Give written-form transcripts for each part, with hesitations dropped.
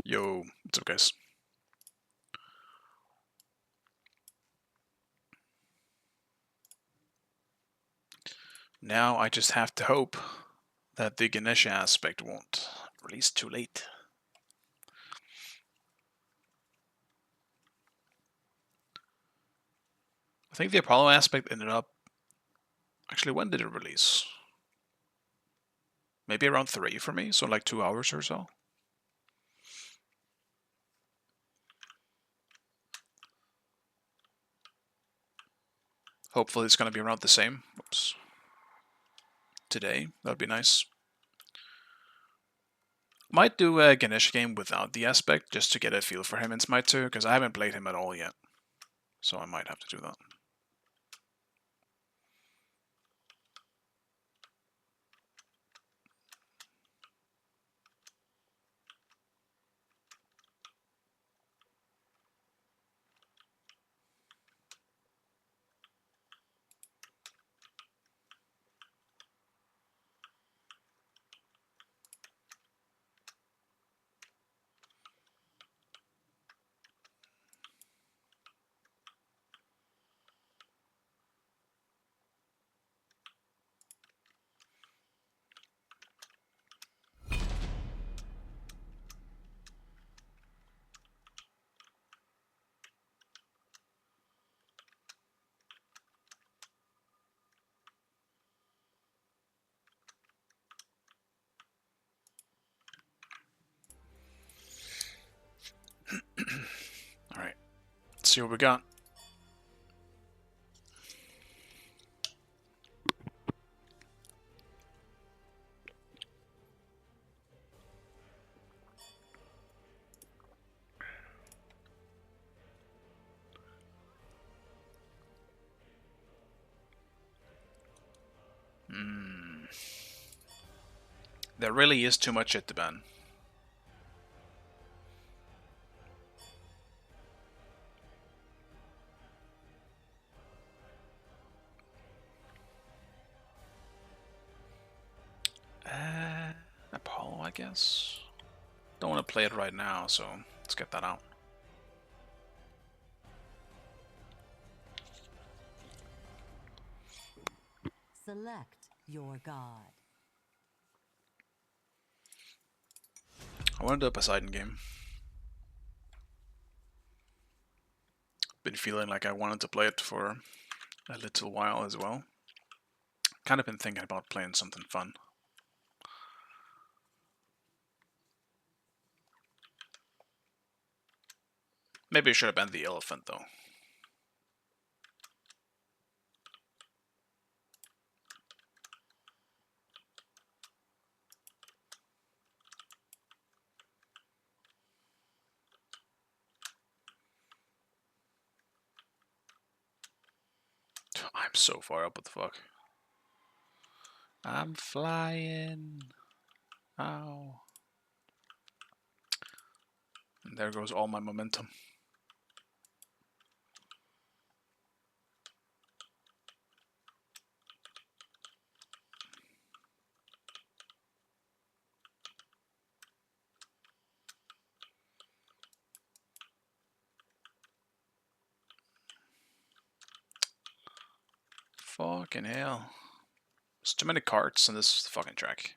Yo, what's up, guys? Now I just have to hope that the Ganesha aspect won't release too late. I think the Apollo aspect ended up... Actually, when did it release? Maybe around 3 for me, so like 2 hours or so. Hopefully it's going to be around the same. Oops. Today, that'd be nice. Might do a Ganesha game without the aspect, just to get a feel for him in Smite 2, because I haven't played him at all yet. So I might have to do that. Alright, let's see what we got. There really is too much shit to ban. Apollo, I guess. Don't want to play it right now, so let's get that out. Select your god. I want to do a Poseidon game. Been feeling like I wanted to play it for a little while as well. Kind of been thinking about playing something fun. Maybe I should have banned the elephant though. I'm so far up, what the fuck? I'm flying. Ow. And there goes all my momentum. Fucking hell. There's too many carts in this fucking track.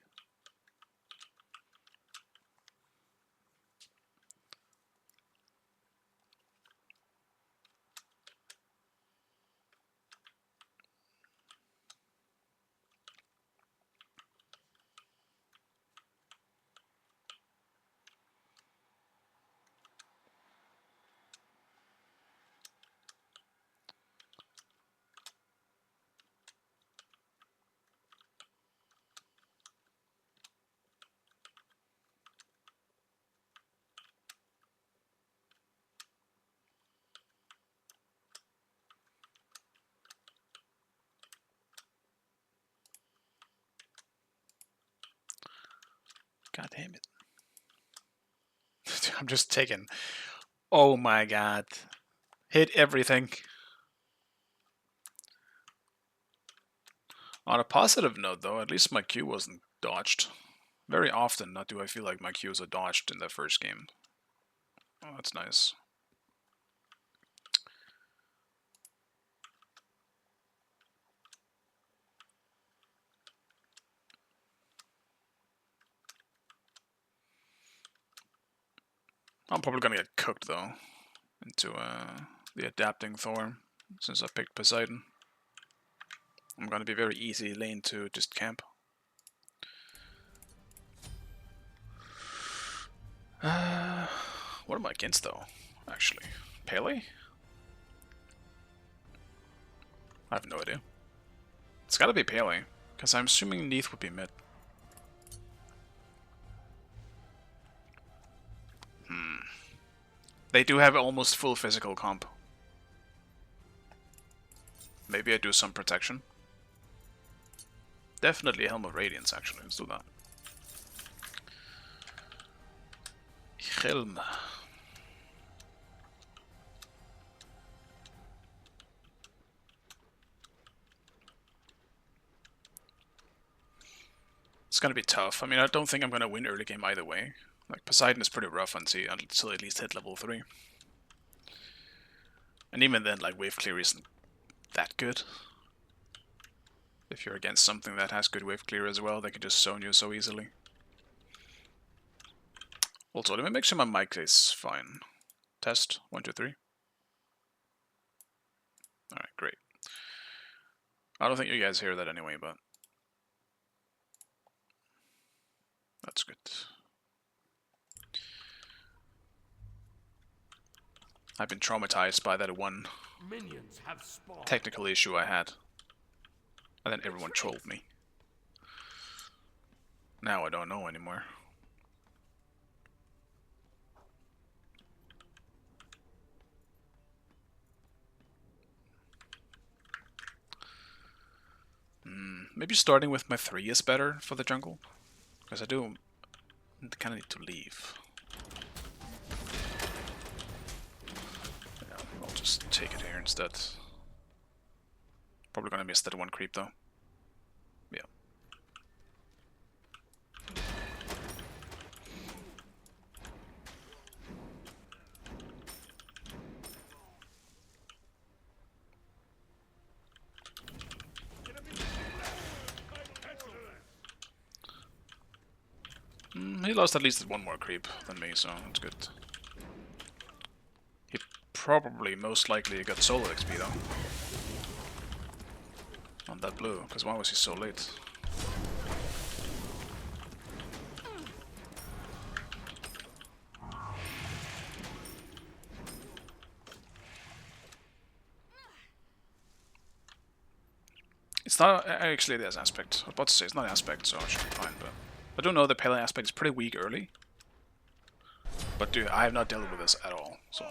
God damn it. I'm just taking... Oh my god. Hit everything. On a positive note though, at least my Q wasn't dodged. Very often do I feel like my Qs are dodged in the first game. Oh, that's nice. I'm probably gonna get cooked though into the adapting Thor since I picked Poseidon. I'm gonna be very easy lane to just camp. What am I against though? Actually, Pele? I have no idea. It's gotta be Pele, because I'm assuming Neath would be mid. They do have almost full physical comp. Maybe I do some protection. Definitely Helm of Radiance, actually. Let's do that. Helm. It's gonna be tough. I mean, I don't think I'm gonna win early game either way. Like, Poseidon is pretty rough until at least hit level 3. And even then, like, wave clear isn't that good. If you're against something that has good wave clear as well, they can just zone you so easily. Also, let me make sure my mic is fine. Test, 1, 2, 3. Alright, great. I don't think you guys hear that anyway, but that's good. I've been traumatized by that one technical issue I had. And then everyone trolled me. Now I don't know anymore. Maybe starting with my 3 is better for the jungle. Because I do kind of need to leave. Yeah, I'll just take it here instead. Probably gonna miss that one creep though. Yeah. He lost at least one more creep than me, so that's good. He probably most likely got solo XP though. On that blue, because why was he so late? It's not actually this aspect. I was about to say it's not aspect, so I should be fine, but I do know the Pele aspect is pretty weak early. But dude, I have not dealt with this at all, so.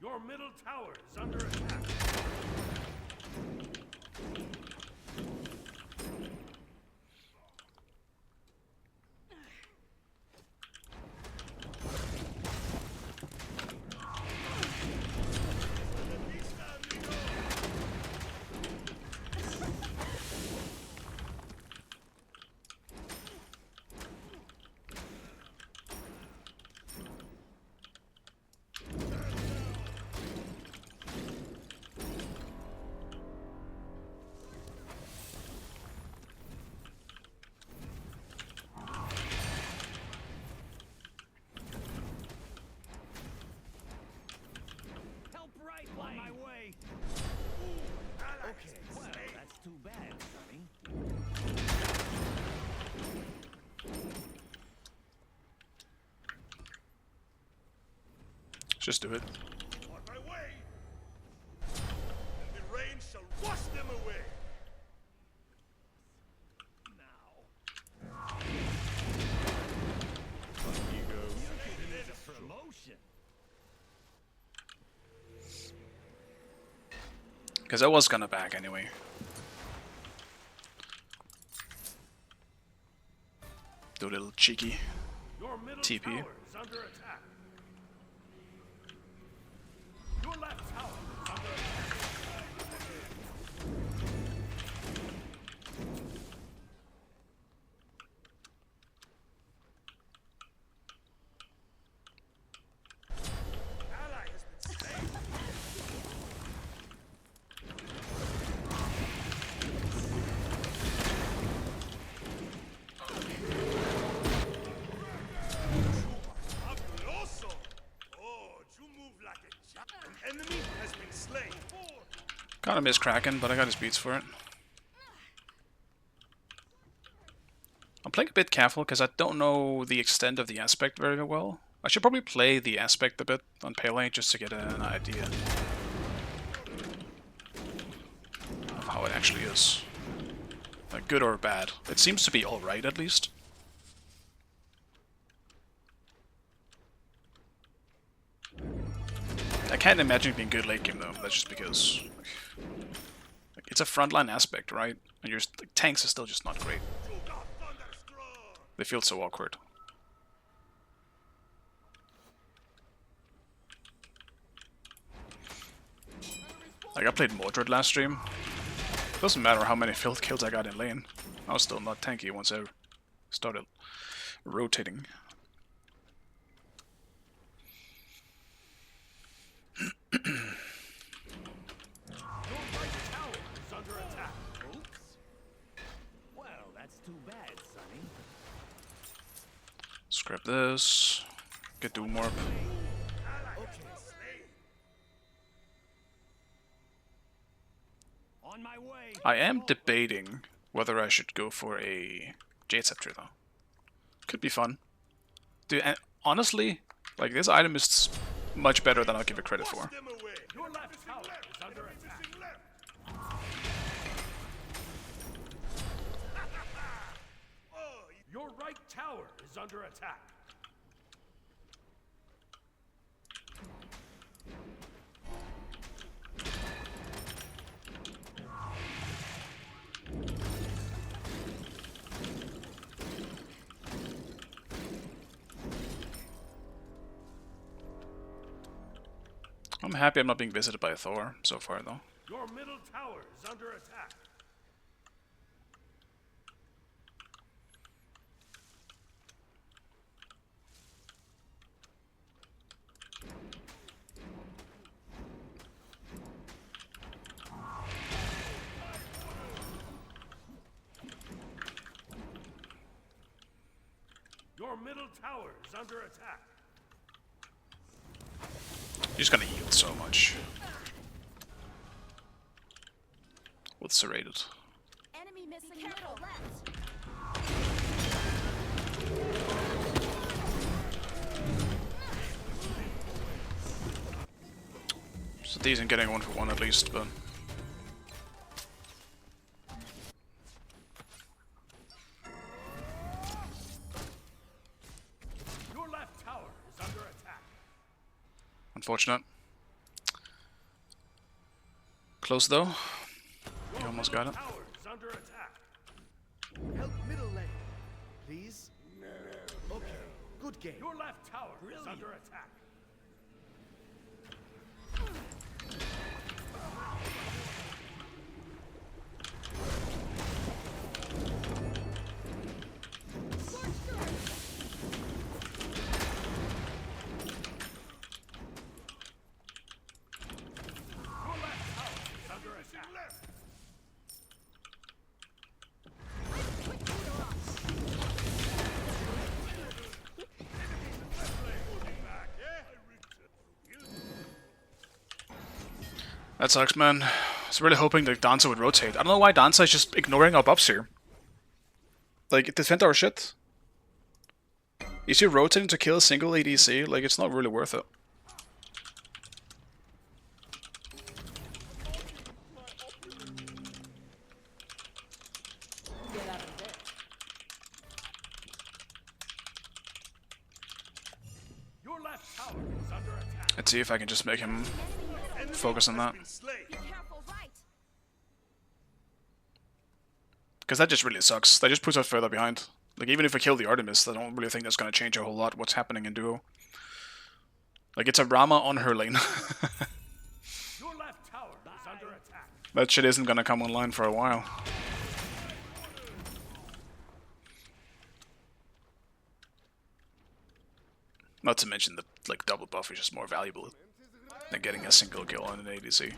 Your middle tower is under attack. On my way. Okay, well, that's too bad, Sonny. Just do it. On my way. And the rain shall wash them away. Now. Here you go. It is a promotion. Because I was gonna back anyway. Do a little cheeky Your middle TP. tower is under attack. Your left Kinda miss Kraken, but I got his beats for it. I'm playing a bit careful because I don't know the extent of the aspect very well. I should probably play the aspect a bit on Pale Lane just to get an idea of how it actually is. Like, good or bad. It seems to be alright at least. I can't imagine it being good late game though, that's just because like, it's a frontline aspect, right? And your tanks are still just not great. They feel so awkward. Like, I played Mordred last stream. Doesn't matter how many field kills I got in lane. I was still not tanky once I started rotating. Well, that's too bad, Sonny. Scrap this. Get Doom Warp. On my way. I am debating whether I should go for a Jade Scepter though. Could be fun. Dude, and honestly, like, this item is much better than I'll give it credit for. Your left tower is under attack. Your right tower is under attack. I'm happy I'm not being visited by a Thor so far though. Your middle tower is under attack. Your middle tower is under attack. He's gonna yield so much. With Serrated. Enemy missing middle left. It's decent getting 1-for-1 at least, but Your left tower is under attack. unfortunate. Close though. You almost got it. Tower is under attack. Help middle lane, please. Okay, good game. Your left tower is under attack. Your left tower is under attack. That sucks, man. I was really hoping that Danza would rotate. I don't know why Danza is just ignoring our buffs here. Like, defend our shit. Is he rotating to kill a single ADC? Like, it's not really worth it. Your left tower is under attack. Let's see if I can just make him focus on that. Be careful, right? Because that just really sucks. That just puts us further behind. Like, even if I kill the Artemis, I don't really think that's going to change a whole lot what's happening in duo. Like, it's a Rama on her lane. Your left tower is under attack. That shit isn't going to come online for a while. Not to mention the, like, double buff is just more valuable than getting a single kill on an ADC.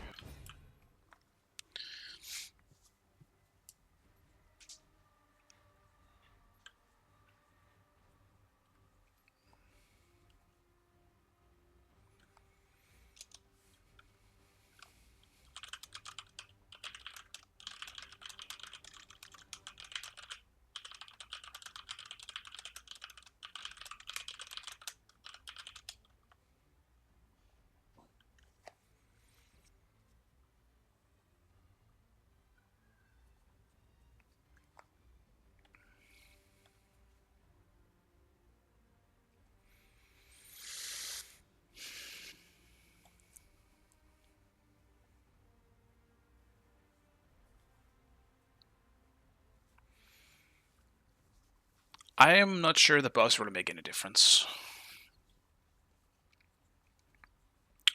I am not sure the buffs really make any difference.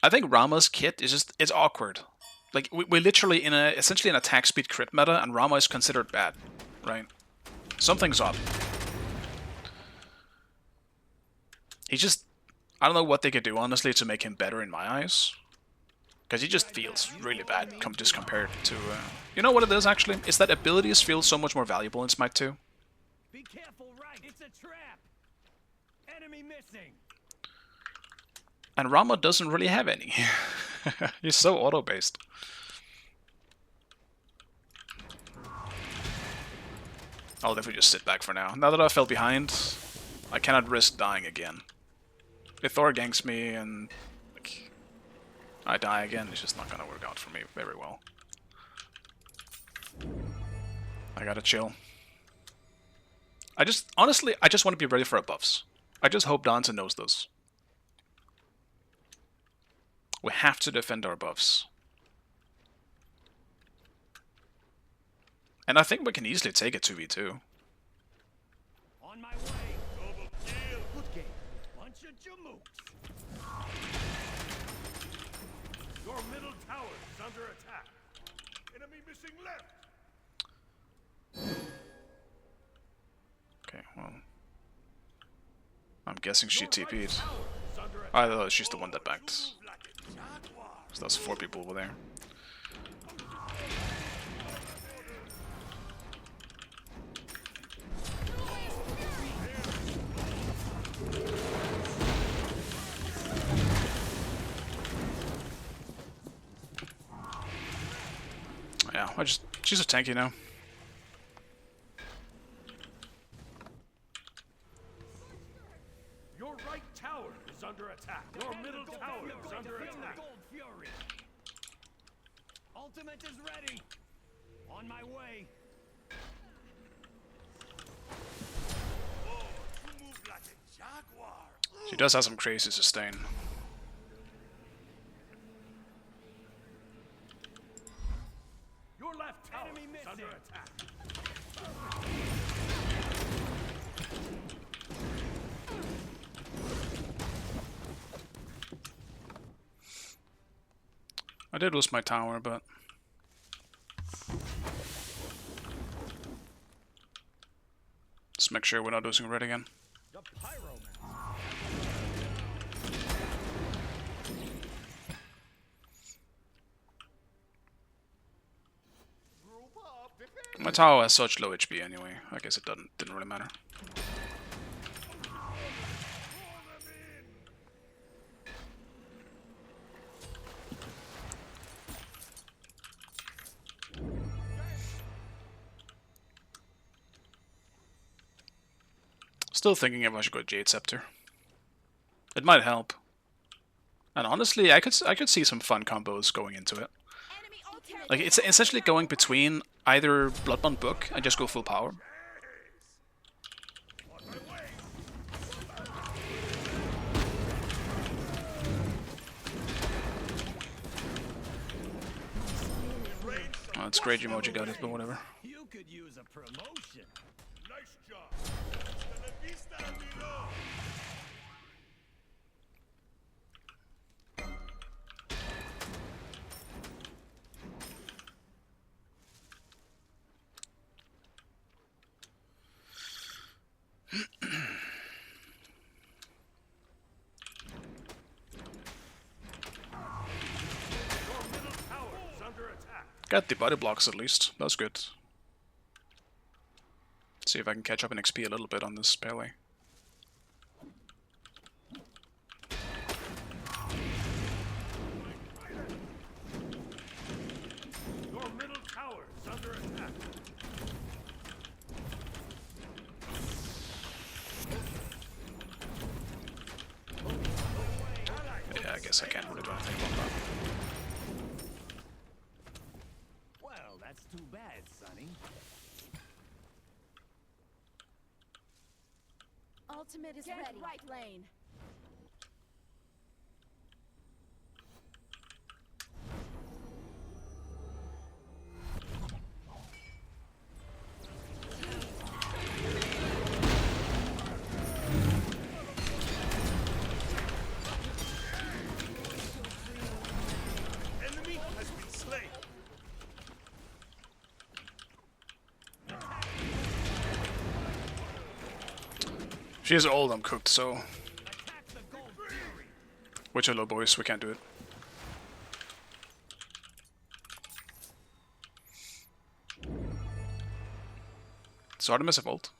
I think Rama's kit is just, it's awkward. Like, we're literally in essentially an attack speed crit meta, and Rama is considered bad, right? Something's up. He just, I don't know what they could do, honestly, to make him better in my eyes. Because he just feels really bad just compared to... You know what it is, actually? It's that abilities feel so much more valuable in Smite 2. Be careful, right? It's a trap. Enemy missing. And Rama doesn't really have any. He's so auto-based. I'll definitely just sit back for now. Now that I fell behind, I cannot risk dying again. If Thor ganks me and like, I die again, it's just not gonna work out for me very well. I gotta chill. Honestly, I just want to be ready for our buffs. I just hope Danza knows this. We have to defend our buffs. And I think we can easily take it 2v2. On my way. Double kill. Good game. Bunch of jamooks. Your middle tower is under attack. Enemy missing left. Okay, well... I'm guessing she TP'd. Tower is under attack. I thought she's the one that backed. So that's 4 people over there. Yeah, she's a tanky now. Your right tower is under attack. Your middle tower is under attack. Gold Fury. Ultimate is ready. On my way. Oh, you move like a jaguar. She does have some crazy sustain. Your left tower is under attack. I did lose my tower, but... Let's make sure we're not losing red again. The Pyroman. My tower has such low HP anyway. I guess it didn't really matter. Still thinking if I should go Jade Scepter. It might help. And honestly, I could see some fun combos going into it. Enemy ultimate. Like, it's essentially going between either Bloodbond Book and just go full power. Oh, it's great emoji got it, but whatever. You could use a promotion. Nice job. Hasta la vista, amigo. Your middle tower is under attack. Got the body blocks at least. That's good. See if I can catch up in XP a little bit on this Pele. Your middle tower is under attack. Yeah, I guess I can't really do anything about that. Well, that's too bad, Sonny. Ultimate is ready. Right lane. She's old, I'm cooked, so... Wait till low, boys, we can't do it. Does Artemis have ult?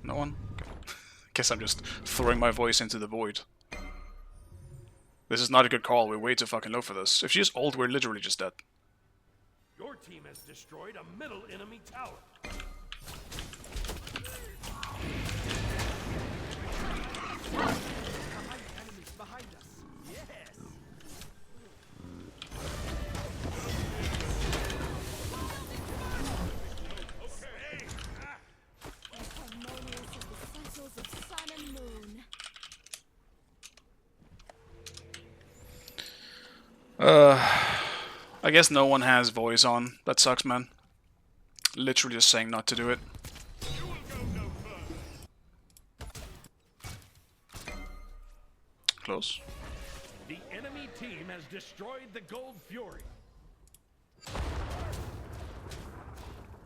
No one? Okay. Guess I'm just throwing my voice into the void. This is not a good call, we're way too fucking low for this. If she's old, we're literally just dead. Your team has destroyed a middle enemy tower. Enemies behind us. Yes. Harmonious as the cycles of sun and moon. I guess no one has voice on. That sucks, man. Literally just saying not to do it. You will go no further. Close. The enemy team has destroyed the Gold Fury.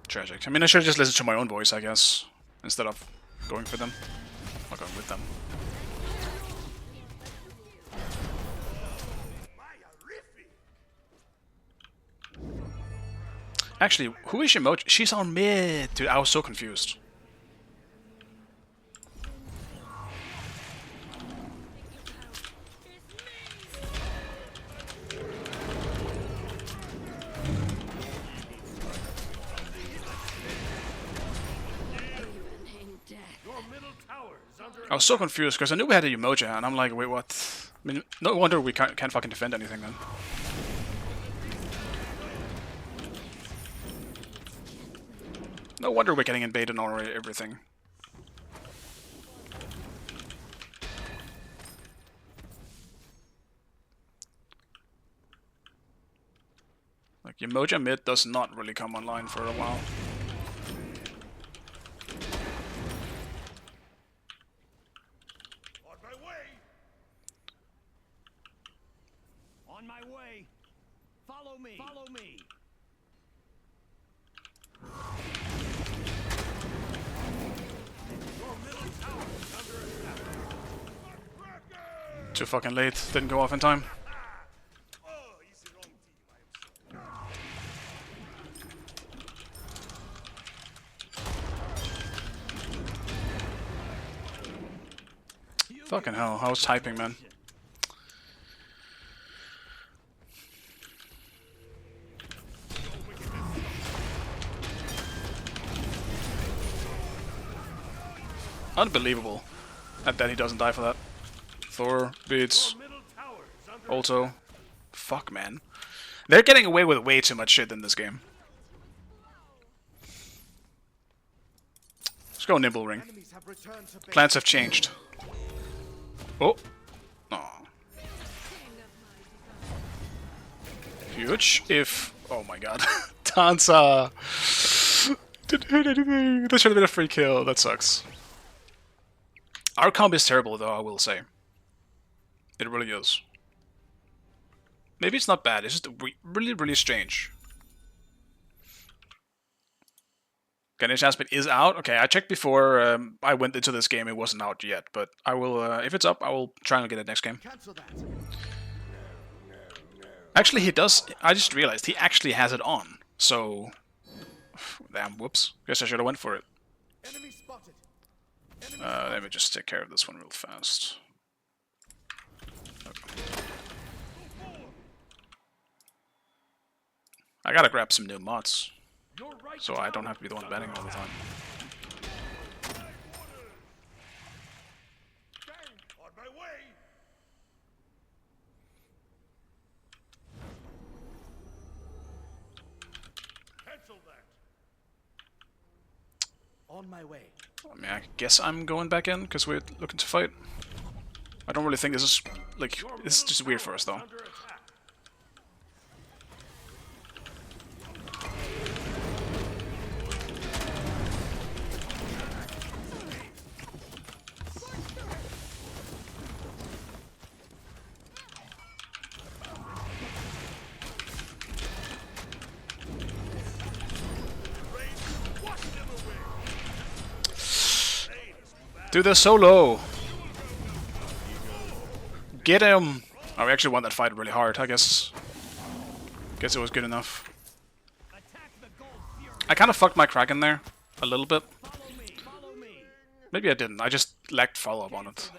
Tragic. I mean, I should have just listened to my own voice, I guess, instead of going for them. Or going with them. Actually, who is Emoji? She's on mid! Dude, I was so confused. Your middle tower is under I was so confused because I knew we had a Emoji and I'm like, wait, what? I mean, no wonder we can't fucking defend anything then. No wonder we're getting invaded on already everything. Like, Emoji mid does not really come online for a while. On my way. On my way. Follow me. Follow me. Your middle tower is under attack. Too fucking late, didn't go off in time. Oh, he's the wrong team. I am sorry. Fucking hell, I was typing, man. Unbelievable that he doesn't die for that. Thor beats Middle tower is under also. Fuck, man. They're getting away with way too much shit in this game. Let's go Nimble Ring. Enemies have returned to base. Plans have changed. Oh. Aw. Huge. If... Oh my god. Tanza! Didn't hit anything. That should have been a free kill. That sucks. Our comp is terrible though, I will say. It really is. Maybe it's not bad, it's just really, really strange. Ganesha aspect is out. Okay, I checked before I went into this game. It wasn't out yet, but I will. If it's up, I will try and get it next game. Cancel that. Actually, he does. I just realized he actually has it on. So, damn. Whoops. Guess I should have went for it. Enemy spotted. Let me just take care of this one real fast. I gotta grab some new mods, your right so I don't have to be the one banning all the time. On my way. Cancel that. On my way. I mean, I guess I'm going back in because we're looking to fight. I don't really think this is like this is just weird for us though. under attack. Wash them away. Do the solo. Get him. Oh, we actually won that fight really hard. I guess it was good enough. I kind of fucked my Kraken there a little bit. Maybe I didn't. I just lacked follow-up on it.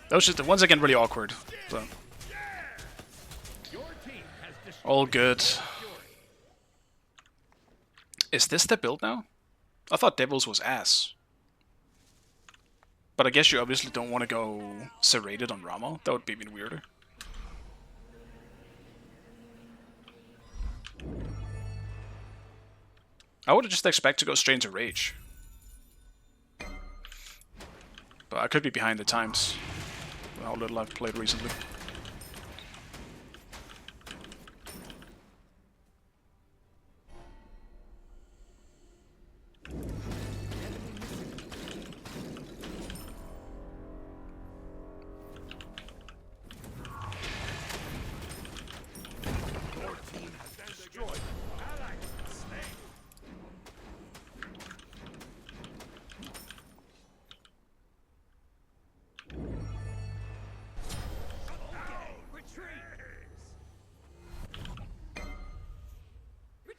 That was just once again really awkward. So. All good. Is this the build now? I thought Devils was ass. But I guess you obviously don't want to go serrated on Ramo. That would be even weirder. I would just expect to go straight into Rage. But I could be behind the times. How little I've played recently.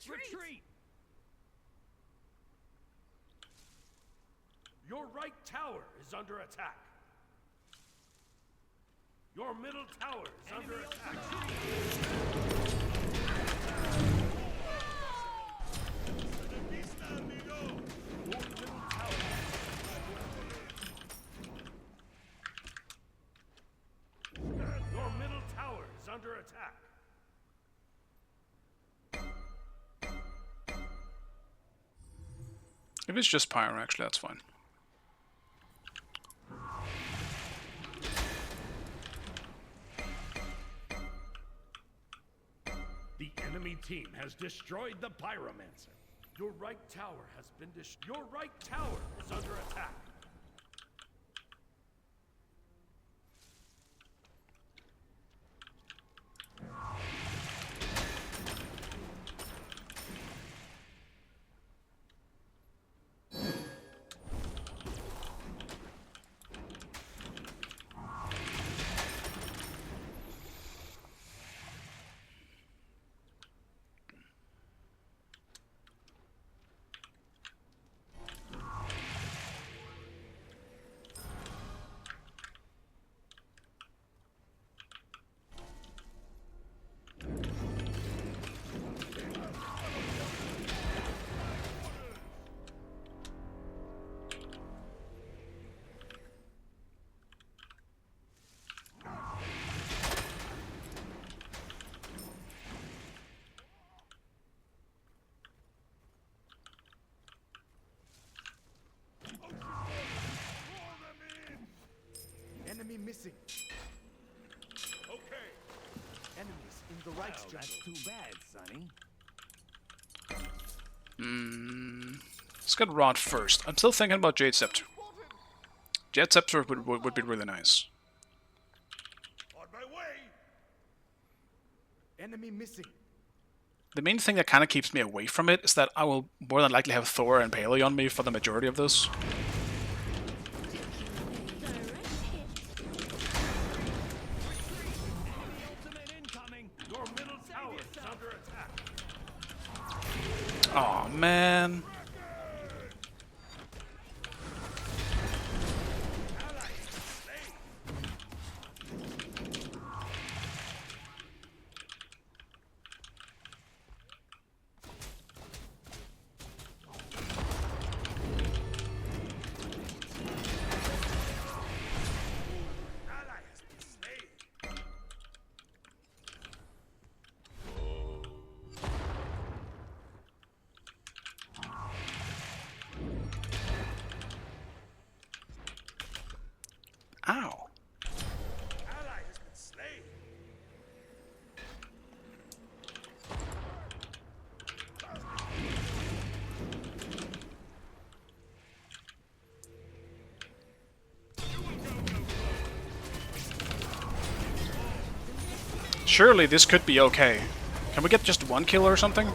Retreat! Your right tower is under attack. Your middle tower is under attack. Your middle tower is under attack. If it's just Pyro, actually, that's fine. The enemy team has destroyed the Pyromancer. Your right tower has been destroyed. Your right tower is under attack. Enemy missing. Okay. Enemies in the right jungle. That's too bad, Sonny. Let's get Rod first. I'm still thinking about Jade Scepter. Jade Scepter would be really nice. On my way. Enemy missing. The main thing that kind of keeps me away from it is that I will more than likely have Thor and Paley on me for the majority of this. Your middle tower is under attack. Oh man. Surely this could be okay. Can we get just one kill or something?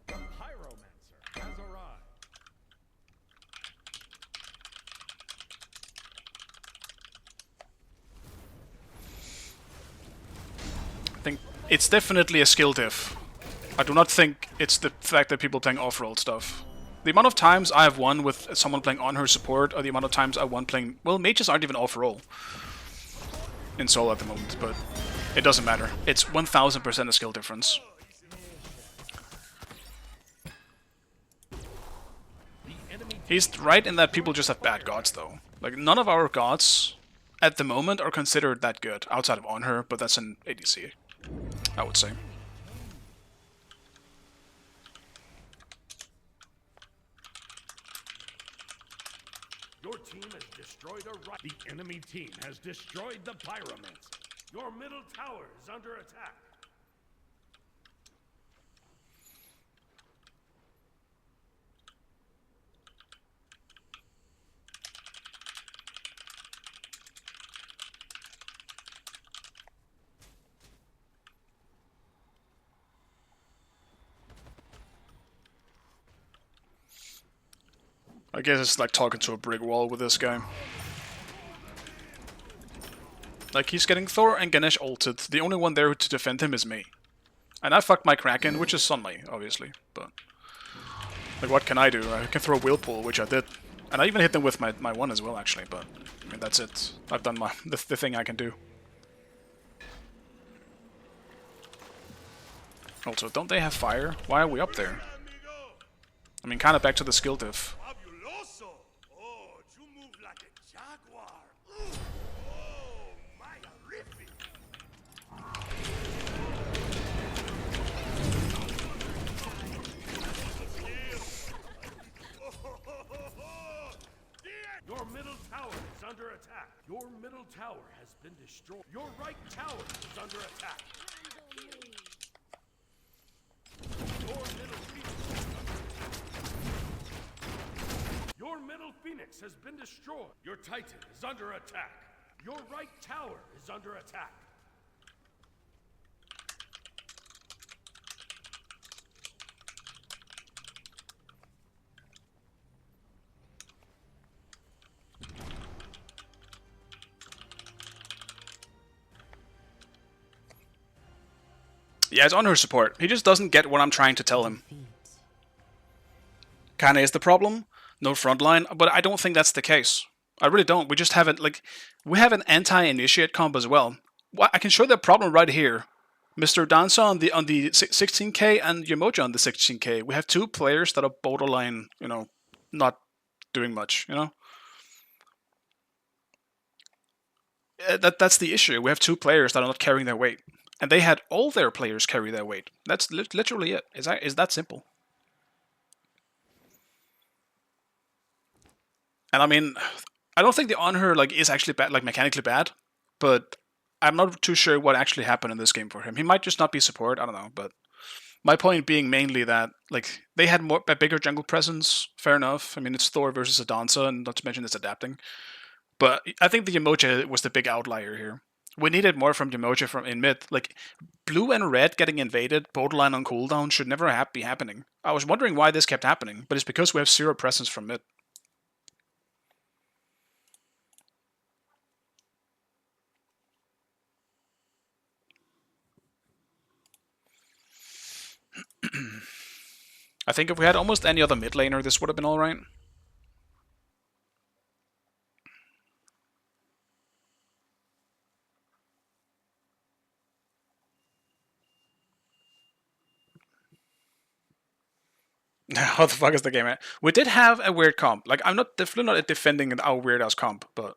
The Pyromancer has arrived. I think it's definitely a skill diff. I do not think it's the fact that people playing off-roll stuff. The amount of times I have won with someone playing on her support, or the amount of times I won playing... Well, mages aren't even off-roll in solo at the moment, but it doesn't matter. It's 1000% a skill difference. He's right in that people just have bad gods, though. Like, none of our gods at the moment are considered that good, outside of on her, but that's an ADC, I would say. Your team has destroyed a right. The enemy team has destroyed the Pyromancer. Your middle tower is under attack. I guess it's like talking to a brick wall with this guy. Like, he's getting Thor and Ganesh ulted. The only one there to defend him is me. And I fucked my Kraken, which is on me, obviously. But, like, what can I do? I can throw a Whirlpool, which I did. And I even hit them with my one as well, actually. But, I mean, that's it. I've done the thing I can do. Also, don't they have fire? Why are we up there? I mean, kind of back to the skill diff. Fabuloso! Oh, you move like a jaguar. Oh, my horrific. Your middle tower is under attack. Your middle tower has been destroyed. Your right tower is under attack. Your middle phoenix has been destroyed. Your titan is under attack. Your right tower is under attack. Yeah, it's on her support. He just doesn't get what I'm trying to tell him. Kinda is the problem. No frontline, but I don't think that's the case. I really don't. We just haven't, like, we have an anti-initiate comp as well. Well, I can show the problem right here. Mr. Danza on the 16k and Yamoja on the 16k. We have two players that are borderline, you know, not doing much, you know? That's the issue. We have two players that are not carrying their weight. And they had all their players carry their weight. That's literally it. Is that simple. And I mean, I don't think the on her like is actually bad, like mechanically bad, but I'm not too sure what actually happened in this game for him. He might just not be support. I don't know, but my point being mainly that like they had a bigger jungle presence. Fair enough. I mean, it's Thor versus a Danza, and not to mention it's adapting. But I think the Yamoja was the big outlier here. We needed more from Yamoja from in mid. Like, blue and red getting invaded, borderline on cooldown, should never be happening. I was wondering why this kept happening, but it's because we have zero presence from mid. I think if we had almost any other mid laner, this would have been alright. How the fuck is the game at? We did have a weird comp. Like, I'm definitely not defending our weird ass comp, but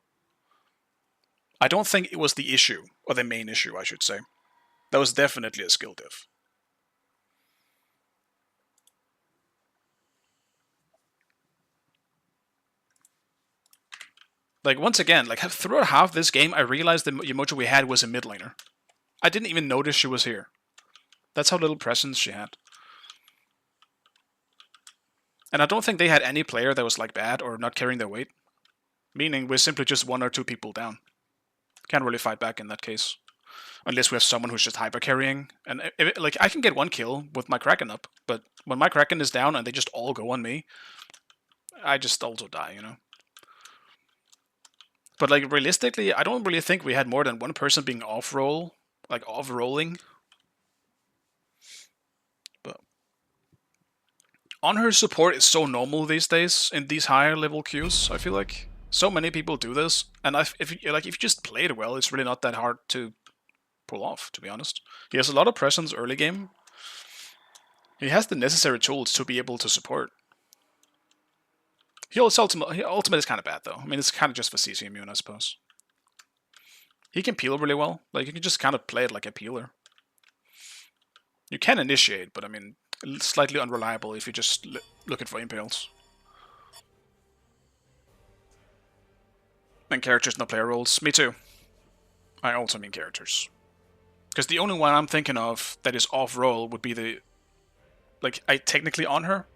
I don't think it was the issue, or the main issue, I should say. That was definitely a skill diff. Like, once again, like throughout half this game, I realized the Yamoja we had was a mid laner. I didn't even notice she was here. That's how little presence she had. And I don't think they had any player that was like bad or not carrying their weight. Meaning we're simply just 1 or 2 people down. Can't really fight back in that case. Unless we have someone who's just hyper carrying. And like I can get 1 kill with my Kraken up, but when my Kraken is down and they just all go on me, I just also die, you know? But like realistically, I don't really think we had more than 1 person being off-roll, like off-rolling. But on her support is so normal these days in these higher level queues, I feel like. So many people do this, and if you just play it well, it's really not that hard to pull off, to be honest. He has a lot of presence early game. He has the necessary tools to be able to support. He ultimate is kind of bad though. I mean, it's kind of just for CC immune, I suppose. He can peel really well. Like you can just kind of play it like a peeler. You can initiate, but I mean, slightly unreliable if you're just looking for impales. And characters, no player roles. Me too. I also mean characters. Because the only one I'm thinking of that is off-roll would be the... Like, I technically on her.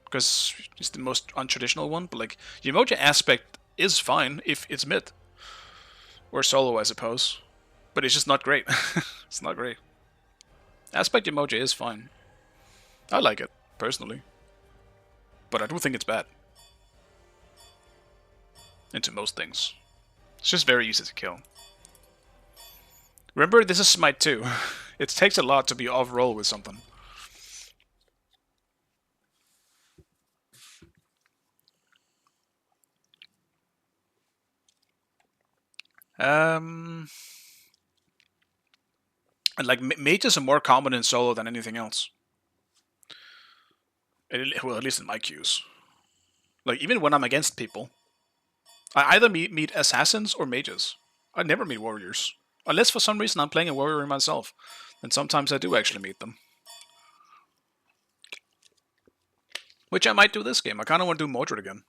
Because it's the most untraditional one. But like, Umoja aspect is fine if it's mid. Or solo, I suppose. But it's just not great. It's not great. Aspect Umoja is fine. I like it, personally. But I do think it's bad. Into most things. It's just very easy to kill. Remember, this is Smite 2. It takes a lot to be off-roll with something. And like, mages are more common in solo than anything else. Well, at least in my queues. Like, even when I'm against people, I either meet assassins or mages. I never meet warriors. Unless for some reason I'm playing a warrior myself. Then sometimes I do actually meet them. Which I might do this game. I kind of want to do Mordred again.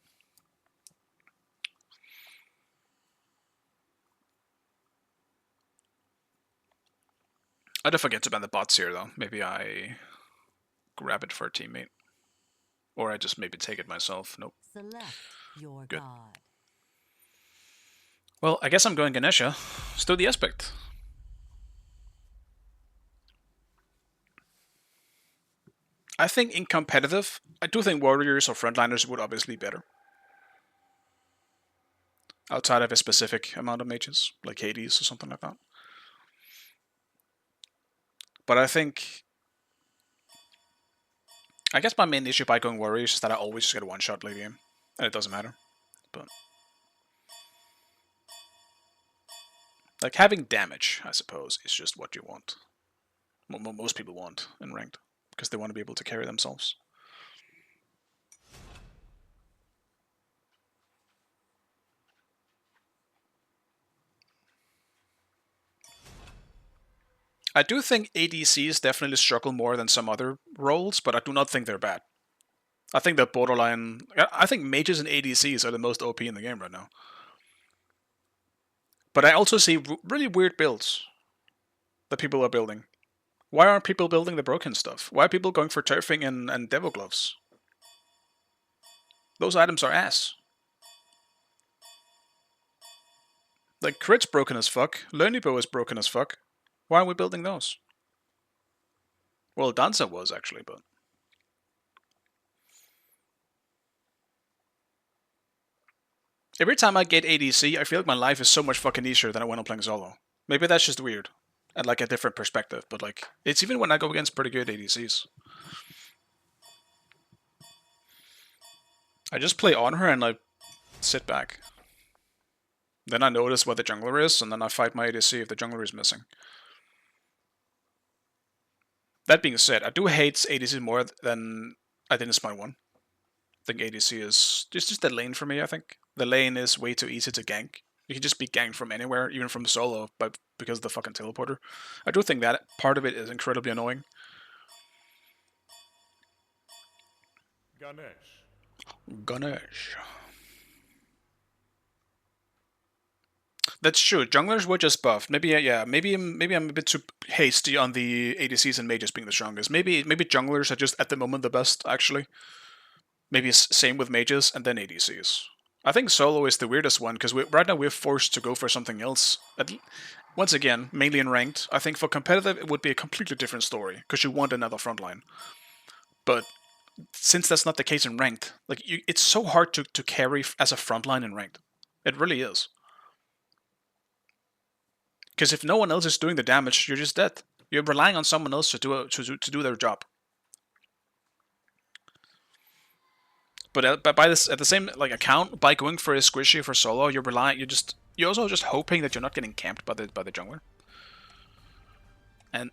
I don't forget to ban the bots here though. Maybe I grab it for a teammate. Or I just maybe take it myself. Nope. Select your Good. god. Well, I guess I'm going Ganesha. Still the aspect. I think in competitive, I do think warriors or frontliners would obviously be better. Outside of a specific amount of mages, like Hades or something like that. But I think... I guess my main issue by going warriors is that I always just get a one-shot late game. And it doesn't matter. But... like, having damage, I suppose, is just what you want. Most people want in ranked. Because they want to be able to carry themselves. I do think ADCs definitely struggle more than some other roles, but I do not think they're bad. I think they're borderline... I think mages and ADCs are the most OP in the game right now. But I also see really weird builds that people are building. Why aren't people building the broken stuff? Why are people going for turfing and devil gloves? Those items are ass. Like, crit's broken as fuck. Learnybow is broken as fuck. Why aren't we building those? Well, Danza was actually, but... every time I get ADC, I feel like my life is so much fucking easier than when I'm playing solo. Maybe that's just weird. And like a different perspective, but like, it's even when I go against pretty good ADCs. I just play on her and I sit back. Then I notice what the jungler is, and then I fight my ADC if the jungler is missing. That being said, I do hate ADC more than I did in Smite 1. I think ADC is just the lane for me, I think. The lane is way too easy to gank. You can just be ganked from anywhere, even from solo, but because of the fucking teleporter. I do think that part of it is incredibly annoying. Ganesh. Ganesh. That's true. Junglers were just buffed. Maybe yeah. Maybe I'm a bit too hasty on the ADCs and mages being the strongest. Maybe junglers are just at the moment the best actually. Maybe same with mages and then ADCs. I think solo is the weirdest one because right now we're forced to go for something else. Once again, mainly in ranked. I think for competitive it would be a completely different story because you want another frontline. But since that's not the case in ranked, like it's so hard to carry as a frontline in ranked. It really is. Because if no one else is doing the damage, you're just dead. You're relying on someone else to do their job. But by this at the same like account, by going for a squishy for solo, you're also just hoping that you're not getting camped by the jungler. And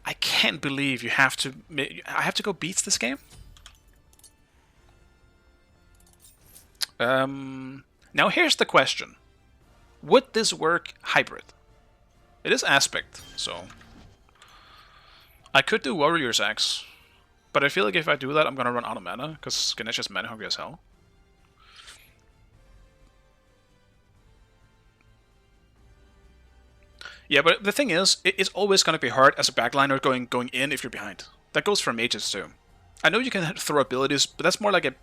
I can't believe I have to go beats this game. Now here's the question: would this work hybrid? It is aspect, so I could do Warrior's Axe, but I feel like if I do that, I'm gonna run out of mana because Ganesha's mana hungry as hell. Yeah, but the thing is, it's always gonna be hard as a backliner going in if you're behind. That goes for mages too. I know you can throw abilities, but that's more like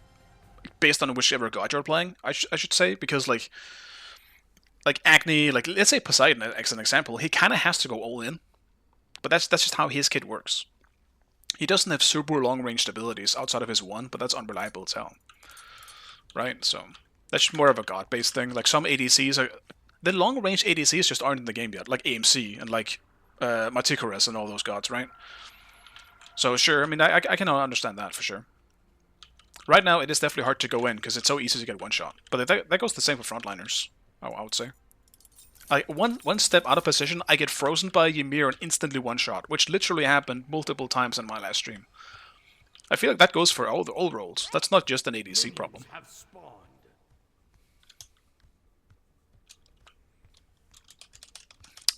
based on whichever god you're playing. I should say, because like Agni, like let's say Poseidon as an example, he kind of has to go all in, but that's just how his kit works. He doesn't have super long ranged abilities outside of his one, but that's unreliable as hell, right? So that's more of a god based thing. Like some ADCs are the long range ADCs just aren't in the game yet, like AMC and like Matikares and all those gods, right? So sure, I mean I can understand that for sure. Right now it is definitely hard to go in because it's so easy to get one shot, but that goes the same for frontliners. I would say. Like one step out of position, I get frozen by Ymir and instantly one shot, which literally happened multiple times in my last stream. I feel like that goes for all roles. That's not just an ADC problem. Have spawned.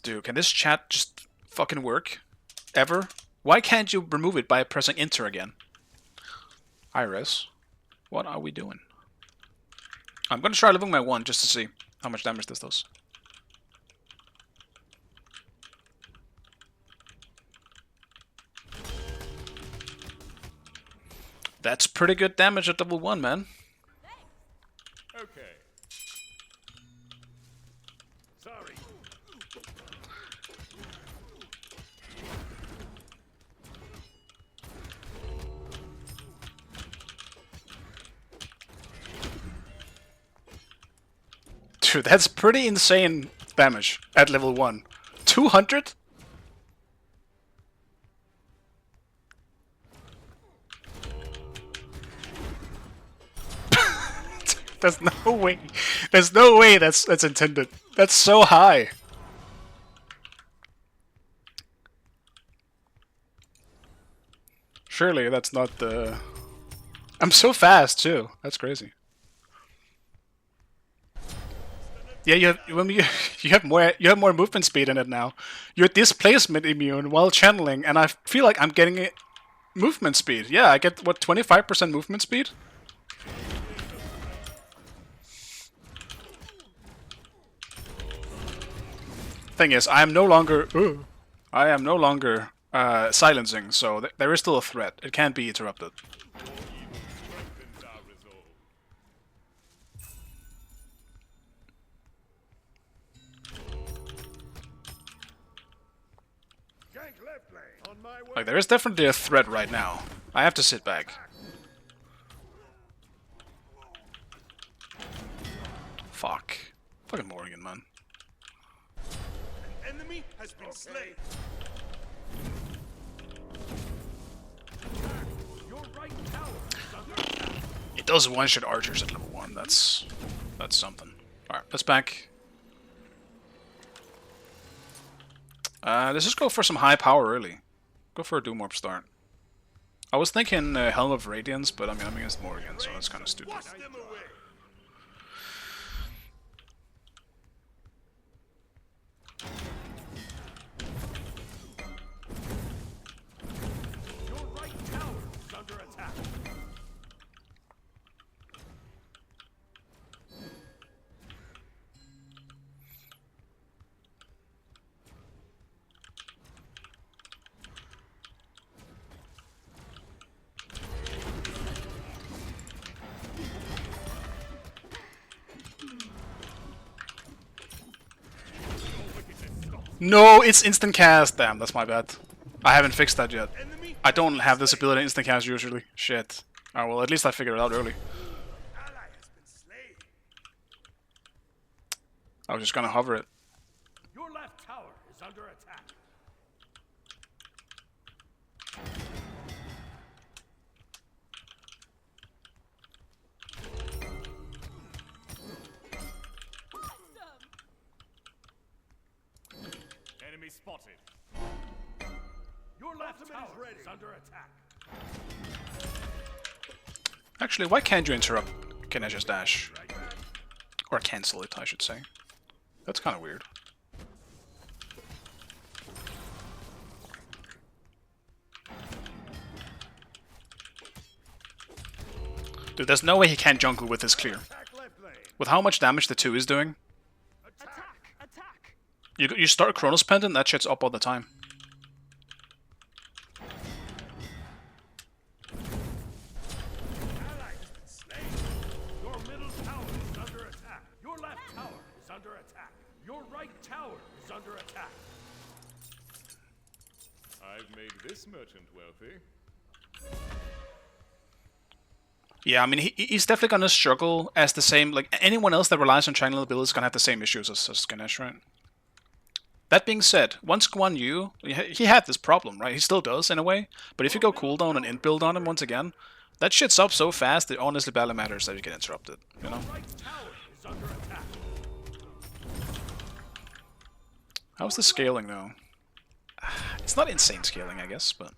Dude, can this chat just fucking work? Ever? Why can't you remove it by pressing enter again? Iris, what are we doing? I'm gonna try living my one just to see how much damage this does. That's pretty good damage at level 1, man. Okay. Sorry. Dude, that's pretty insane damage at level 1. 200? There's no way. There's no way that's intended. That's so high. Surely that's not the... I'm so fast too. That's crazy. Yeah, you have more movement speed in it now. You're displacement immune while channeling, and I feel like I'm getting movement speed. Yeah, I get what 25% movement speed. Thing is, I am no longer silencing, so there is still a threat. It can't be interrupted. Like, there is definitely a threat right now. I have to sit back. Fuck. Fucking Morgan, man. An enemy has been slain. Your right tower is under attack. It does one-shot archers at level 1. That's something. Alright, let's back. Let's just go for some high power early. Go for a Doom Orb start. I was thinking Helm of Radiance, but I mean I'm against Morgan, so that's kind of stupid. Wash them away. Your right tower is under attack. No, it's instant cast. Damn, that's my bad. I haven't fixed that yet. I don't have this ability instant cast usually. Shit. Oh well, at least I figured it out early. Ally has been slain. I was just gonna hover it. Your left tower is under attack. Enemy spotted. Your left tower is under attack. Actually, why can't you interrupt Ganesha's dash? Or cancel it, I should say. That's kind of weird. Dude, there's no way he can't jungle with this clear. With how much damage the 2 is doing. You start Chronos Pendant, that shit's up all the time. Your middle tower is under attack. Your left tower is under attack. Your right tower is under attack. I've made this merchant wealthy. Yeah, I mean, he's definitely gonna struggle as the same, like, anyone else that relies on triangle ability is gonna have the same issues as Ganesh, right? That being said, once Guan Yu, he had this problem, right? He still does, in a way, but if you go cooldown and int build on him once again, that shit's up so fast it honestly barely matters that you get interrupted, you know? Right tower is under attack. How's the scaling, though? It's not insane scaling, I guess, but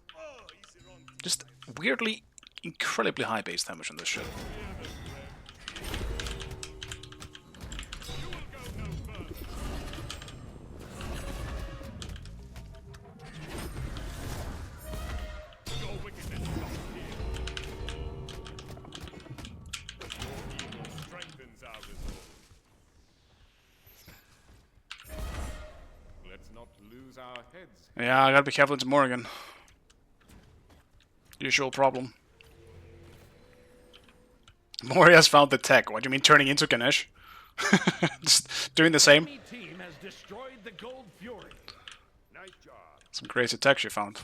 just weirdly, incredibly high base damage on this shit. Your wickedness stops here. Evil strengthens our resolve. Let's not lose our heads. Yeah, I gotta be careful into Morrigan. Usual problem. Mori has found the tech. What do you mean turning into Ganesh? Just doing the same. Enemy team has destroyed the Gold Fury. Nice job. Some crazy tech she found.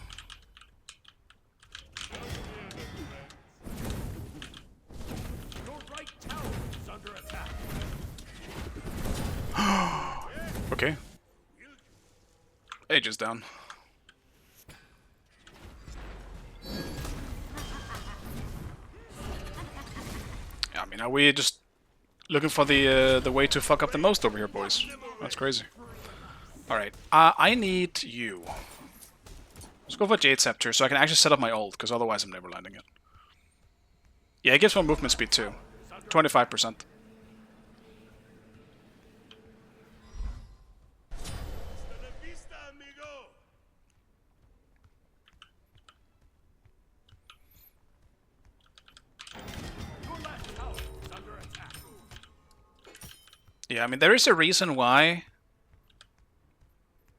Your right tower is under attack. Okay. Ages down. Yeah, I mean, are we just looking for the way to fuck up the most over here, boys? That's crazy. All right, I need you. Let's go for Jade Scepter so I can actually set up my ult, because otherwise I'm never landing it. Yeah, it gives one movement speed too. 25%. Hasta la vista, amigo. Your left tower is under attack. Yeah, I mean, there is a reason why.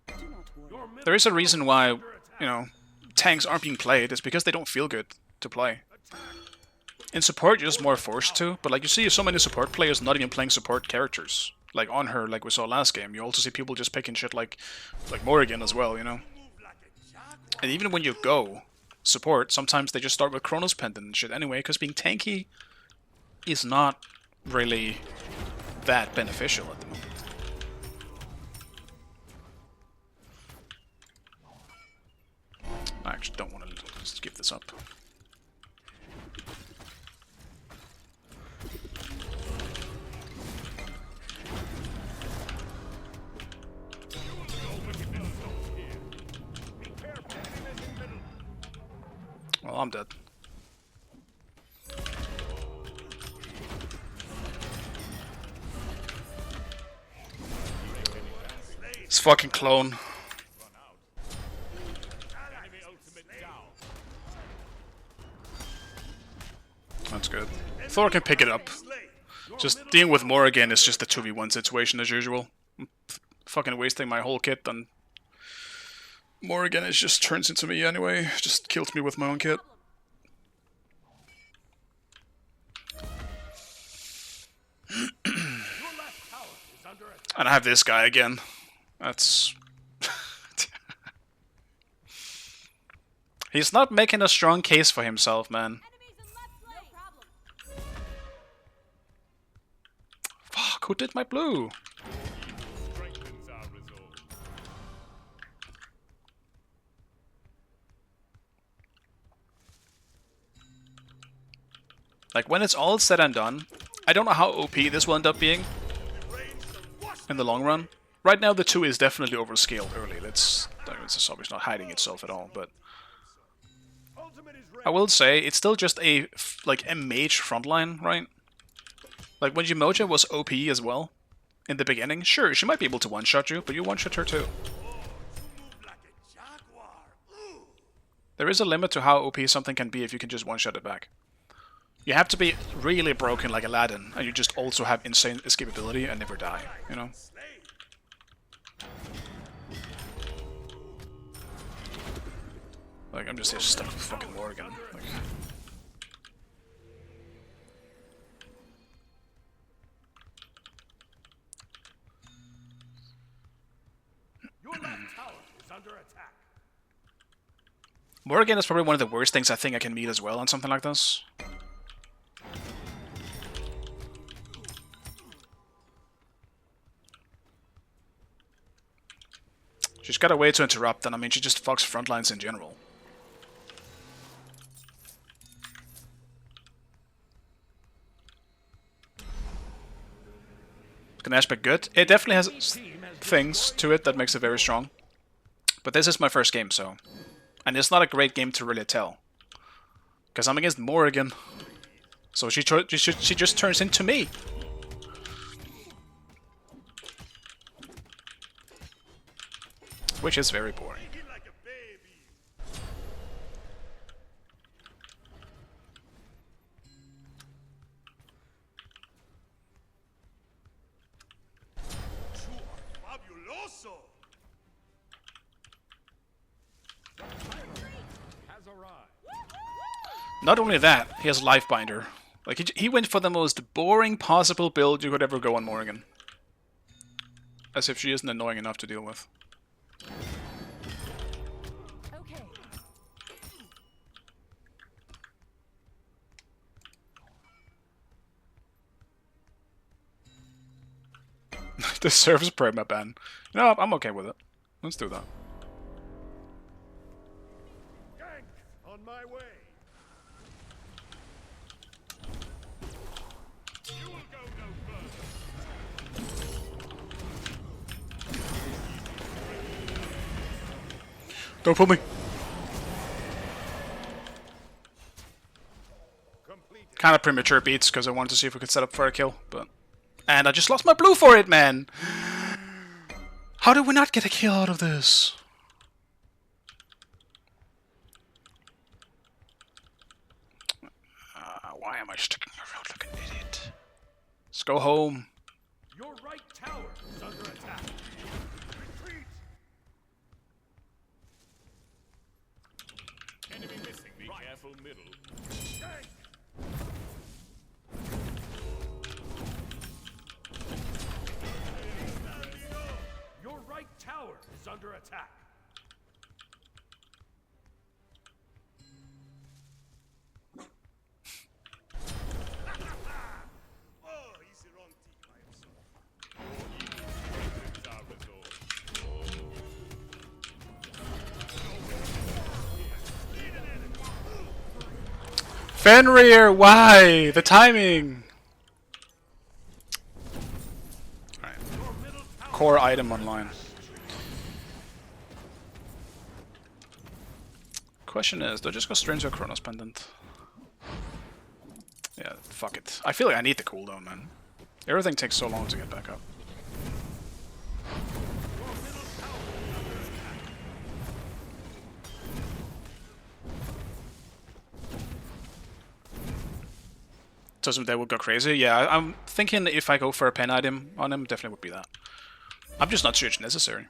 Your middle There is a reason why, under attack. you know, tanks aren't being played. It's because they don't feel good to play. In support, you're just more forced to, but like you see so many support players not even playing support characters. Like on her, like we saw last game. You also see people just picking shit like Morrigan as well, you know? And even when you go support, sometimes they just start with Chronos Pendant and shit anyway, because being tanky is not really that beneficial at the moment. I actually don't want to just give this up. Well, I'm dead. This fucking clone. Enemy ultimate down. That's good. Thor can pick it up. Just dealing with Morrigan is just a 2v1 situation as usual. I'm fucking wasting my whole kit and Morrigan is just turns into me anyway. Just kills me with my own kit. Your left tower is under attack. And I have this guy again. That's He's not making a strong case for himself, man. Enemies in left lane. No problem. Fuck, who did my blue? Strengthens our resolve. Like, when it's all said and done, I don't know how OP this will end up being in the long run. Right now, the 2 is definitely overscaled early. It's obviously not hiding itself at all, but I will say it's still just a mage frontline, right? Like when Umoja was OP as well in the beginning, sure, she might be able to one-shot you, but you one-shot her too. There is a limit to how OP something can be if you can just one-shot it back. You have to be really broken like Aladdin, and you just also have insane escapability and never die, you know? Like, I'm just here stuck with fucking Morgan. Like, Your left tower is under attack. Morgan is probably one of the worst things I think I can meet as well on something like this. She's got a way to interrupt, and I mean, she just fucks front lines in general. Ganesha be good. It definitely has things to it that makes it very strong. But this is my first game, so... And it's not a great game to really tell. Because I'm against Morrigan. So she just turns into me. Which is very boring. Has arrived. Not only that, he has Lifebinder. Like, he went for the most boring possible build you could ever go on Morrigan. As if she isn't annoying enough to deal with. Okay. The service perma ban. You know, I'm okay with it. Let's do that. Gank on my way. You will go no further. Don't pull me. Kind of premature beats because I wanted to see if we could set up for a kill, but... And I just lost my blue for it, man! How did we not get a kill out of this? Why am I sticking around like an idiot? Let's go home. Your right tower is under attack. Retreat. Enemy missing. Be careful middle. Gank. Your right tower is under attack. Oh, he's the wrong team, I am sorry. Strengthens our resolve. Fenrir, why? The timing! Alright. Core item online. Question is, do I just go Stranger Chronos Pendant? Yeah, fuck it. I feel like I need the cooldown, man. Everything takes so long to get back up. Doesn't they would go crazy? Yeah, I'm thinking if I go for a pen item on him, definitely would be that. I'm just not sure it's necessary.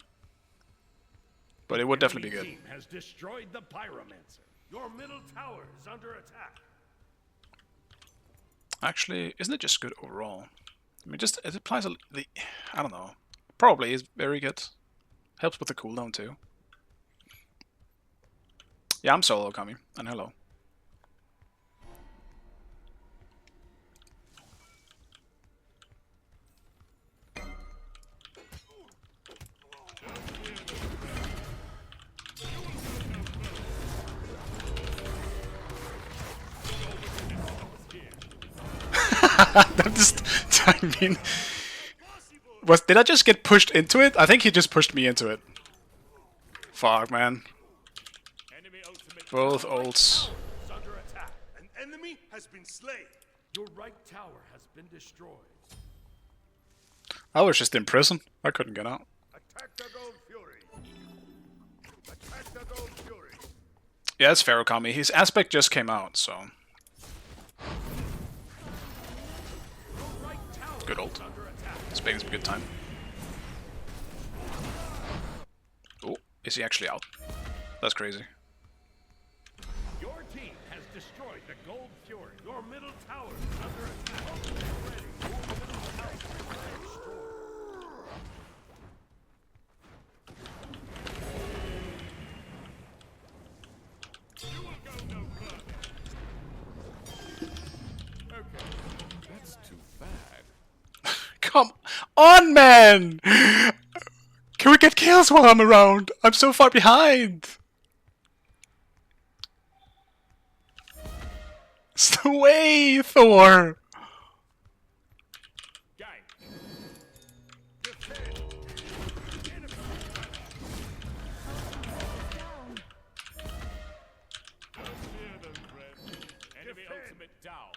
But it would definitely be good. Enemy team has destroyed the Pyromancer. Your middle tower is under attack. Actually, isn't it just good overall? I mean, just it applies I don't know. Probably is very good. Helps with the cooldown too. Yeah, I'm solo, Kami. And hello. That just, I mean, did I just get pushed into it? I think he just pushed me into it. Fuck, man. Enemy ultimate. Both ults. Is under attack. An enemy has been slain. Your right tower has been destroyed. I was just in prison. I couldn't get out. Attack the Gold Fury. Attack the Gold Fury. Yeah, it's fair, Kami. His aspect just came out, so. Good ult. Spain's a good time. Oh, is he actually out? That's crazy. Your team has destroyed the Gold Fury. Your middle tower is under attack. Get ready. Your middle tower is destroyed. You will go no further. Okay, that's too bad. Come on, man! Can we get kills while I'm around? I'm so far behind! It's the way, Thor! Gang. Don't fear them, friend. Enemy ultimate down.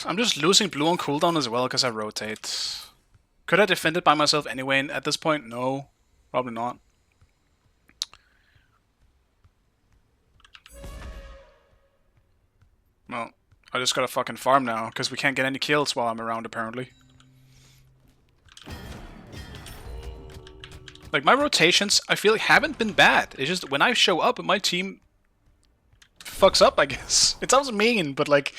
I'm just losing blue on cooldown as well because I rotate. Could I defend it by myself anyway at this point? No. Probably not. Well, I just gotta fucking farm now because we can't get any kills while I'm around apparently. Like, my rotations, I feel like haven't been bad. It's just when I show up and my team fucks up, I guess. It sounds mean, but like,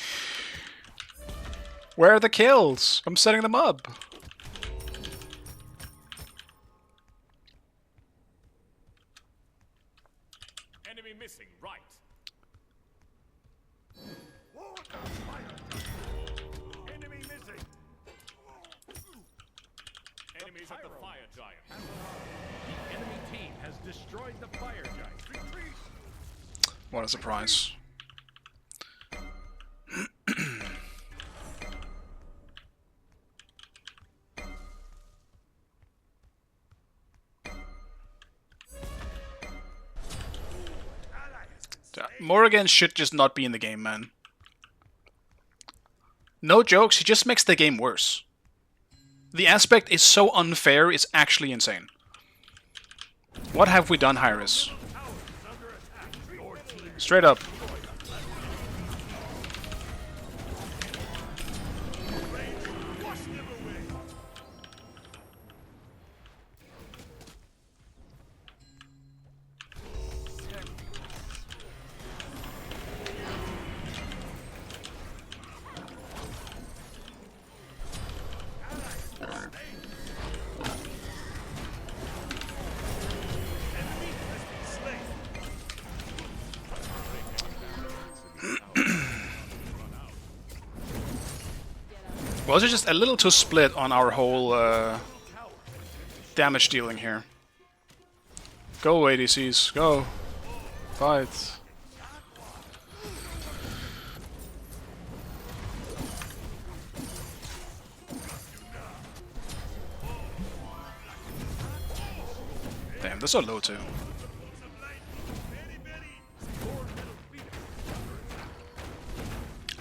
where are the kills? I'm setting them up. Enemy missing, right. Enemy missing. Enemies at the fire giant. The enemy team has destroyed the fire giant. Retreat. What a surprise. Morrigan should just not be in the game, man. No jokes, he just makes the game worse. The aspect is so unfair, it's actually insane. What have we done, Hyris? Straight up. Was it just a little too split on our whole damage dealing here? Go ADCs, go. Fight. Damn, they're so low too.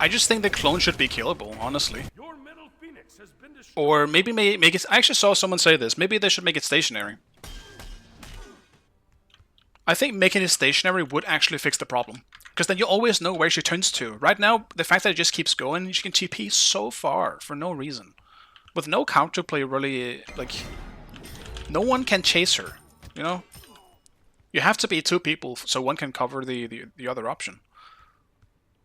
I just think the clone should be killable, honestly. Your middle phoenix has been destroyed. Or maybe make it... I actually saw someone say this. Maybe they should make it stationary. I think making it stationary would actually fix the problem. Because then you always know where she turns to. Right now, the fact that it just keeps going, she can TP so far for no reason. With no counterplay, really, like... No one can chase her, you know? You have to be two people so one can cover the other option.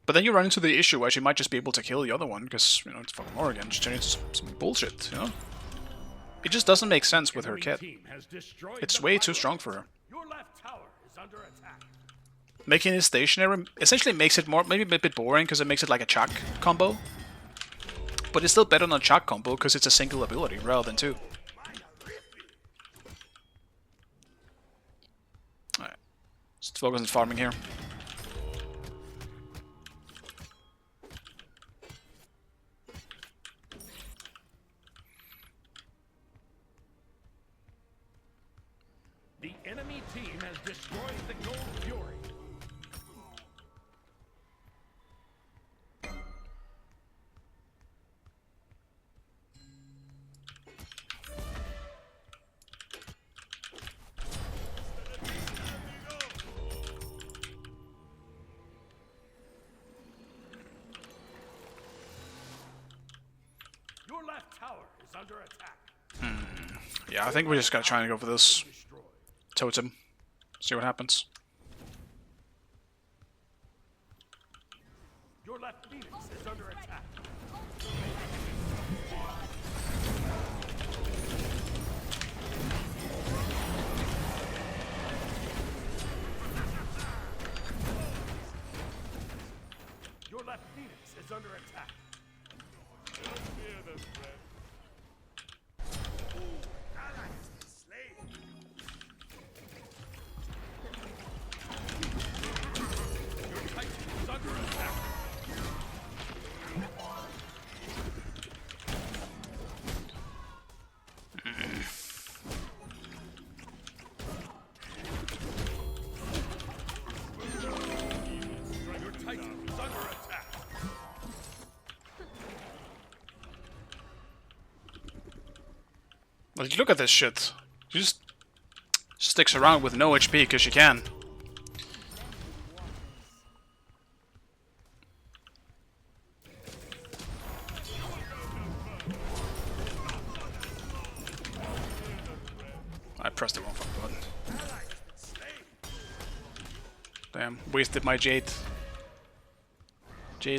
But then you run into the issue where she might just be able to kill the other one, because, you know, it's fucking Oregon. Just turn into some bullshit, you know? It just doesn't make sense with her Enemy kit. team has destroyed It's the way too pyramids. strong for her. Your left tower is under attack. Making it stationary essentially makes it more, maybe a bit boring because it makes it like a Chak combo. But it's still better than a Chak combo because it's a single ability rather than two. Alright. Let's focus on farming here. The enemy team has destroyed the Gold Fury. Your left tower is under attack. Yeah, I think we just gotta try and go for this Destroyed. totem. See what happens. Your left Phoenix is under attack. Your left Phoenix is under attack. Don't fear them, friend. Ally has been slain. Your Titan is under attack. Your Titan is under attack. Like, look at this shit. She just sticks around with no HP because she can. I pressed the wrong fucking button. Damn, wasted my Jade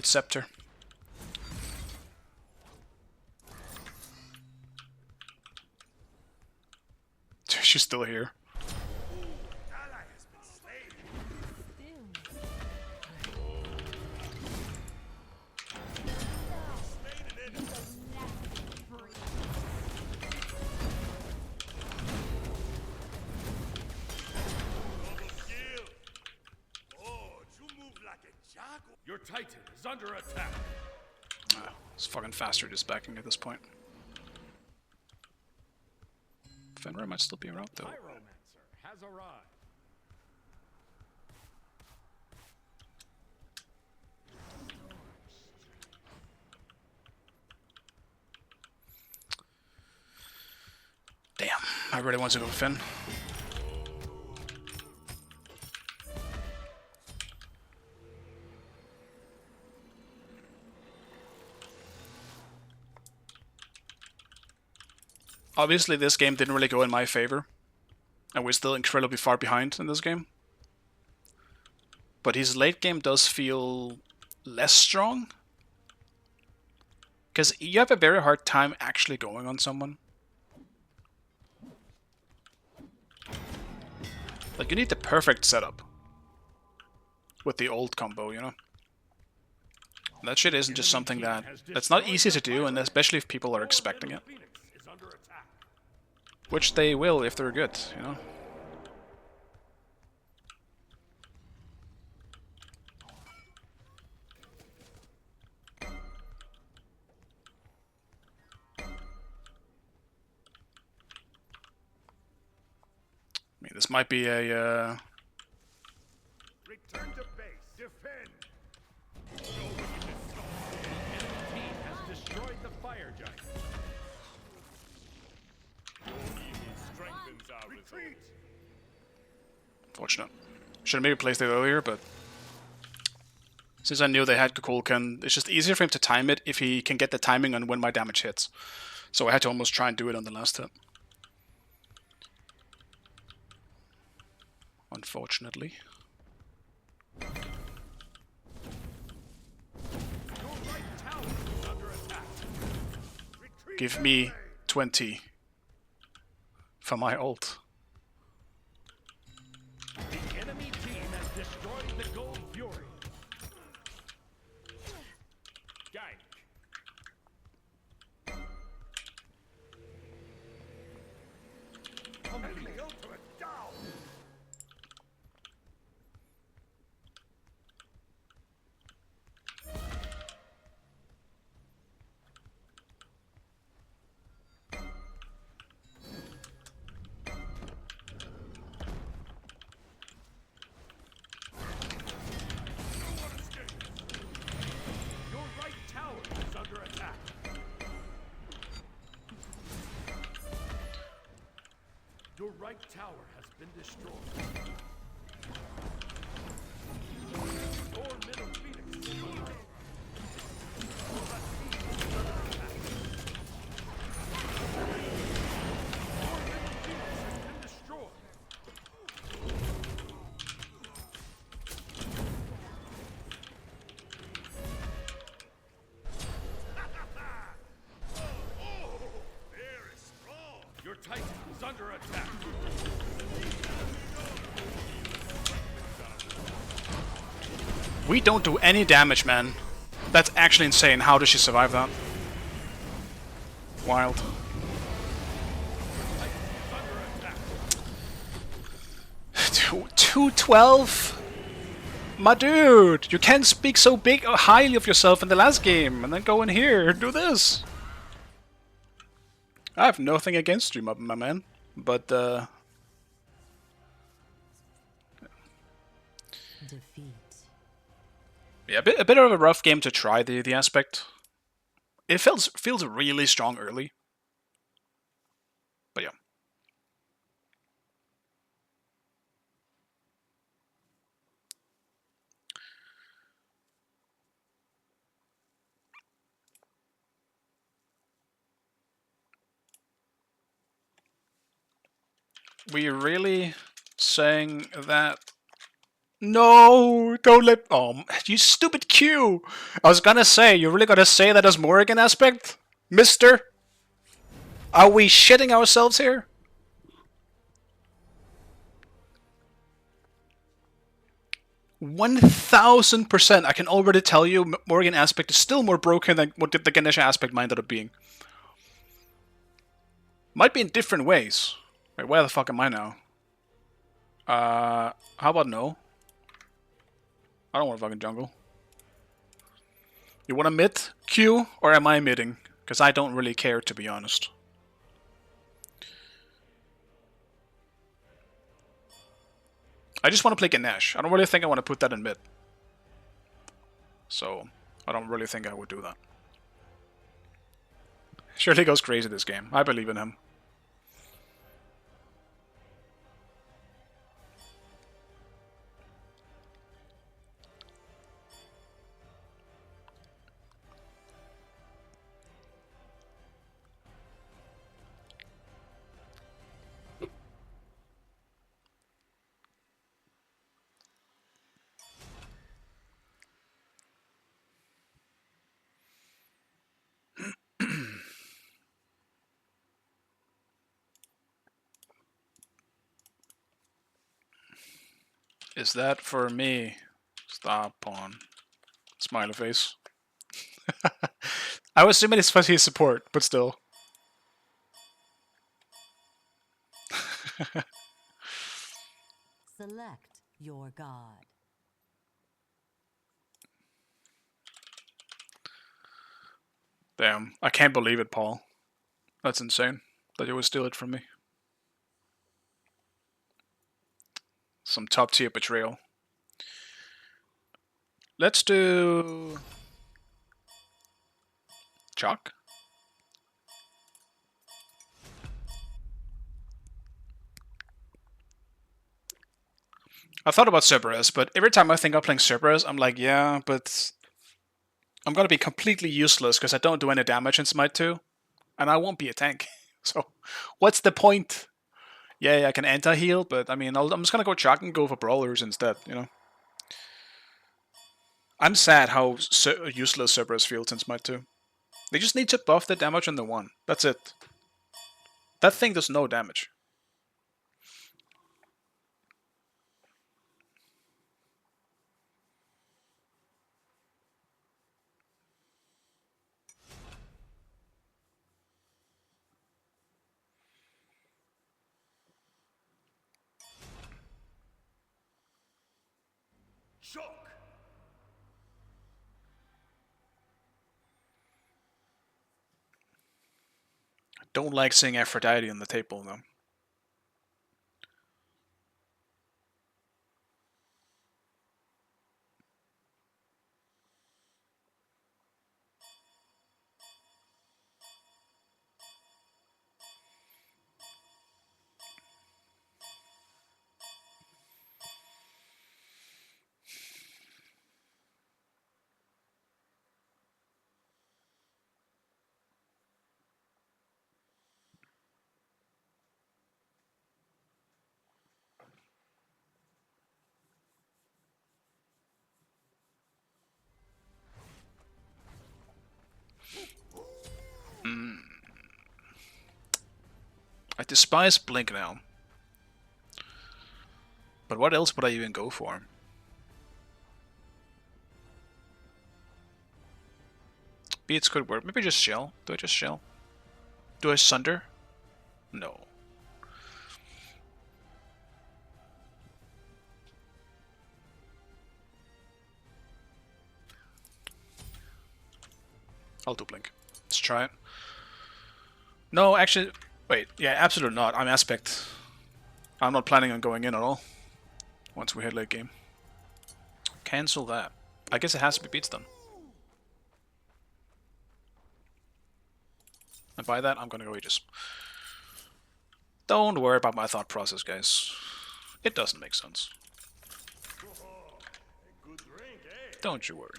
Scepter. She's still here. Ally has been slain. Double kill. Oh, you move like a jaguar. Your Titan is under attack. It's fucking faster just backing at this point. Fenrir might still be around though. Pyromancer has arrived. Damn, I really want to go Finn. Obviously, this game didn't really go in my favor, and we're still incredibly far behind in this game. But his late game does feel less strong, because you have a very hard time actually going on someone. Like, you need the perfect setup with the old combo, you know? That shit isn't just something that's not easy to do, and especially if people are expecting it. Phoenix is under attack. Which they will if they're good, you know? I mean, this might be a, Return to base. Defend. Enemy team has destroyed the fire giant. Evil strengthens our resolve. Fortunate. Should have maybe placed it earlier, but since I knew they had Kukulkan, it's just easier for him to time it if he can get the timing on when my damage hits. So I had to almost try and do it on the last hit. Unfortunately. Your right tower is under attack. Give me 20 for my ult. The enemy team has destroyed the Gold Fury. Gank. Enemy ultimate down. Your right tower is under attack. Your right tower has been destroyed. Your middle Phoenix is under attack. Your left Phoenix is under attack. Your middle Phoenix has been destroyed. Very strong. Your Titan is under attack. We don't do any damage, man. That's actually insane. How does she survive that? Wild. 212? My dude, you can't speak so big or highly of yourself in the last game and then go in here and do this. I have nothing against you, my man, but Defeat. yeah, a bit of a rough game to try the aspect. It feels really strong early, but yeah. We really saying that? No, don't let. Oh, you stupid Q! I was gonna say, you really gotta say that as Morrigan aspect, Mister? Are we shitting ourselves here? %1,000%. I can already tell you, Morrigan aspect is still more broken than what the Ganesha aspect might end up being. Might be in different ways. Wait, where the fuck am I now? How about no? I don't want fucking jungle. You want to mid Q, or am I midding? Because I don't really care, to be honest. I just want to play Ganesh. I don't really think I want to put that in mid. So, I don't really think I would do that. Surely goes crazy this game. I believe in him. Is that for me? Stop pawn. Smiley face. I was assuming it's for his support, but still. Select your god. Damn, I can't believe it, Paul. That's insane that you would steal it from me. Some top tier betrayal. Let's do Chalk. I thought about Cerberus, but every time I think of playing Cerberus, I'm like, yeah, but I'm gonna be completely useless because I don't do any damage in Smite 2, and I won't be a tank. So, what's the point? Yeah, I can anti-heal, but I mean, I'm just gonna go Chalk and go for Brawlers instead, you know? I'm sad how useless Cerberus feels in Smite 2. They just need to buff the damage on the 1. That's it. That thing does no damage. Shock! Don't like seeing Aphrodite on the table though. I despise Blink now. But what else would I even go for? Beats could work. Maybe just Shell. Do I just Shell? Do I Sunder? No. I'll do Blink. Let's try it. No, actually, wait. Yeah, absolutely not. I'm Aspect. I'm not planning on going in at all. Once we hit late game. Cancel that. I guess it has to be Beats then. And by that, I'm gonna go Aegis. Don't worry about my thought process, guys. It doesn't make sense. Good drink, eh? Don't you worry.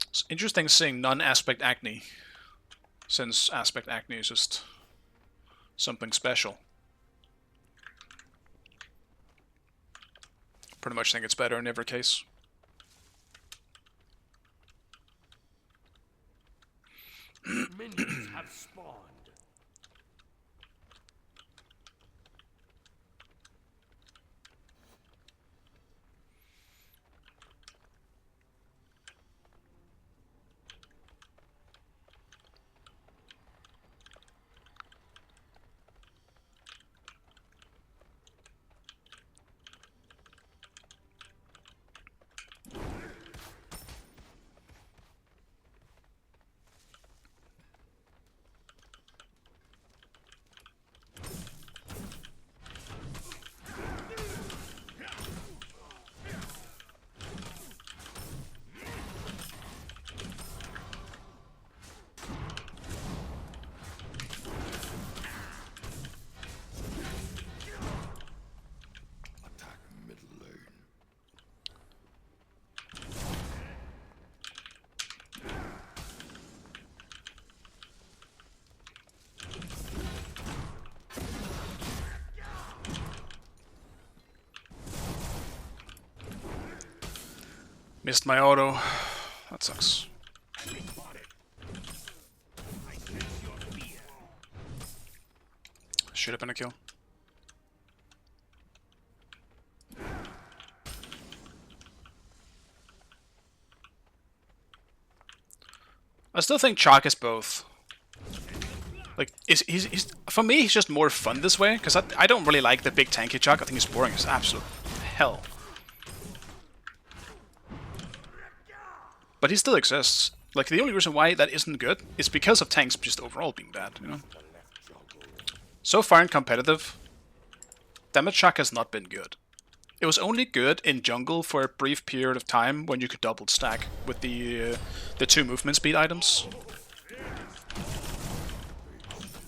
It's interesting seeing non-aspect acne, since aspect acne is just something special. Pretty much think it's better in every case. Minions have spawned. Missed my auto. That sucks. Should have been a kill. I still think Chalk is both. Like, he's for me, he's just more fun this way, because I don't really like the big tanky Chalk. I think he's boring as absolute hell. But he still exists. Like, the only reason why that isn't good is because of tanks just overall being bad, you know? So far in competitive, damage Chalk has not been good. It was only good in jungle for a brief period of time when you could double stack with the 2 movement speed items.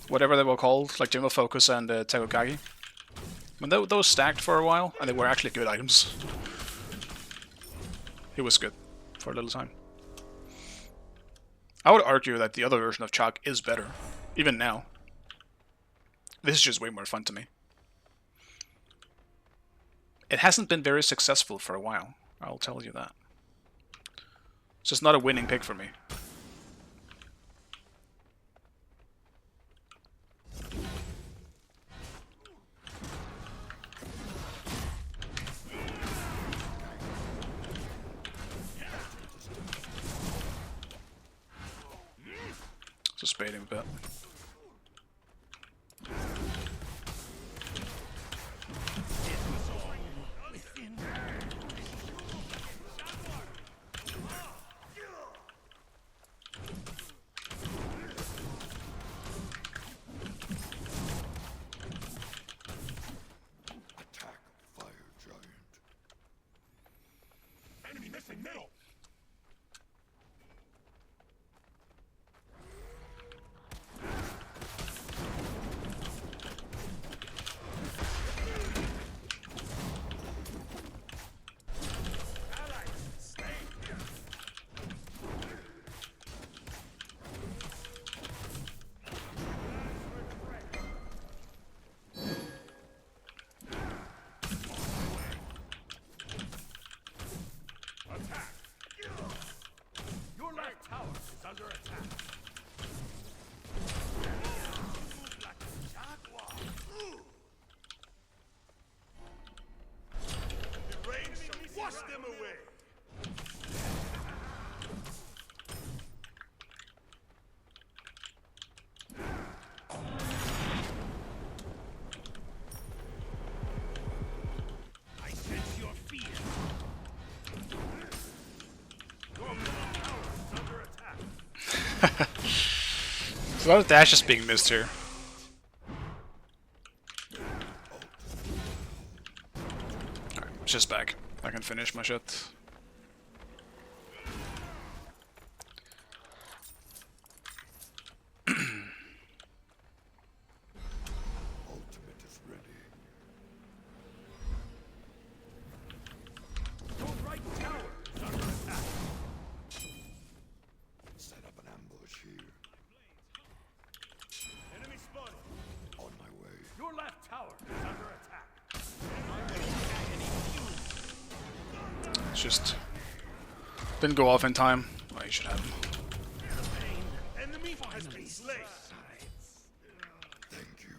Whatever they were called, like General Focus and Tekokagi. When those stacked for a while, and they were actually good items. It was good for a little time. I would argue that the other version of Chalk is better, even now. This is just way more fun to me. It hasn't been very successful for a while, I'll tell you that. It's just not a winning pick for me. Just baiting a bit. Attack fire giant. Enemy missing middle. Your left tower is under attack. Move like a jaguar. The rain shall wash them away. I sense your fear. Your middle tower is under attack. There's a lot of dashes being missed here. Alright, it's just back. I can finish my shit. Ultimate is ready. Your right tower is under attack. Set up an ambush here. Enemy spotted. On my way. Your left tower is under attack. It's just didn't go off in time. Oh, you should have him. Enemy has been slain. Thank you.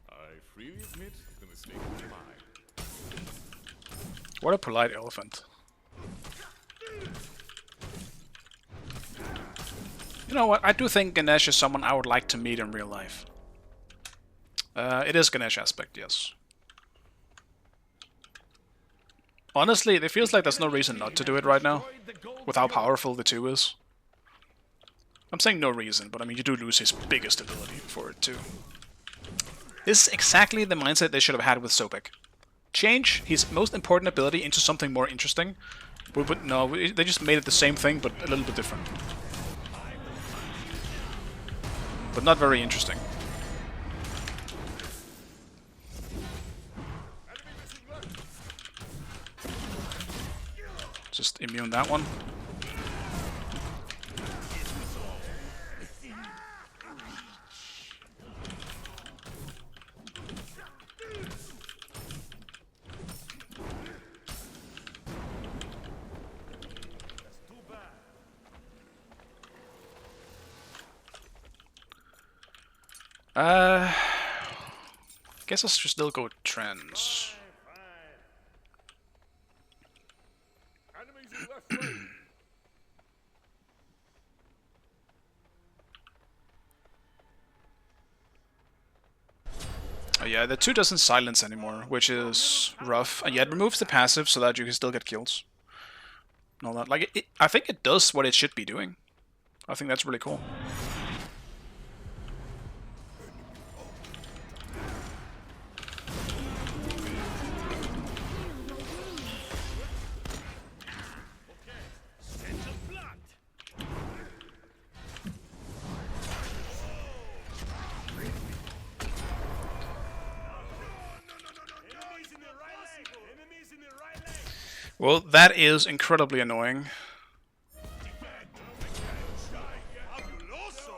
I freely admit the mistake was mine. What a polite elephant. You know what? I do think Ganesha is someone I would like to meet in real life. It is Ganesha aspect, yes. Honestly, it feels like there's no reason not to do it right now, with how powerful the 2 is. I'm saying no reason, but I mean, you do lose his biggest ability for it too. This is exactly the mindset they should have had with Sobek. Change his most important ability into something more interesting. But no, they just made it the same thing, but a little bit different. But not very interesting. Just immune that one. Guess I should still go trends. Enemies in left lane. Oh yeah, the 2 doesn't silence anymore, which is rough, and yet removes the passive so that you can still get kills. And all that. Like, I think it does what it should be doing. I think that's really cool. Sense of blood. Enemies in the right lane. Enemies in the right lane. Well, that is incredibly annoying. Fabuloso.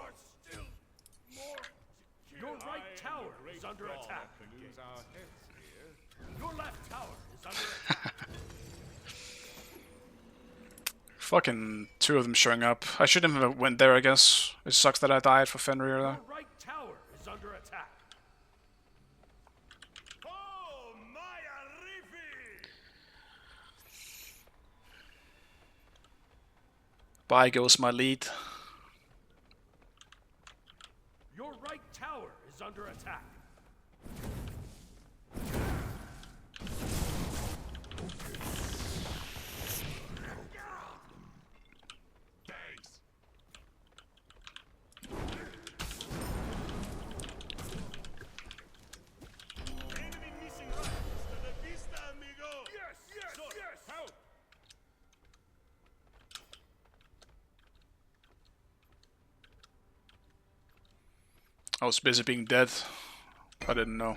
Your right tower is under attack. To lose our heads here. Your left tower is under attack. Fucking 2 of them showing up. I shouldn't have went there, I guess. It sucks that I died for Fenrir though. Your right tower is under attack. Oh, Maya Rifi. By goes my lead. under attack. Thanks. Enemy missing right. Hasta la vista, amigo. Yes, yes, yes. Help! I was busy being dead. I didn't know.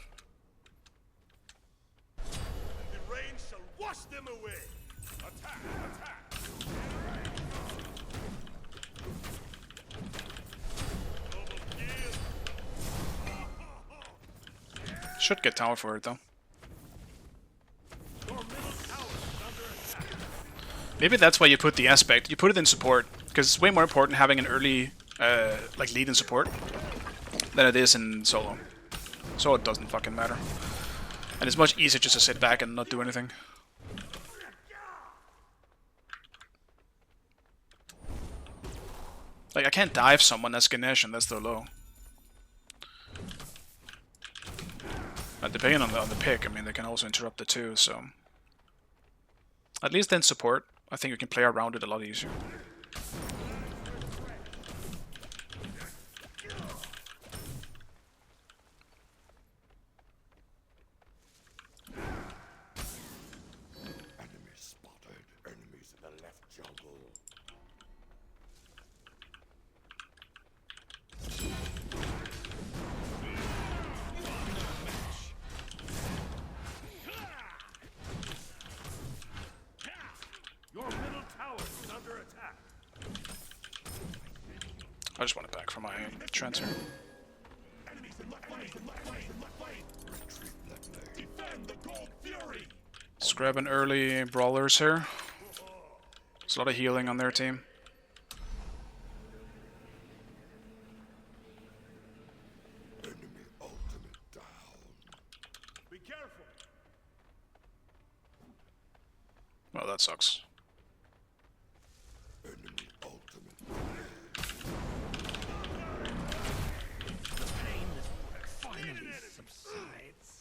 The rain shall wash them away. Attack! Attack! Double kill. Should get tower for it though. Your middle tower is under attack. Maybe that's why you put the aspect. You put it in support because it's way more important having an early like lead in support than it is in solo. So it doesn't fucking matter. And it's much easier just to sit back and not do anything. Like I can't dive someone that's Ganesha and that's so low. But depending on the pick, I mean they can also interrupt it too, so at least in support, I think you can play around it a lot easier. Enemy spotted. Enemies in the left jungle. Your middle tower is under attack. I just want it back for my transfer. Enemies in my way. Retreat, defend the gold fury. Let's grab an early brawlers here. There's a lot of healing on their team. Enemy ultimate down. Be careful. Well, that sucks. Enemy ultimate. Finally subsides.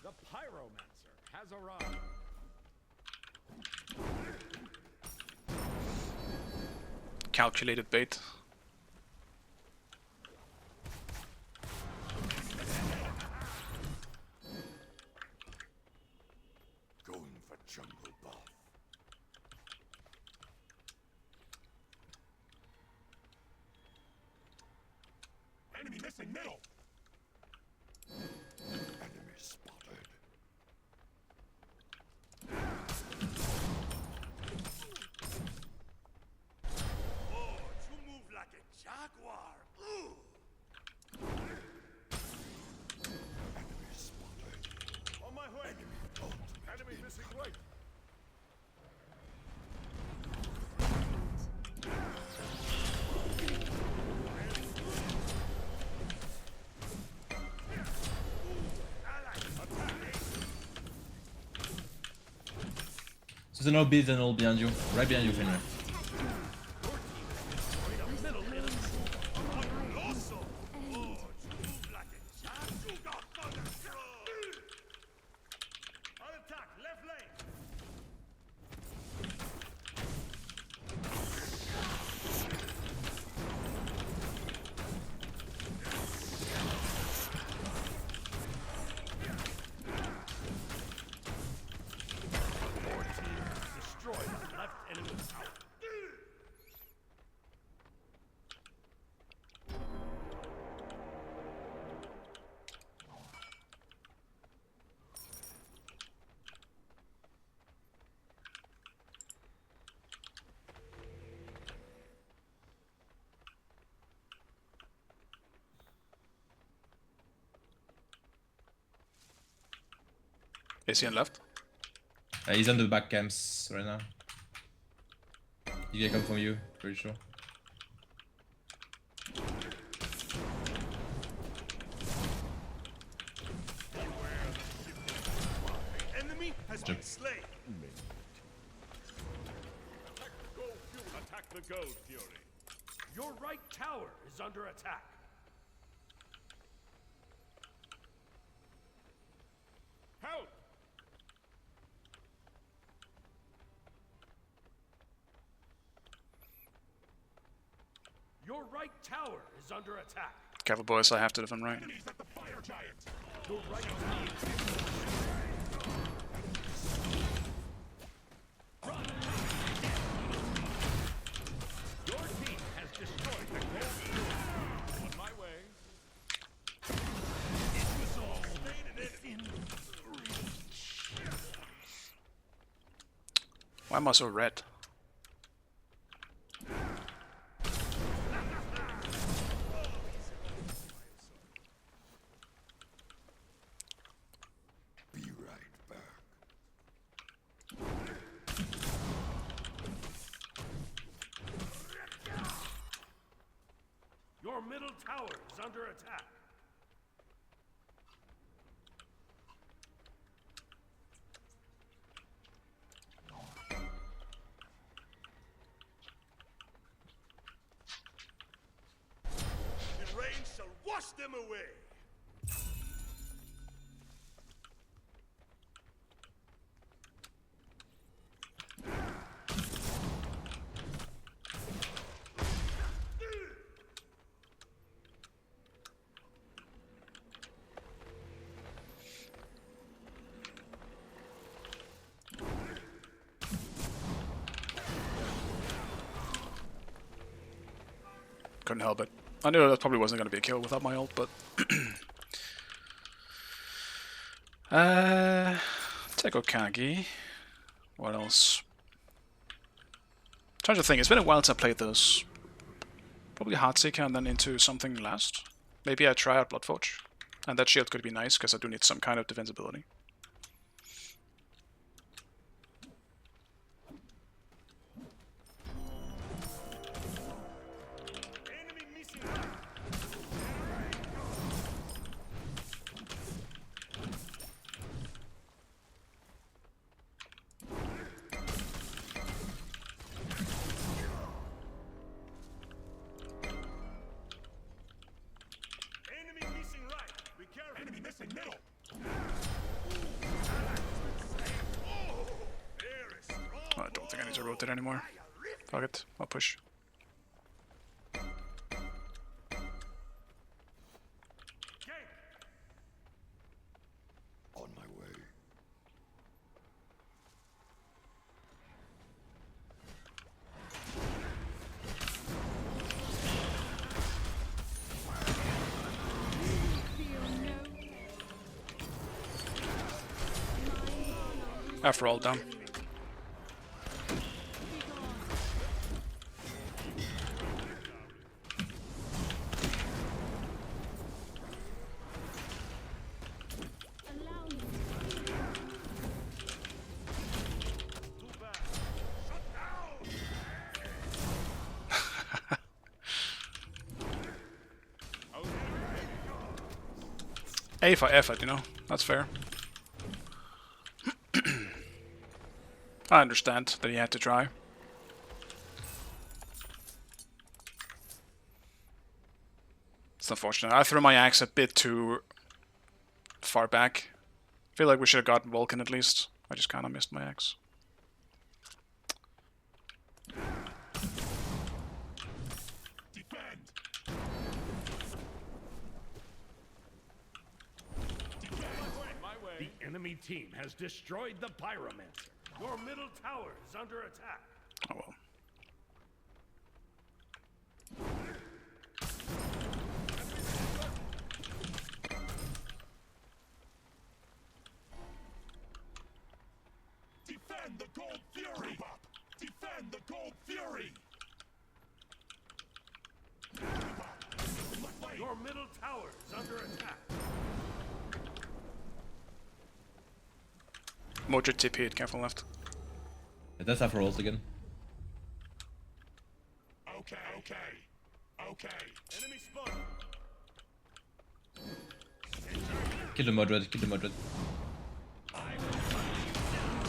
The Pyromancer has arrived. Calculated bait. Going for jungle buff. Enemy missing middle. Enemy spotted. Oh, you move like a jaguar. Ooh. Enemy spotted. On my way. Enemy ultimate. Enemy missing right. So there's an OB, then all behind you. Right behind you, Finra. Also, oh, you move like a jaguar. You got thunder. On attack, left lane. Destroy the left enemy tower. Is he on left? He's on the back camps right now. He can come from you, pretty sure. Enemy has been slain. Attack the gold fury. Your right tower is under attack. Help! Your right tower is under attack. Careful, boys. I have to defend right. Enemies at the fire giant. Your right tower. Your team has destroyed the gold. On my way. Why am I so red? Be right back. Your middle tower is under attack. The rain shall wash them away. Couldn't help it. I knew that probably wasn't going to be a kill without my ult, but... take Okagi. What else? Trying to think, it's been a while since I played those. Probably Heartseeker and then into something last. Maybe I try out Bloodforge. And that shield could be nice, because I do need some kind of defensibility. Enemy missing. Enemy missing right. Be careful. Enemy missing middle. Oh, very strong. I don't think I need to rotate anymore. Fuck it, I'll push. On my way. After all, down. A for effort, you know? That's fair. I understand that he had to try. It's unfortunate. I threw my axe a bit too far back. I feel like we should have gotten Vulcan at least. I just kind of missed my axe. Defend. The enemy team has destroyed the Pyromancer. Your middle tower is under attack. Oh well. Defend the Gold Fury. Defend the Gold Fury. Your middle tower is under attack. Mojo TP, careful left. It does have rolls again. Okay. Enemy spot. Kill the Modred, kill the Modred.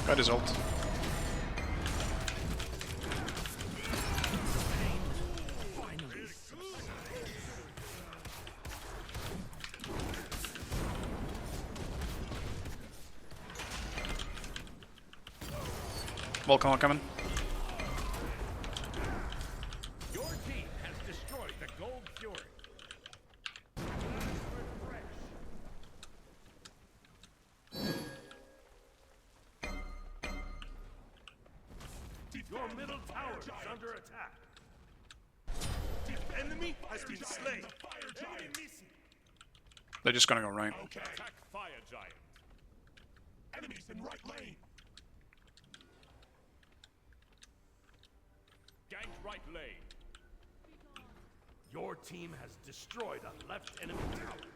Got his ult. Vulcan coming. Your team has destroyed the Gold Fury. Your middle tower is under attack. The enemy has been slain. Enemy missing. They're just gonna go right. Attack Fire Giant. Enemies in right lane. Gank right lane. Your team has destroyed a left enemy tower.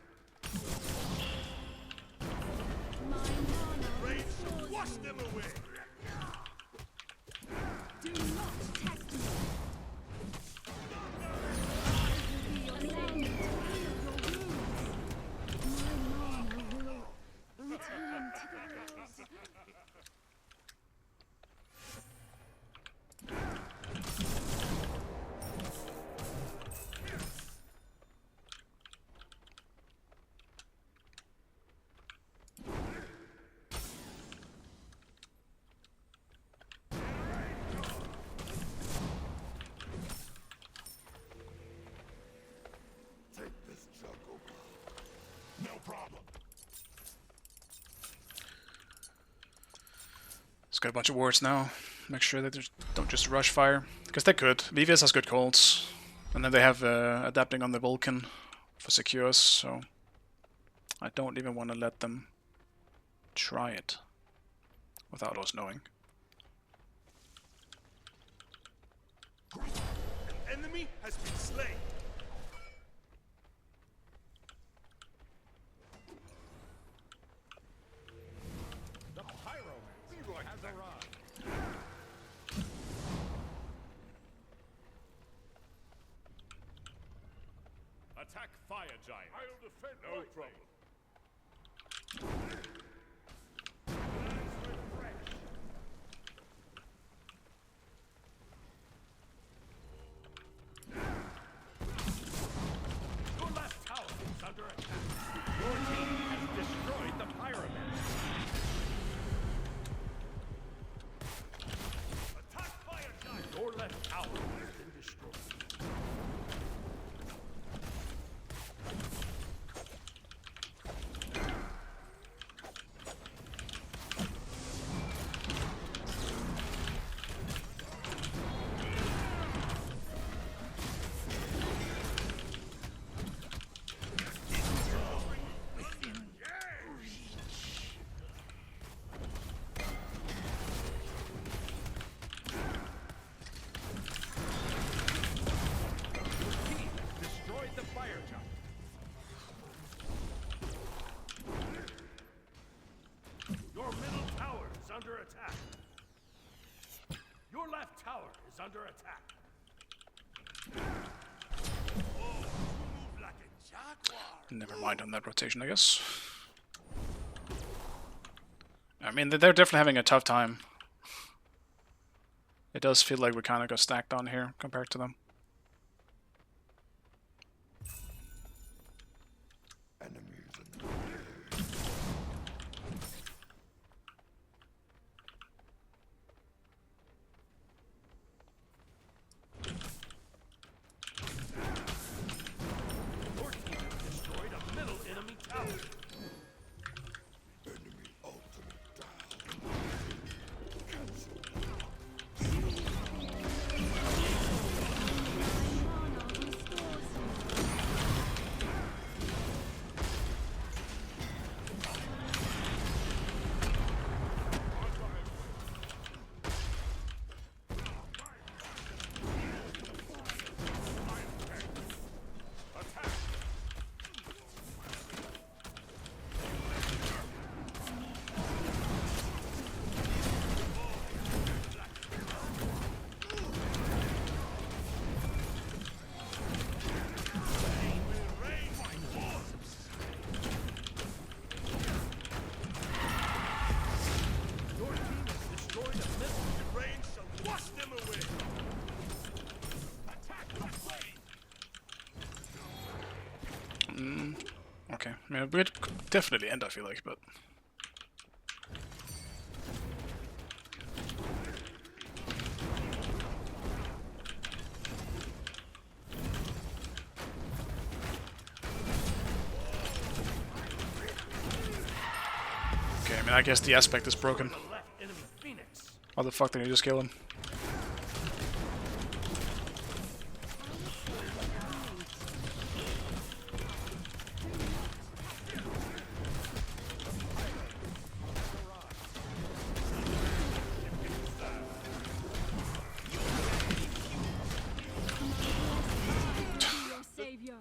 My mana Rain restores shall wash you. them away. Do not test me. I will be your friend to heal your wounds. My mana will return to the rose. Take this jungle. No problem. Let's get a bunch of wards now. Make sure that they don't just rush fire. Because they could. VVS has good calls. And then they have adapting on the Vulcan for secures, so I don't even want to let them try it without us knowing. An enemy has been slain. The Pyromancer has arrived. Attack Fire Giant. I'll defend No right problem. Your left tower is under attack. Your team has destroyed the Pyromancer. Attack Fire Giant. Your left tower has been destroyed. Team has destroyed the Fire Giant. Your middle tower is under attack. Your left tower is under attack. Oh, you move like a jaguar. Never mind on that rotation, I guess. I mean, they're definitely having a tough time. It does feel like we kind of got stacked on here compared to them. Your team has destroyed a middle enemy tower. My mana restores you. Your team has destroyed a middle. The rain shall wash them away. Attack that lane. Okay, I mean, it could definitely end, I feel like, but And I guess the aspect is broken. The left enemy Phoenix. How the fuck did you just kill him? Your savior.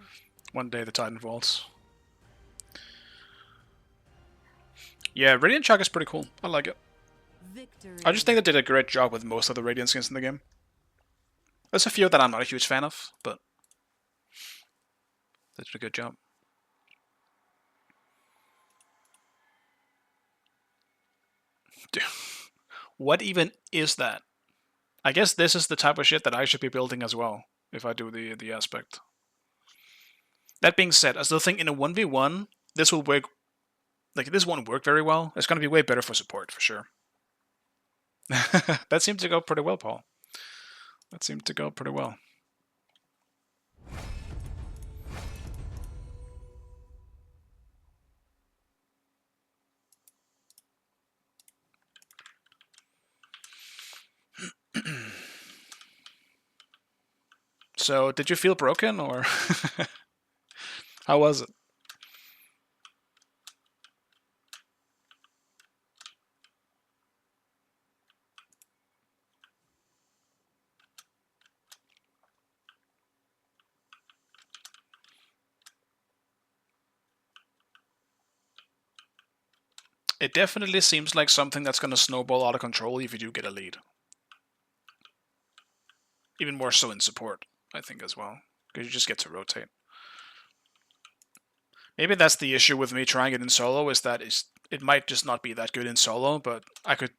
One day the Titan falls. Yeah, Radiant Shock is pretty cool. I like it. Victory. I just think they did a great job with most of the Radiant skins in the game. There's a few that I'm not a huge fan of, but they did a good job. Dude, what even is that? I guess this is the type of shit that I should be building as well, if I do the aspect. That being said, I still think in a 1v1, this will work. Like, this won't work very well. It's going to be way better for support, for sure. That seemed to go pretty well, Paul. That seemed to go pretty well. So, did you feel broken, or how was it? It definitely seems like something that's going to snowball out of control if you do get a lead. Even more so in support, I think, as well. Because you just get to rotate. Maybe that's the issue with me trying it in solo, is that it might just not be that good in solo, but I could...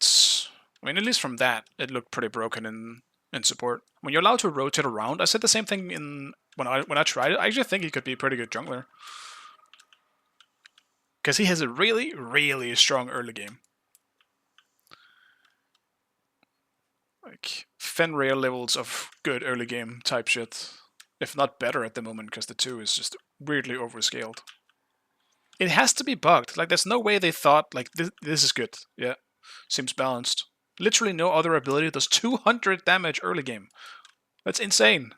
I mean, at least from that, it looked pretty broken in support. When you're allowed to rotate around, I said the same thing in when I tried it. I actually think he could be a pretty good jungler. Because he has a really, really strong early game. Like, Fenrir levels of good early game type shit. If not better at the moment, because the 2 is just weirdly overscaled. It has to be bugged. Like, there's no way they thought, like, this is good. Yeah, seems balanced. Literally no other ability does 200 damage early game. That's insane.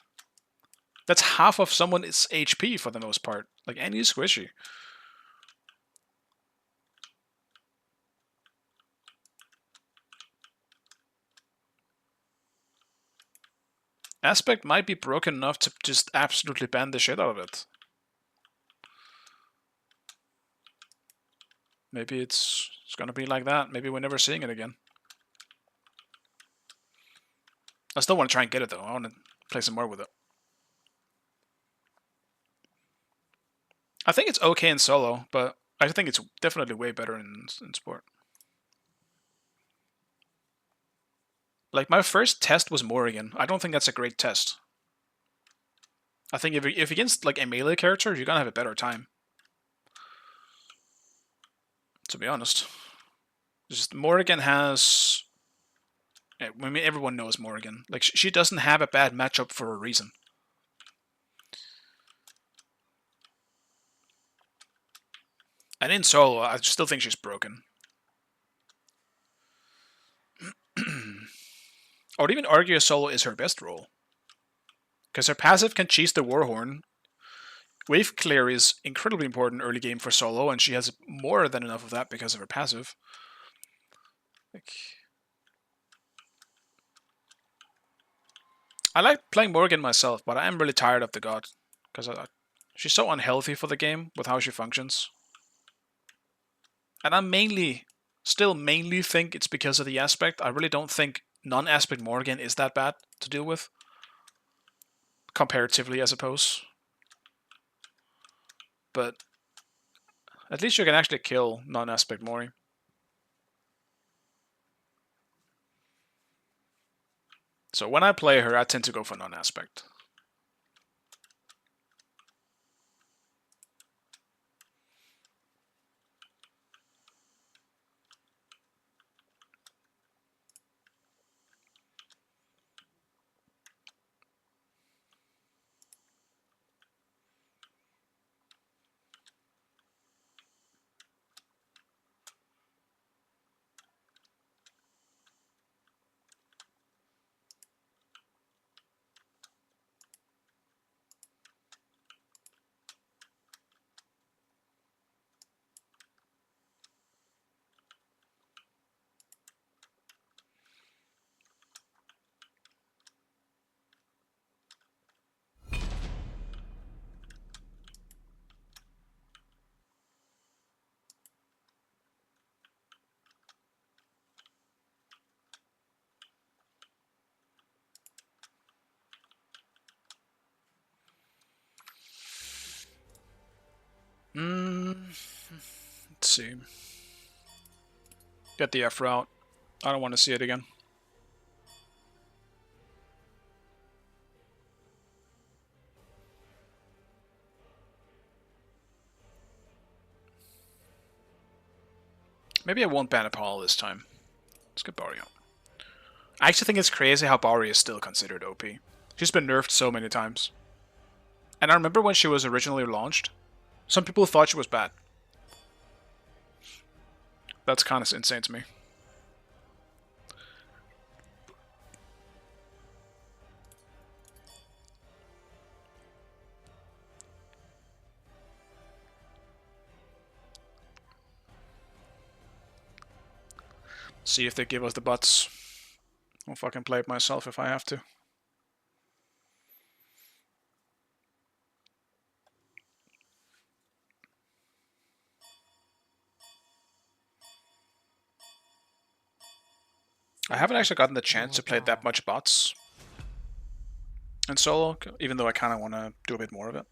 That's half of someone's HP for the most part. Like, any squishy. Aspect might be broken enough to just absolutely ban the shit out of it. Maybe it's gonna be like that. Maybe we're never seeing it again. I still want to try and get it though. I want to play some more with it. I think it's okay in solo, but I think it's definitely way better in sport. Like, my first test was Morrigan. I don't think that's a great test. I think if against like a melee character, you're gonna have a better time. To be honest. Just Morrigan has... I mean, everyone knows Morrigan. Like, she doesn't have a bad matchup for a reason. And in solo, I still think she's broken. I would even argue solo is her best role. Because her passive can cheese the Warhorn. Wave clear is incredibly important early game for solo, and she has more than enough of that because of her passive. Like... I like playing Morrigan myself, but I am really tired of the god. Because she's so unhealthy for the game with how she functions. And I still mainly think it's because of the aspect. I really don't think non-aspect Morrigan is that bad to deal with. Comparatively, I suppose. But at least you can actually kill non-aspect Mori. So when I play her, I tend to go for non-aspect. Let's see. Get the F route. I don't want to see it again. Maybe I won't ban Apollo this time. Let's get Barrio. I actually think it's crazy how Barrio is still considered OP. She's been nerfed so many times. And I remember when she was originally launched, some people thought she was bad. That's kind of insane to me. See if they give us the butts. I'll fucking play it myself if I have to. I haven't actually gotten the chance to play that much bots in solo, even though I kind of want to do a bit more of it.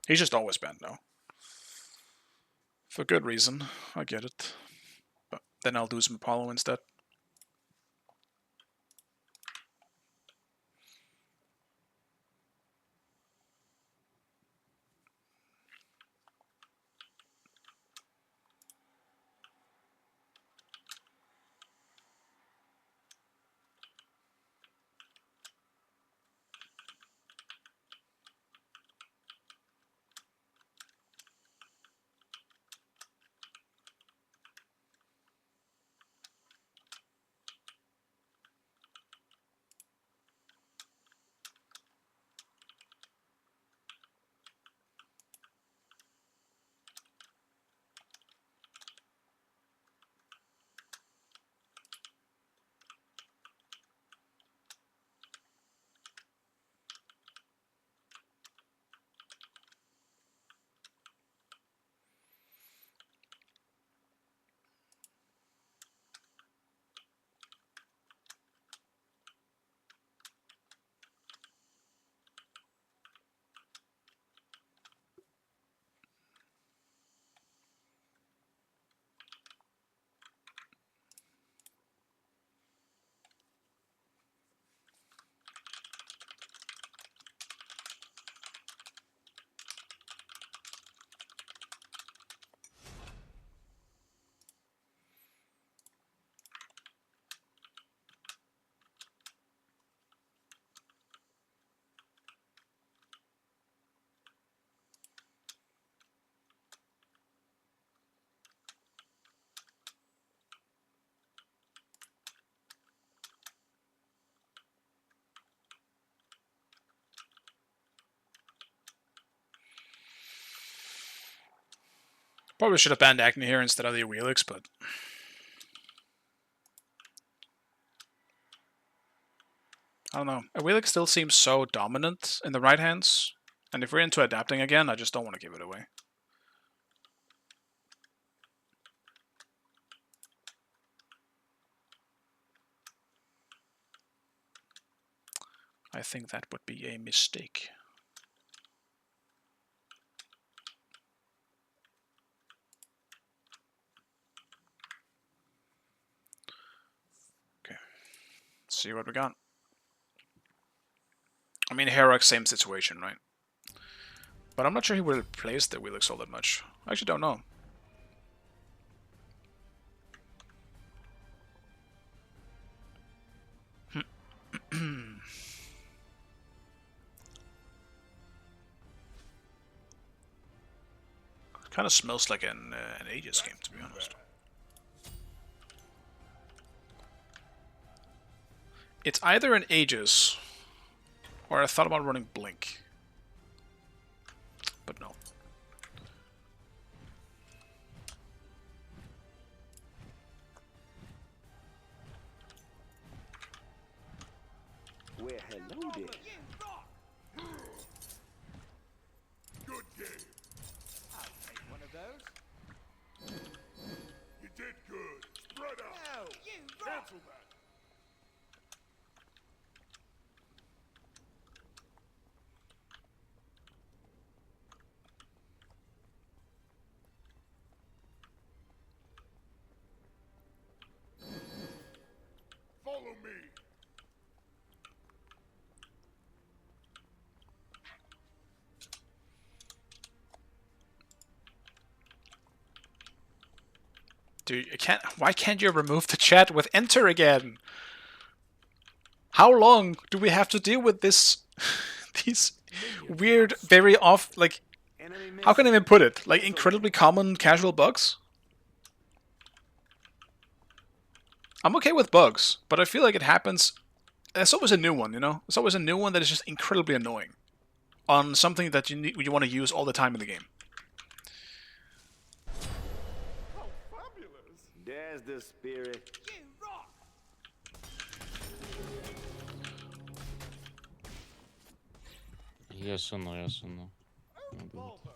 He's just always banned now. For good reason, I get it. But then I'll do some Apollo instead. Probably should have banned Acne here instead of the Wheelix, but I don't know. Wheelix still seems so dominant in the right hands, and if we're into adapting again, I just don't want to give it away. I think that would be a mistake. Okay, let's see what we got. I mean, Herox, same situation, right? But I'm not sure he would have placed the Wheelix all that much. I actually don't know. Kind of smells like an Aegis game, to be honest. It's either an Aegis, or I thought about running Blink. But no. Well, hello there. Good game. I'll take one of those. You did good. Spread out. No, you Cancel that. me. Dude, why can't you remove the chat with enter again? How long do we have to deal with this? These weird, very off, like, how can I even put it? Like, incredibly common casual bugs? I'm okay with bugs, but I feel like it happens. There's always a new one, you know? There's always a new one that is just incredibly annoying on something that you want to use all the time in the game. There's the spirit. Ясуно, ясуно. No problem.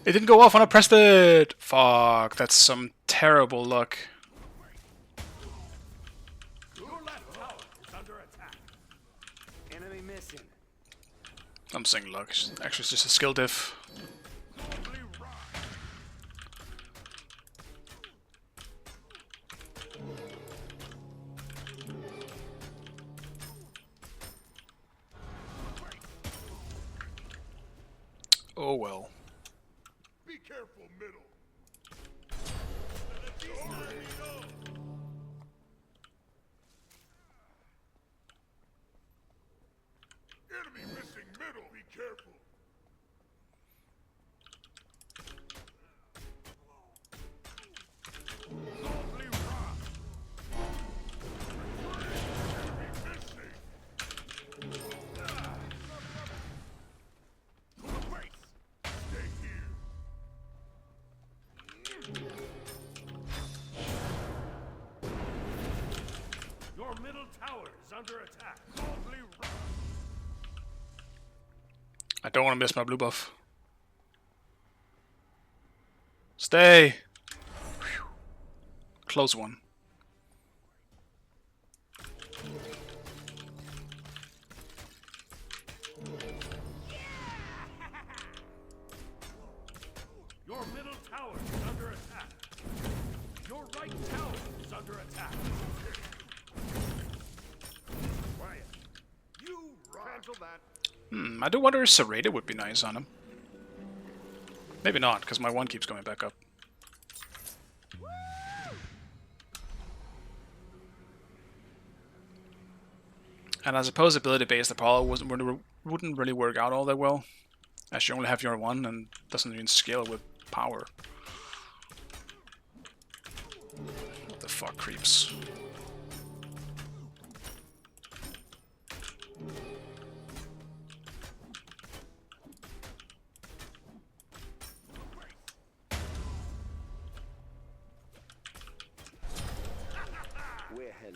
It didn't go off when I pressed it! Fuck, that's some terrible luck. Your left tower is under attack. Enemy missing. I'm saying luck. Actually, it's just a skill diff. Oh well. Be careful, middle. Enemy missing middle. Be careful. Stay here. Your middle tower is under attack. I don't want to miss my blue buff. Stay! Whew. Close one. Your middle tower is under attack. Your right tower is under attack. Quiet. You cancel that. I do wonder if Serrated would be nice on him. Maybe not, because my one keeps going back up. And I suppose ability-based Apollo wouldn't really work out all that well, as you only have your one and doesn't even scale with power. What the fuck, creeps? Where hell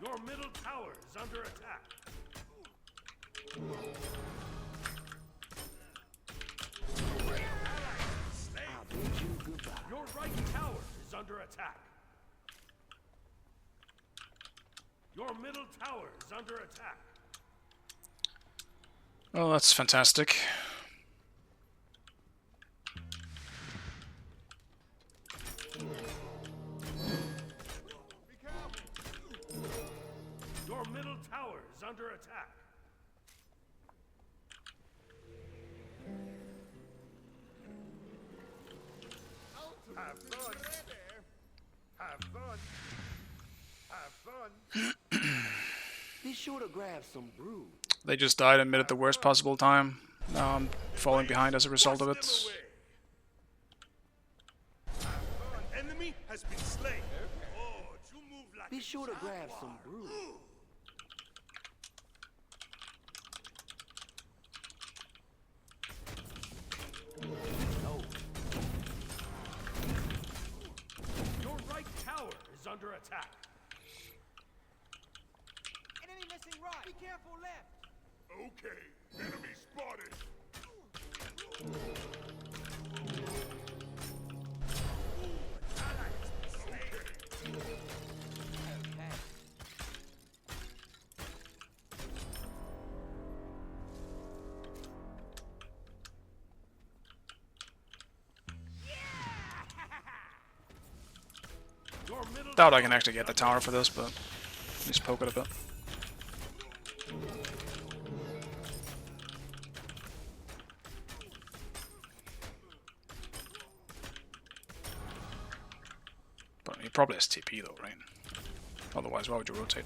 Your middle tower is under attack. I bid you goodbye. Your right tower is under attack. Your middle tower is under attack. Well, that's fantastic. Your middle tower is under attack. Have fun. Have fun. Have fun. Be sure to grab some brew. They just died and mid at the worst possible time. Now I'm falling behind as a result of it. An enemy has been slain. Oh, you move like Be sure to grab some brew. under attack. Enemy missing right. Be careful left. Okay, enemy spotted. Okay. Your middle Doubt I can actually get the tower for this, but at least poke it a bit. But he probably has TP though, right? Otherwise, why would you rotate?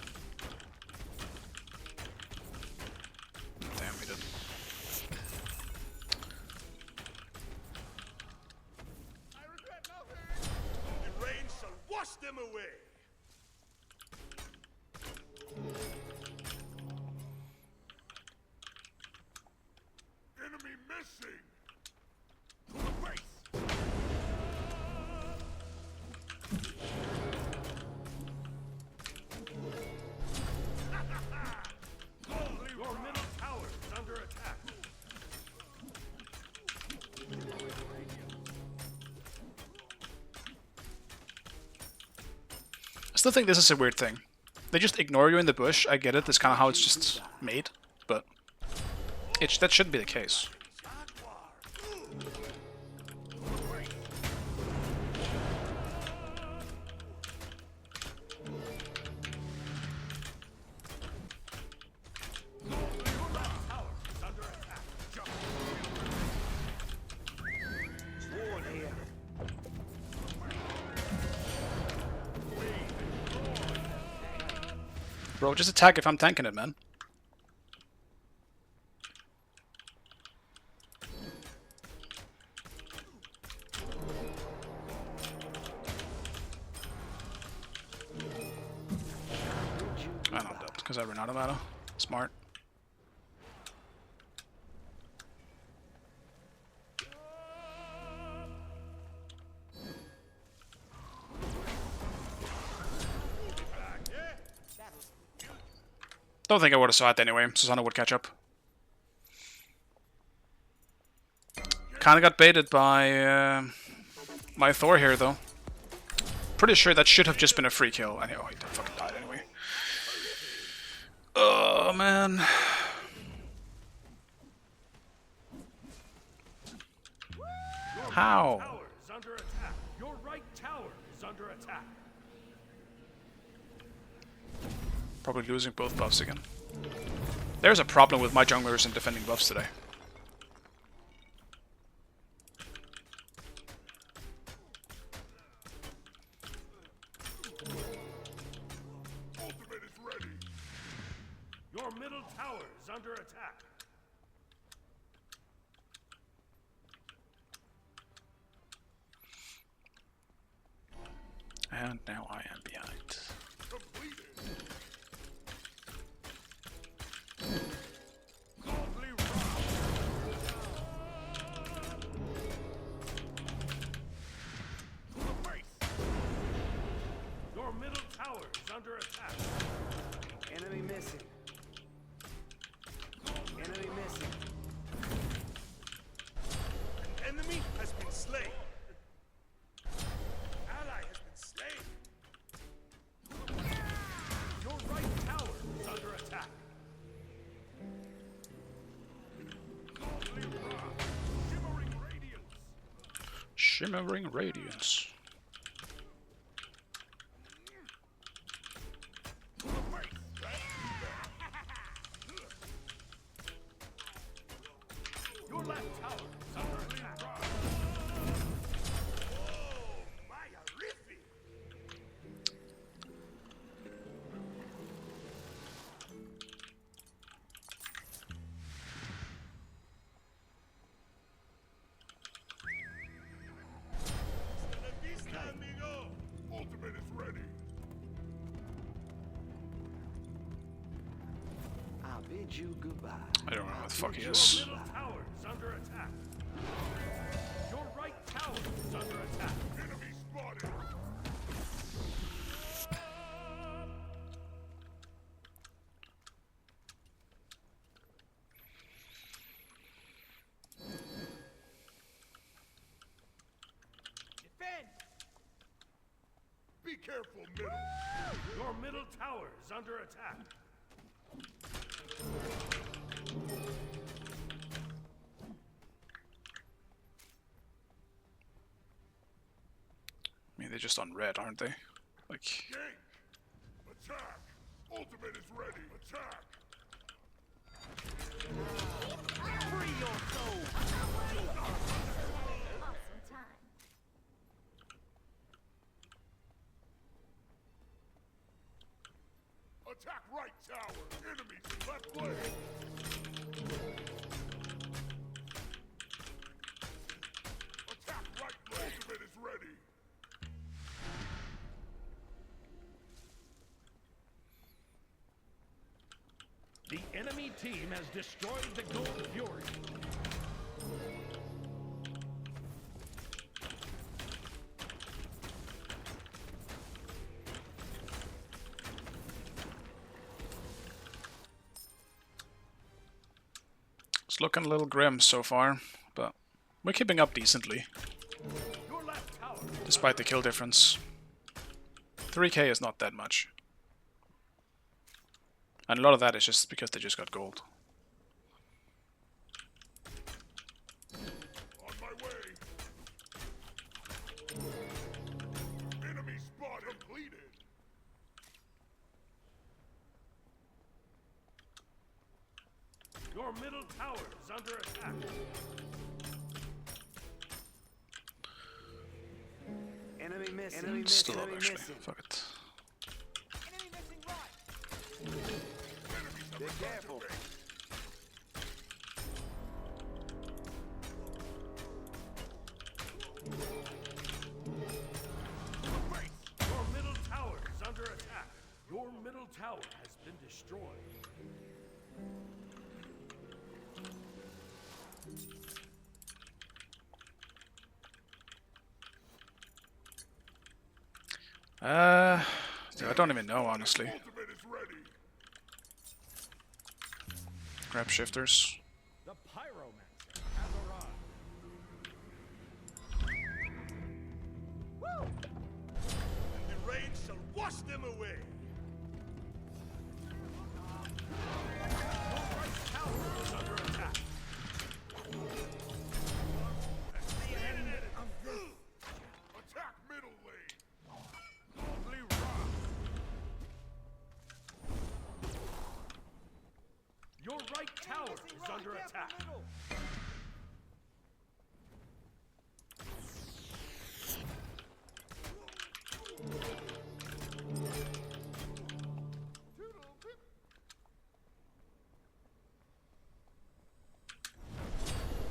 Damn, he didn't. I regret nothing. The rain shall wash them away. Enemy missing. Your middle tower is under attack. I still think this is a weird thing. They just ignore you in the bush. I get it. That's kind of how it's just made, but that shouldn't be the case. Bro, just attack if I'm tanking it, man. I know that because I ran out of mana. Smart. Don't think I would have saw it anyway. Susanna would catch up. Kinda got baited by my Thor here, though. Pretty sure that should have just been a free kill. I know, he fucking died anyway. Oh, man. How? Tower is under attack. Your right tower is under attack. Probably losing both buffs again. There's a problem with my junglers in defending buffs today. Ultimate is ready. Your middle tower is under attack. And now I am behind. Completed. Your middle tower is under attack. Enemy missing. Enemy missing. An enemy has been slain. Ally has been slain. Your right tower is under attack. Shimmering radiance. Shimmering Radiance. Your left tower is under attack. Oh, my horrific. Hasta la vista, amigo. Ultimate is ready. I'll bid you goodbye. I don't know what the fuck he Your is. middle tower is under attack. Your right tower is under attack. Enemy spotted. careful, middle. Your middle tower is under attack. I mean, they're just on red, aren't they? Like, Gank! Attack! Ultimate is ready! Attack! Free your soul! Awesome time. Attack right tower! Enemies left leg! Attack right leg! Ultimate is ready! The enemy team has destroyed the Gold Fury. it's looking a little grim so far, but we're keeping up decently, Your left tower. despite the kill difference. 3k is not that much. And a lot of that is just because they just got gold. On my way. Enemy spot completed. Your middle tower is under attack. Enemy missing. Enemy still up, actually. Fuck it. Enemy missing right. Be careful. Your middle tower is under attack. Your middle tower has been destroyed. Dude, I don't even know, honestly. Ultimate is ready. Grab shifters. The Pyromancer has arrived. And the rain shall wash them away. Your right tower is under attack. Attack middle lane. Lovely rock. Your right tower is under attack.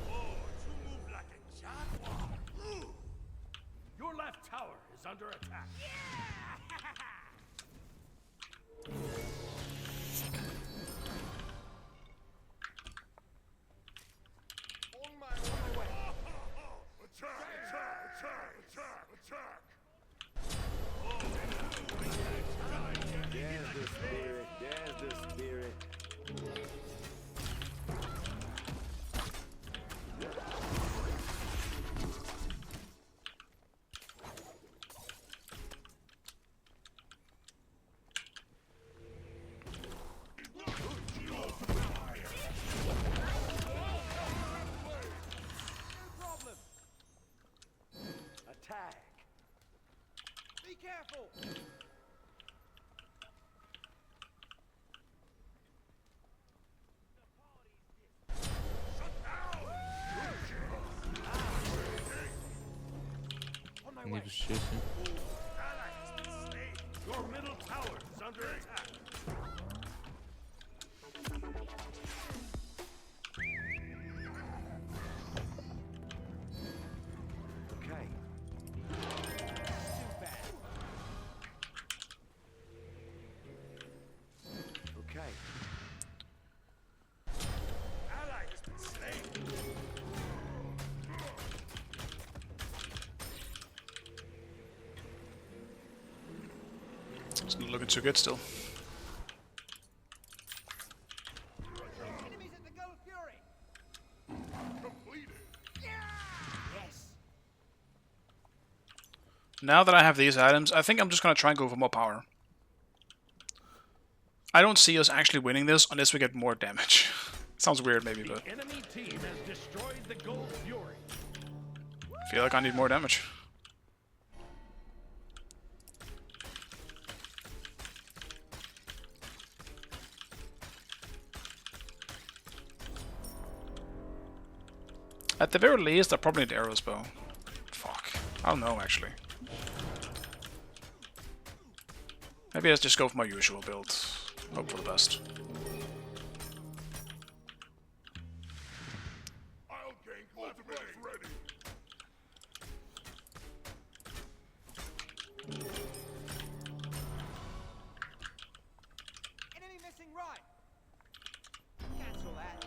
Oh, you move like a jaguar. Your left tower is under attack. On my way. Attack! Attack! Attack! Attack! There's the spirit. There's the spirit. Problem. Attack. Be careful. On my Не way. решите. Your middle tower is under attack. Okay. Too bad. Okay. Ally has been slain. It's not looking too good still. Enemies at the Gold Fury. Completed. Yes. Now that I have these items, I think I'm just gonna try and go for more power. I don't see us actually winning this unless we get more damage. Sounds weird maybe, but The enemy team has destroyed the Gold Fury. I feel like I need more damage. At the very least, I probably need arrows bow. Fuck. I don't know, actually. Maybe I just go for my usual build. Hope for the best. I'll gank ultimate ready. Enemy missing right. Cancel that.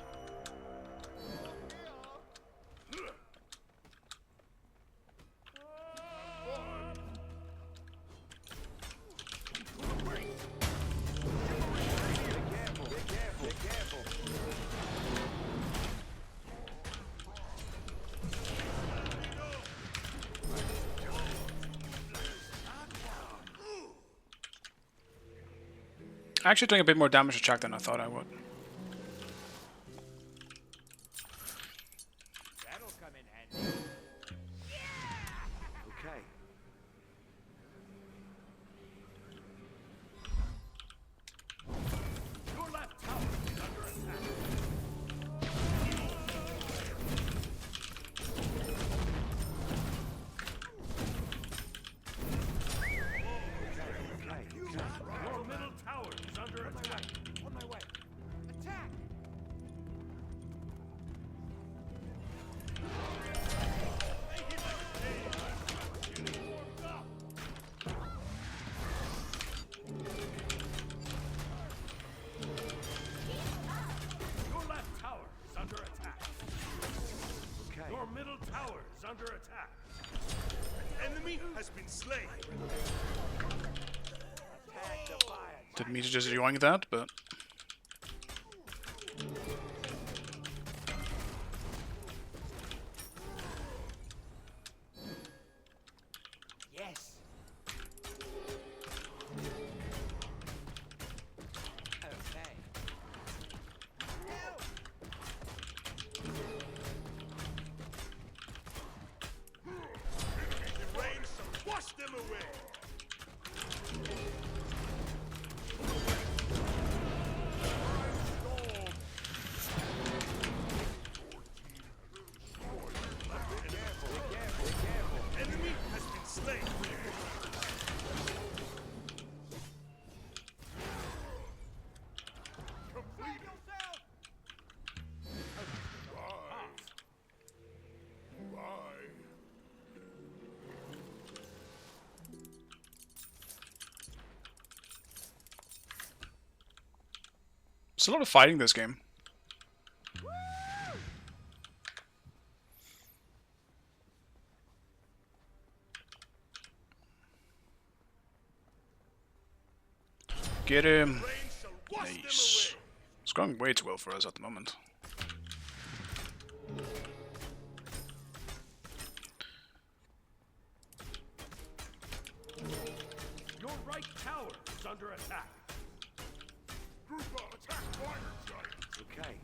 Actually doing a bit more damage to Chuck than I thought I would. That'll come in handy. Okay. Your left tower is under attack. Your middle tower is under attack. On my way. Attack! Your left tower is under attack. Okay. Your middle tower is under attack. Enemy has been slain. Attack the fire. Didn't mean to just yoink that, but Yes. Okay. Help! The rain shall wash them away. Enemy has been slain. Complete yourself. Bye. Bye. there's a lot of fighting this game. Get him. Rain shall wash them Nice. away. It's going way too well for us at the moment. Your right tower is under attack. Group up, attack fire giants. Okay.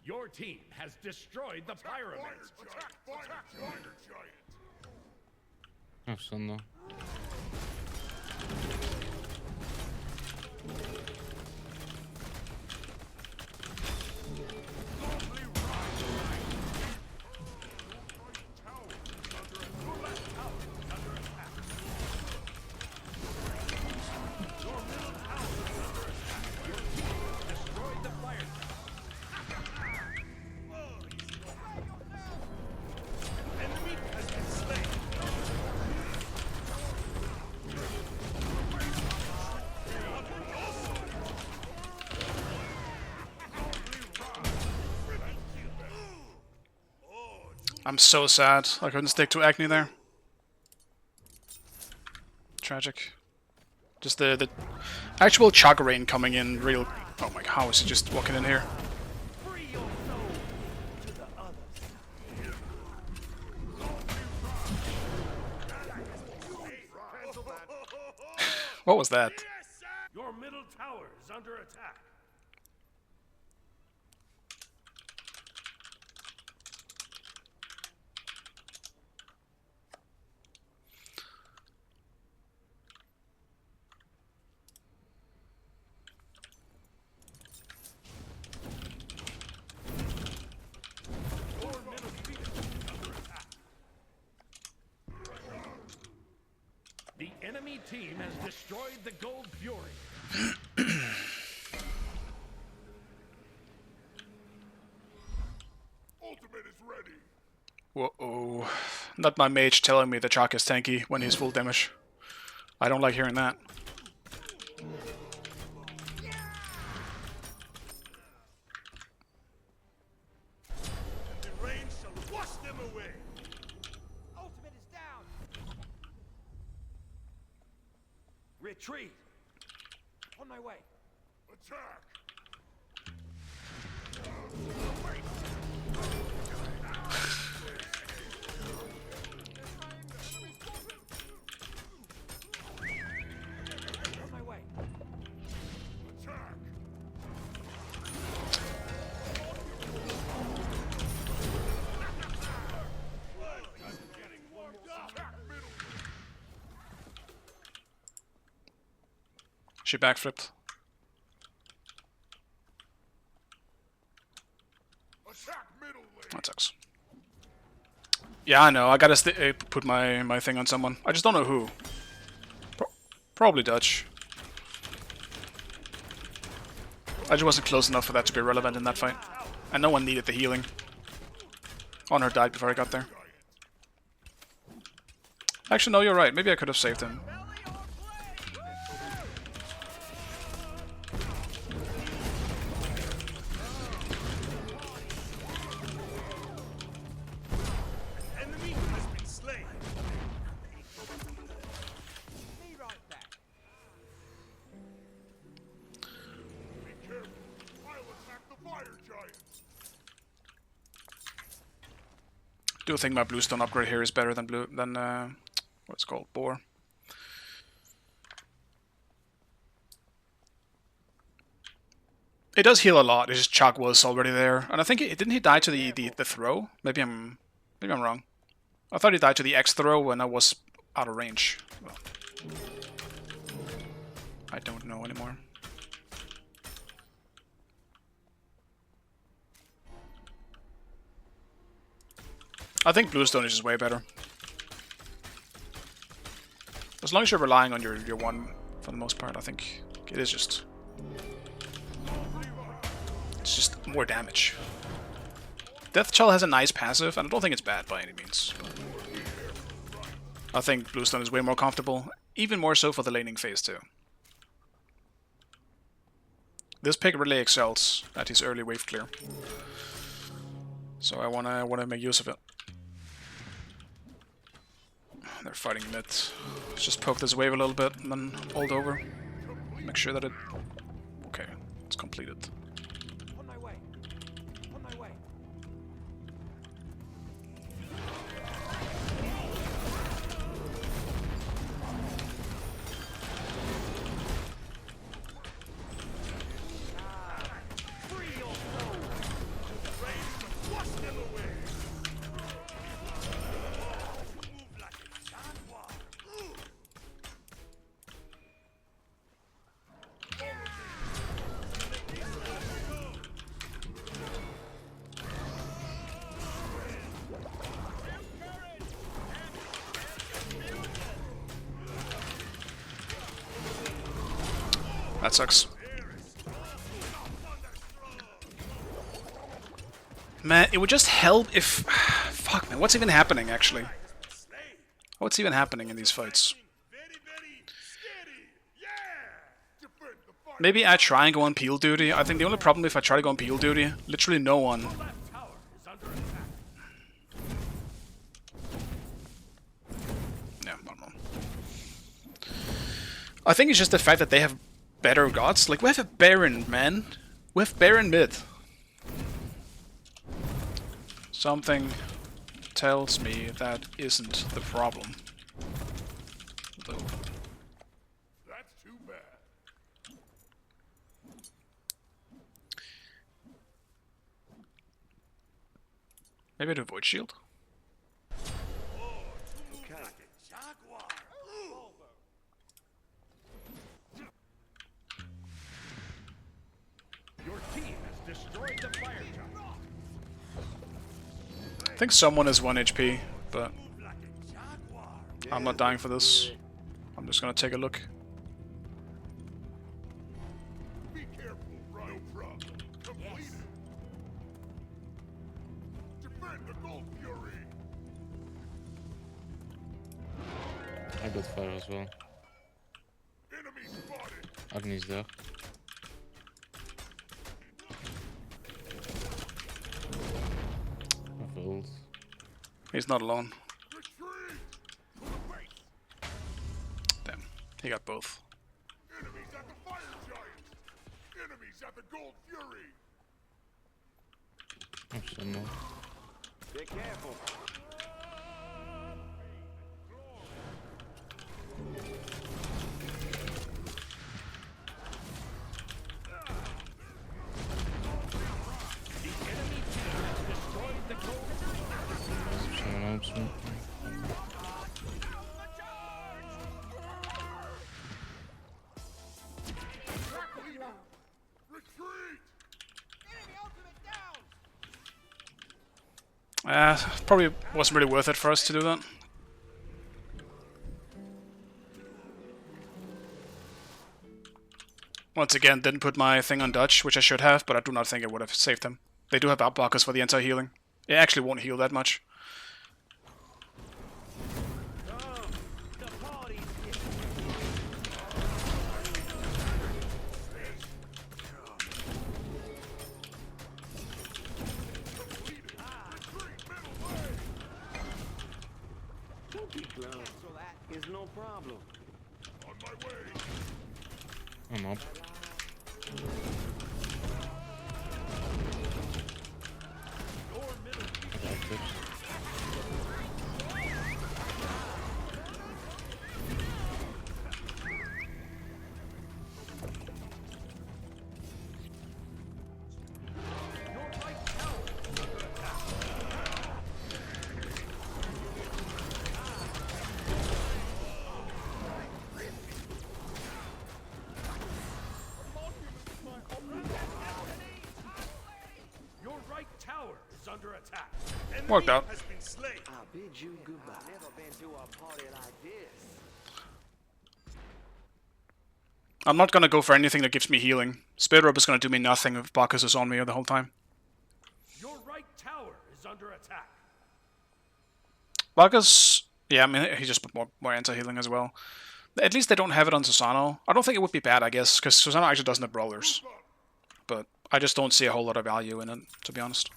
Your team has destroyed the pyramids. Attack fire giant. В sonunda. Destroyed the fire Enemy has been slain. I'm so sad. I couldn't stick to Agni there. Tragic. Just the actual Chakra Rain coming in real... Oh my god, how is he just walking in here? What was that? Your middle tower is under attack. The enemy team has destroyed the Gold Fury. Ultimate is ready. Whoa. Not my mage telling me the Chak is tanky when he's full damage. I don't like hearing that. The rain shall wash them away. Ultimate is down. Retreat. On my way. Attack. On my way. Attack. Getting warmed up. Attack middle. She backflipped. Attack middle lane. That sucks. Yeah, I know. I gotta put my thing on someone. I just don't know who. Probably Dutch. I just wasn't close enough for that to be relevant in that fight. And no one needed the healing. Honor died before I got there. Actually, no, you're right. Maybe I could have saved him. Enemy has been slain. Be right back. Be careful. I'll attack the fire giant. Do think my bluestone upgrade here is better than what's it called, boar. It does heal a lot. It's just Chak was already there, and I think didn't he die to the throw? Maybe I'm wrong. I thought he died to the X throw when I was out of range. Well, I don't know anymore. I think bluestone is just way better. As long as you're relying on your one for the most part, I think it is just... It's just more damage. Death Chill has a nice passive, and I don't think it's bad by any means. I think bluestone is way more comfortable, even more so for the laning phase too. This pick really excels at his early wave clear, so I wanna make use of it. They're fighting mid. Let's just poke this wave a little bit and then hold over. Make sure that it... Okay, it's completed. On my way. On my way. Wash them away. Move like a jaguar. That sucks. Man, it would just help if... Fuck, man, what's even happening, actually? What's even happening in these fights? Very, very steady. Yeah. Defend the fire. Maybe I try and go on peel duty. I think the only problem if I try to go on peel duty, literally no one... Left tower is under attack. I think it's just the fact that they have better gods. Like, we have a Baron, man. We have Baron mid. Something tells me that isn't the problem. Though. That's too bad. Maybe to avoid shield. Your team has destroyed the fire giant. I think someone is 1 HP, but I'm not dying for this. I'm just gonna take a look. Be careful, right? No problem. Complete it. Defend the Gold Fury. I got fire as well. Enemy spotted. Agni's there. I have ult. He's not alone. Retreat. To the base. Damn, he got both. Enemies at the fire giant. Enemies at the Gold Fury. Oh, some more. Be careful. Someone helps me. Retreat. Probably wasn't really worth it for us to do that. Once again, didn't put my thing on Dutch, which I should have, but I do not think it would have saved them. They do have outblockers for the anti-healing. It actually won't heal that much. So that is no problem. On my way. I'm up. I got tips. Your right tower is under attack. Worked out. Has been slain. I bid you goodbye. I've never been to a party like this. I'm not gonna go for anything that gives me healing. Spirit Robe is gonna do me nothing if Bacchus is on me the whole time. Your right tower is under attack. Bacchus, yeah, I mean, he just put more anti-healing as well. At least they don't have it on Susano. I don't think it would be bad, I guess, because Susano actually doesn't have brawlers. But I just don't see a whole lot of value in it, to be honest.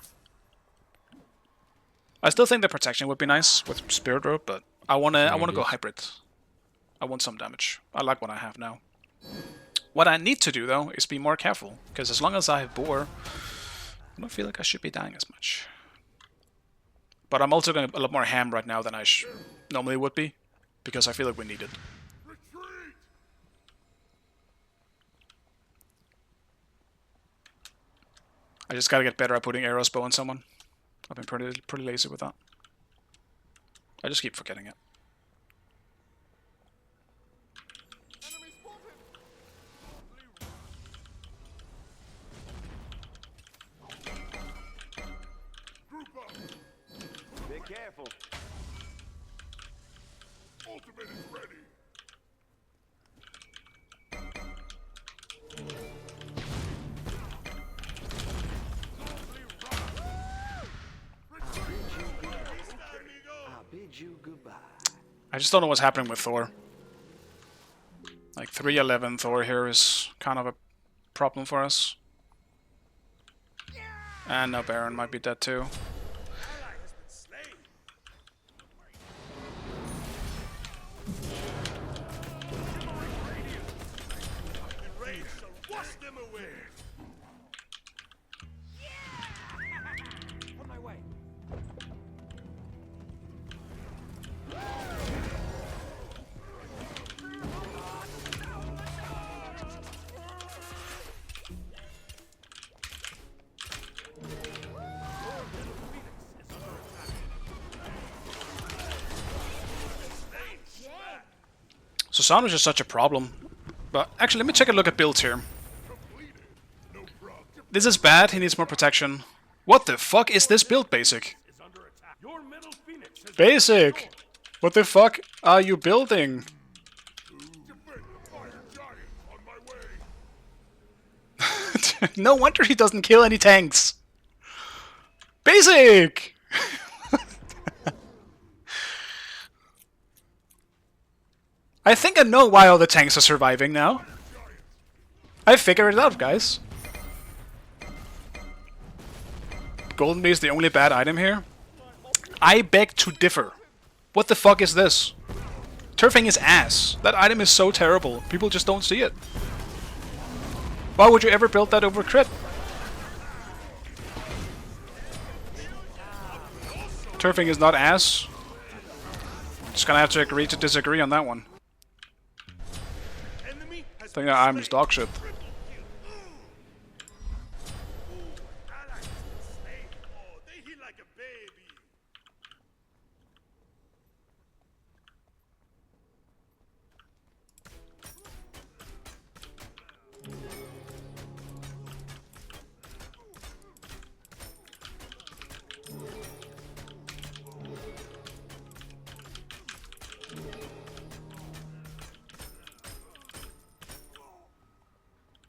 I still think the protection would be nice with Spirit Robe, but I wanna go hybrid. I want some damage. I like what I have now. What I need to do though is be more careful, because as long as I have Boar, I don't feel like I should be dying as much. But I'm also going a lot more ham right now than I normally would be, because I feel like we need it. Retreat. I just gotta get better at putting arrows bow on someone. I've been pretty lazy with that. I just keep forgetting it. Enemy spotted. Group up. Be careful. Ultimate is ready. I bid you goodbye. I just don't know what's happening with Thor. Like 311 Thor here is kind of a problem for us. And now Baron might be dead too. Ally has been slain. them away. On my way. So sound is just such a problem. But actually, let me take a look at builds here. This is bad, he needs more protection. What the fuck is this build, Basic? Your middle phoenix has Basic! What the fuck are you building? No wonder he doesn't kill any tanks. Basic! I think I know why all the tanks are surviving now. I figured it out, guys. Golden Bee is the only bad item here. I beg to differ. What the fuck is this? Turfing is ass. That item is so terrible. People just don't see it. Why would you ever build that over crit? Turfing is not ass. Just gonna have to agree to disagree on that one. I think that item is dog shit. They hit like a baby.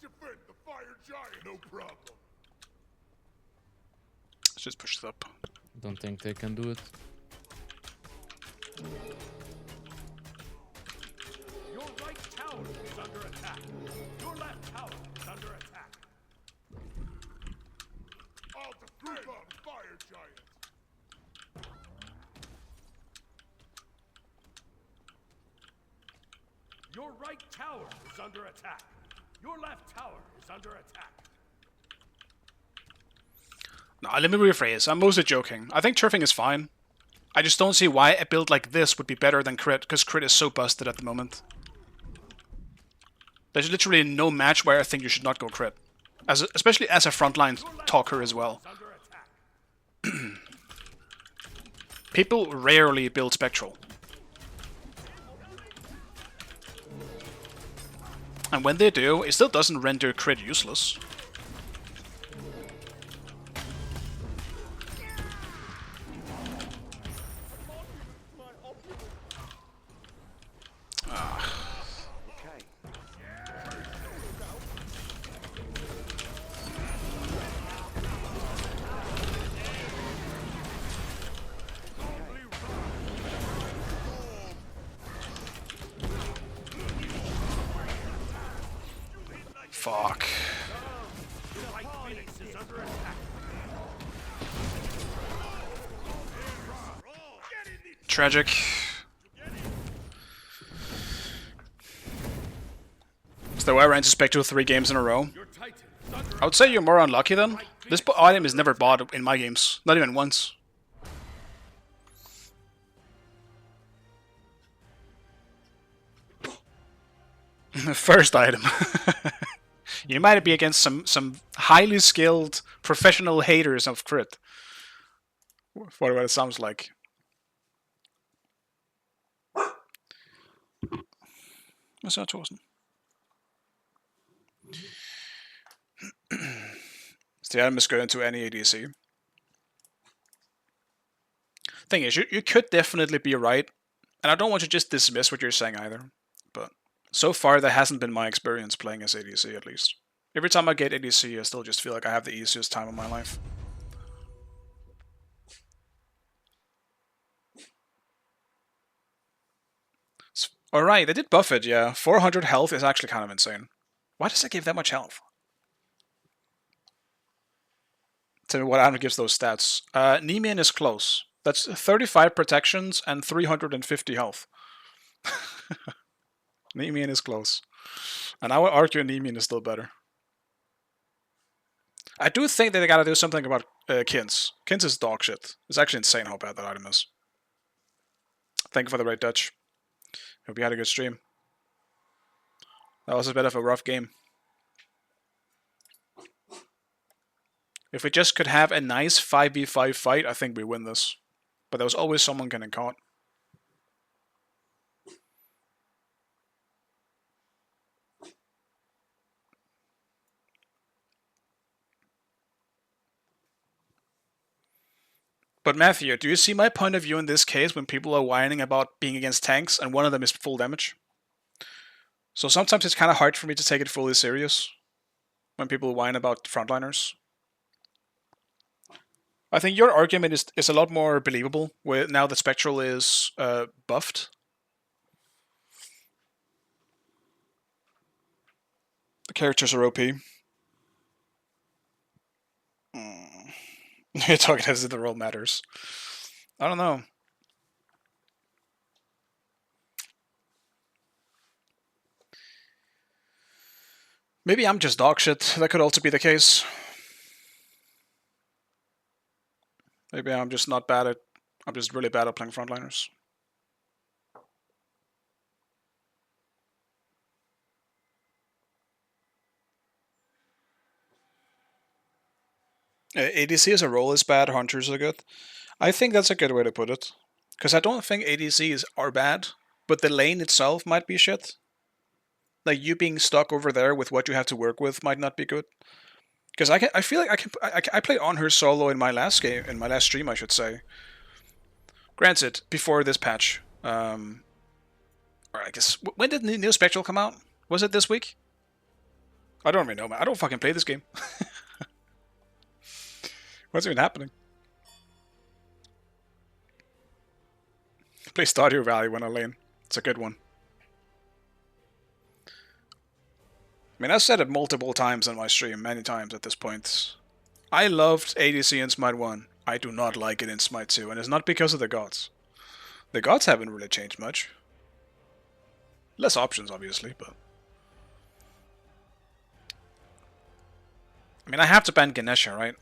Defend the fire giant, no problem. Let's just push it up. Don't think they can do it. Your right tower is under attack. Your left tower is under attack. I'll defend the fire giant. Your right tower is under attack. Your left tower is under attack. Nah, let me rephrase. I'm mostly joking. I think turfing is fine. I just don't see why a build like this would be better than crit, because crit is so busted at the moment. There's literally no match where I think you should not go crit. Especially as a frontline talker as well. Under attack. People rarely build Spectral. And when they do, it still doesn't render crit useless. Fuck. Right phoenix is under attack. Tragic. So I ran to Spectral 3 games in a row. Your titan is under I would say you're more unlucky then. This item is never bought in my games. Not even once. First item. You might be against some highly skilled professional haters of crit. What it sounds like. What's that, Torsten? So the item is going to any ADC. Thing is, you could definitely be right, and I don't want to just dismiss what you're saying either, but so far that hasn't been my experience playing as ADC, at least. Every time I get ADC, I still just feel like I have the easiest time of my life. Alright, they did buff it, yeah. 400 health is actually kind of insane. Why does it give that much health? Tell me what item gives those stats. Nemean is close. That's 35 protections and 350 health. Nemean is close. And I would argue Nemean is still better. I do think that they gotta do something about Kins. Kins is dog shit. It's actually insane how bad that item is. Thank you for the right Dutch. Hope you had a good stream. That was a bit of a rough game. If we just could have a nice 5v5 fight, I think we win this. But there was always someone getting caught. But Matthew, do you see my point of view in this case when people are whining about being against tanks and one of them is full damage? So sometimes it's kind of hard for me to take it fully serious when people whine about frontliners. I think your argument is a lot more believable with now that Spectral is buffed. The characters are OP. You're talking as if the role matters. I don't know. Maybe I'm just dog shit. That could also be the case. Maybe I'm just not bad at... I'm just really bad at playing frontliners. ADC as a role is bad, Hunters are good. I think that's a good way to put it. Because I don't think ADCs are bad, but the lane itself might be shit. Like, you being stuck over there with what you have to work with might not be good. Because I feel like I played on her solo in my last game, in my last stream, I should say. Granted, before this patch. Or I guess, when did New Spectral come out? Was it this week? I don't really know, man. I don't fucking play this game. What's even happening? Play Stardew Valley when I lane. It's a good one. I mean, I've said it multiple times on my stream, many times at this point. I loved ADC in Smite 1. I do not like it in Smite 2, and it's not because of the gods. The gods haven't really changed much. Less options, obviously, but... I mean, I have to ban Ganesha, right?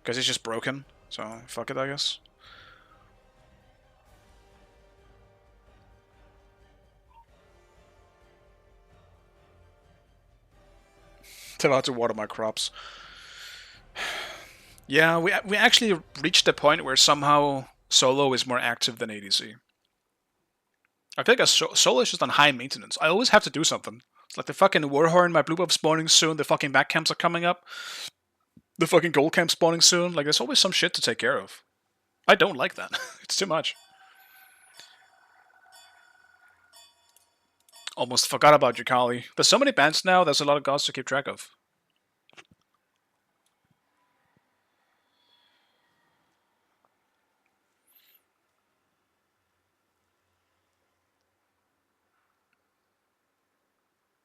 Because he's just broken, so fuck it, I guess. About to water my crops. Yeah, we actually reached the point where somehow solo is more active than ADC. I feel like solo is just on high maintenance. I always have to do something. It's like the fucking Warhorn, my blue buff spawning soon, the fucking back camps are coming up. The fucking gold camp spawning soon. Like, there's always some shit to take care of. I don't like that. It's too much. Almost forgot about Jakali. There's so many bans now, there's a lot of gods to keep track of.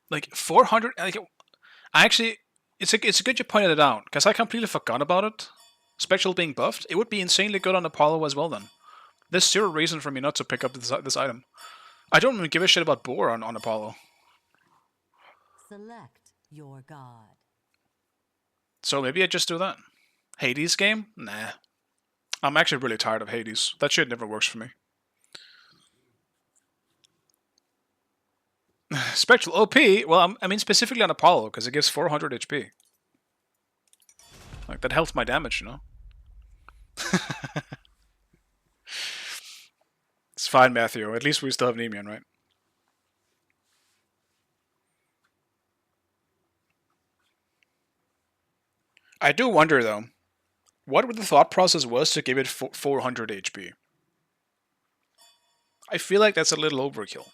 Like, 400... Like, I actually... It's a good you pointed it out, because I completely forgot about it. Spectral being buffed. It would be insanely good on Apollo as well, then. There's zero reason for me not to pick up this item. I don't even give a shit about Boar on Apollo. Select your god. So maybe I just do that. Hades game? Nah. I'm actually really tired of Hades. That shit never works for me. Spectral OP? Well, I mean specifically on Apollo, because it gives 400 HP. Like, that helps my damage, you know? It's fine, Matthew. At least we still have Nemean, right? I do wonder, though, what the thought process was to give it 400 HP. I feel like that's a little overkill.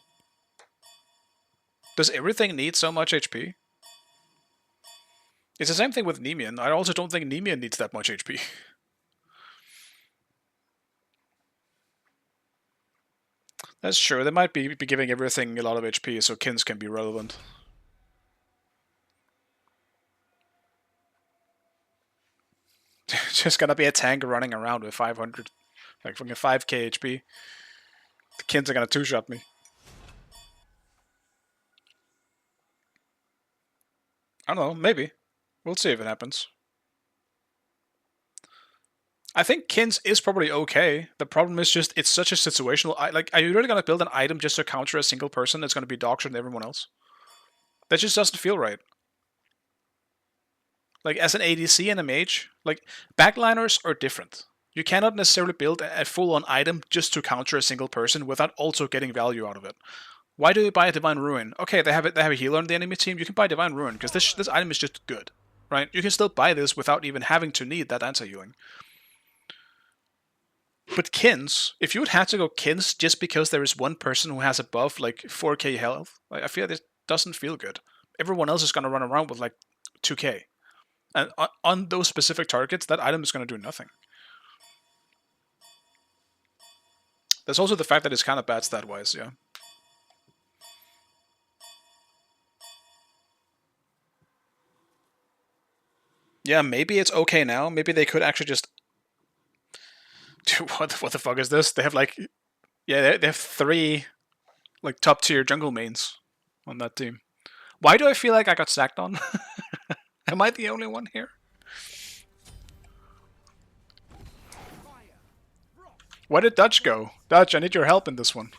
Does everything need so much HP? It's the same thing with Nemean. I also don't think Nemean needs that much HP. That's true. They might be giving everything a lot of HP so Kins can be relevant. Just gonna be a tank running around with 500, like fucking 5k HP. The Kins are gonna two-shot me. I don't know, maybe. We'll see if it happens. I think Kins is probably okay. The problem is just it's such a situational. Like, are you really gonna build an item just to counter a single person that's gonna be dogshit than everyone else? That just doesn't feel right. Like, as an ADC and a mage, like, backliners are different. You cannot necessarily build a full-on item just to counter a single person without also getting value out of it. Why do you buy a Divine Ruin? Okay, they have a healer on the enemy team. You can buy Divine Ruin because this item is just good, right? You can still buy this without even having to need that anti-healing. But Kins, if you would have to go Kins just because there is one person who has above like 4k health, like, I feel this doesn't feel good. Everyone else is gonna run around with like 2k, and on those specific targets, that item is gonna do nothing. There's also the fact that it's kind of bad stat-wise, yeah. Yeah, maybe it's okay now. Maybe they could actually just... Dude, what the fuck is this? They have like... Yeah, they have 3 like top-tier jungle mains on that team. Why do I feel like I got sacked on? Am I the only one here? Where did Dutch go? Dutch, I need your help in this one.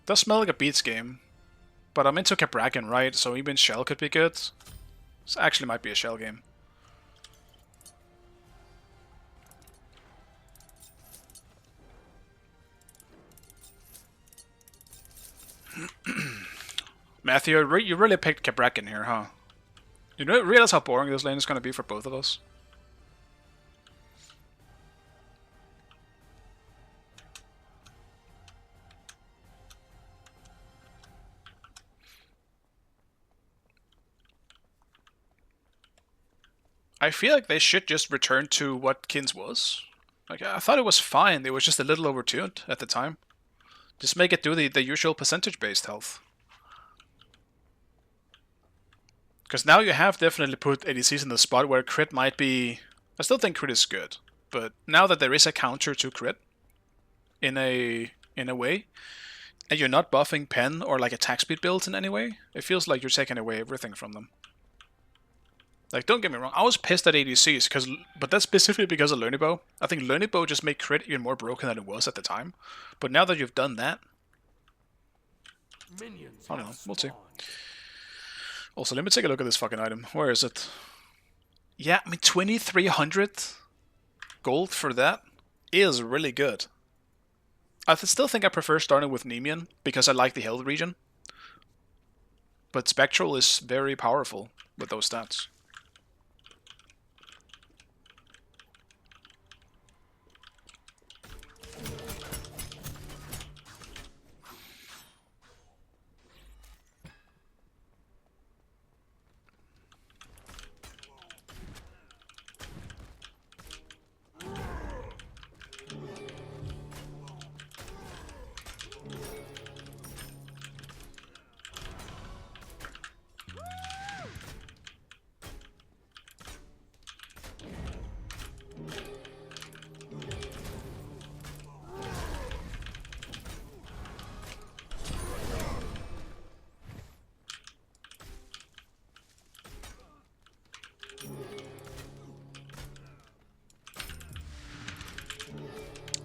Does smell like a Beats game. But I'm into Cabrakan, right? So even Shell could be good. This actually might be a Shell game. Matthew, you really picked Cabrakan here, huh? You realize how boring this lane is going to be for both of us? I feel like they should just return to what Kins was. Like, I thought it was fine, it was just a little overtuned at the time. Just make it do the usual percentage-based health. Because now you have definitely put ADCs in the spot where crit might be... I still think crit is good, but now that there is a counter to crit, in a way, and you're not buffing pen or like attack speed builds in any way, it feels like you're taking away everything from them. Like, don't get me wrong, I was pissed at ADCs, but that's specifically because of Lurnibow. I think Lurnibow just made crit even more broken than it was at the time. But now that you've done that... Minions I don't know, have we'll see. spawned. Also, let me take a look at this fucking item. Where is it? Yeah, I mean, 2,300 gold for that is really good. I still think I prefer starting with Nemean, because I like the health regen. But Spectral is very powerful with those stats.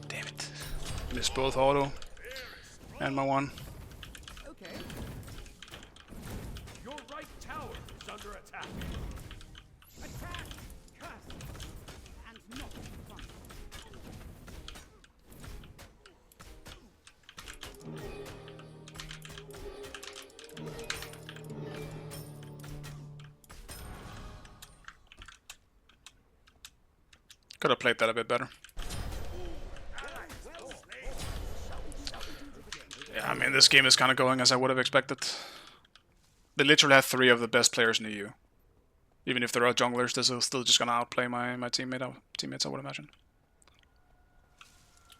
Damn it. Missed both auto and my one. Okay. Your right tower is under attack. Attack! Curse! And not fun. Could have played that a bit better. Yeah, I mean, this game is kind of going as I would have expected. They literally have 3 of the best players in the EU. Even if there are junglers, they're still just gonna outplay my teammates, I would imagine.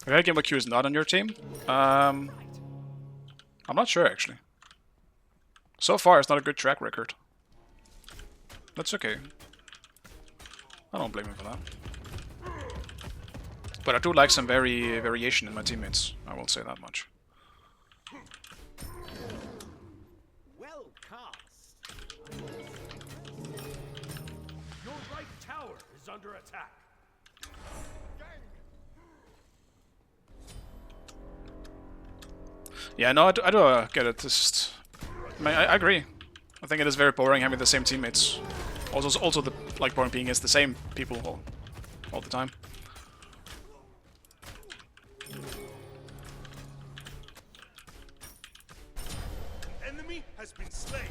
Okay, GameHunter5 is not on your team. I'm not sure, actually. So far, it's not a good track record. That's okay. I don't blame him for that. But I do like some variation in my teammates. I will say that much. under attack. Yeah, no, I do get it. It's just, I agree. I think it is very boring having the same teammates. Also the like boring being is the same people all the time. Enemy has been slain.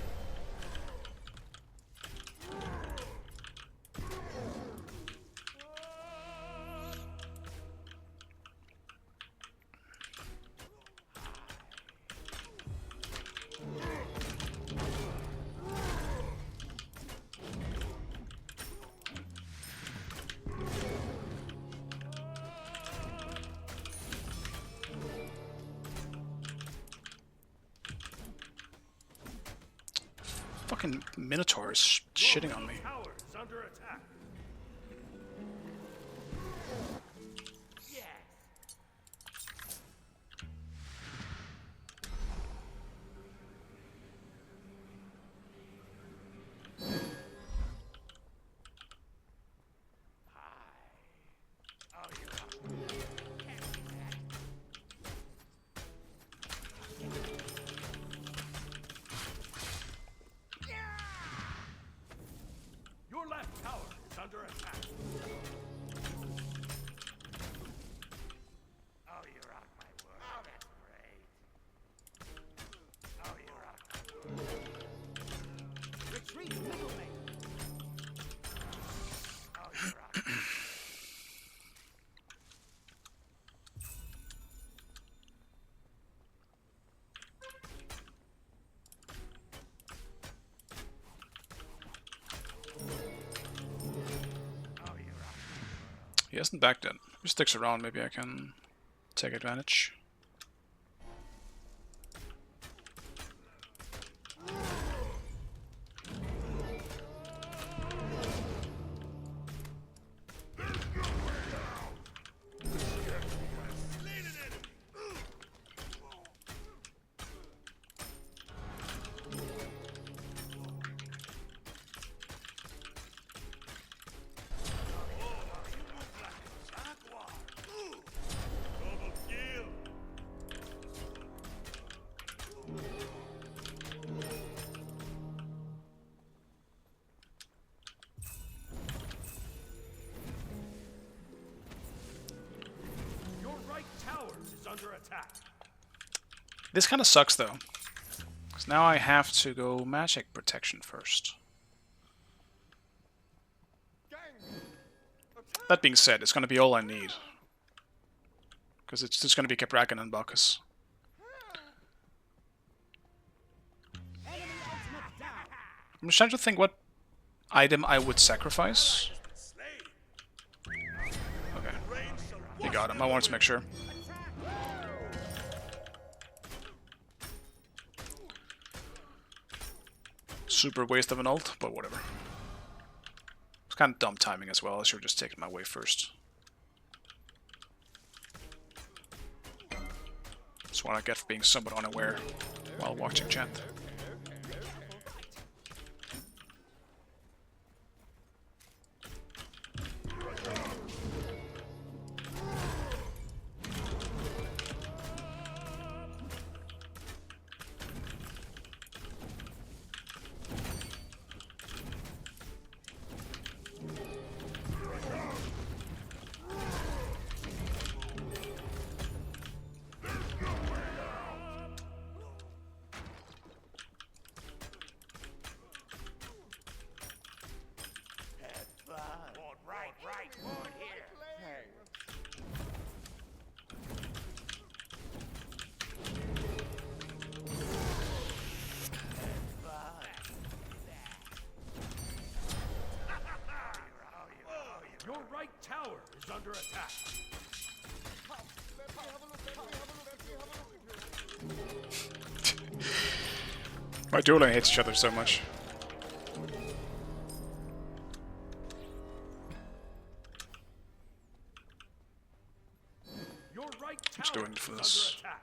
Fucking Minotaur is shitting on me. Tower is under attack. Your left tower is under attack. Oh, you rock my world. Oh, that's great. Oh, you rock my world. Retreat, middleman. Oh, you rock my world. He hasn't backed in. If he sticks around, maybe I can take advantage. Double kill. Your right tower is under attack. This kind of sucks though, because now I have to go magic protection first. That being said, it's going to be all I need. Because it's just going to be Cabrakan and Bacchus. I'm just trying to think what item I would sacrifice. Okay, you got him. I wanted to make sure. Super waste of an ult, but whatever. It's kind of dumb timing as well. I should have just taken my wave first. That's what I get for being somewhat unaware while watching chat. Right, forward here. Your right tower is under attack. My dueling hates each other so much. Your right Just tower doing it for is this. under attack.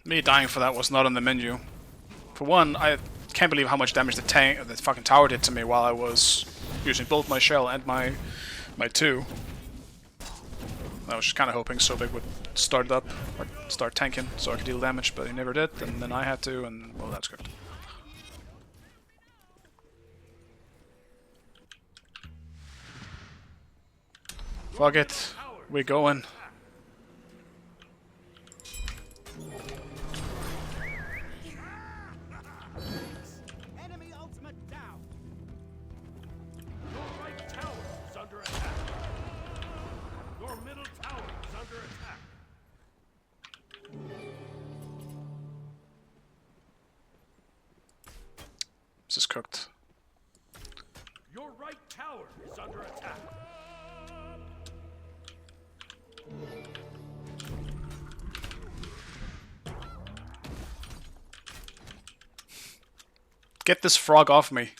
Me dying for that was not on the menu. For one, I can't believe how much damage the fucking tower did to me while I was using both my shell and my 2. I was just kind of hoping Sobek would start it up, or start tanking, so I could deal damage, but he never did, and then I had to, and well, that's good. Fuck it, we going. Enemy ultimate down. Your right tower is under attack. Your middle tower is under attack. This is cooked. Your right tower is under attack. Get this frog off me.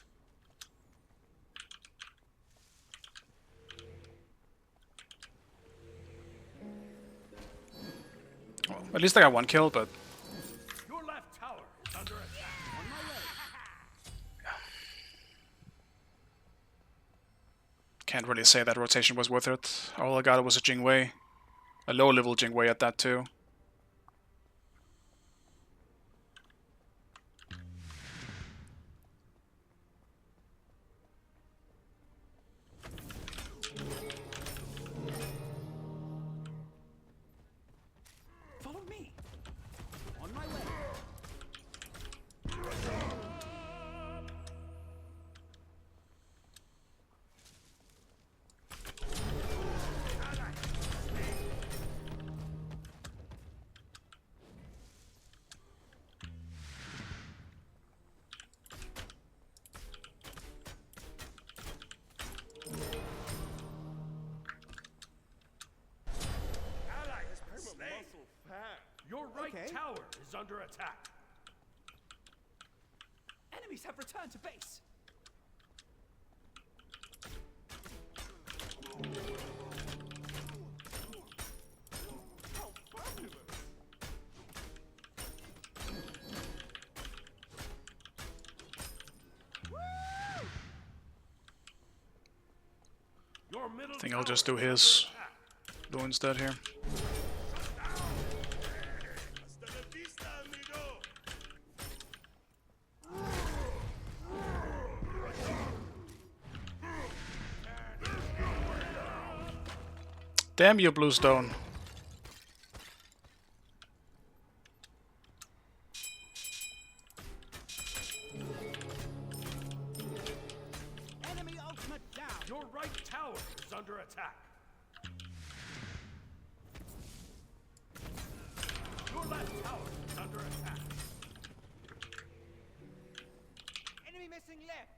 Well, at least I got 1 kill, but Your left tower is under attack. On my way. can't really say that rotation was worth it. All I got was a Jingwei. A low-level Jingwei at that too. Follow me. On my way. Ally has been slain. Your right Okay. tower is under attack. Enemies have returned to base. Your middle I think I'll tower just do is under his attack. blue instead here. Hasta la vista, amigo. Damn you, Bluestone. Enemy ultimate down. Your right tower is under attack. Your left tower is under attack. Enemy missing left.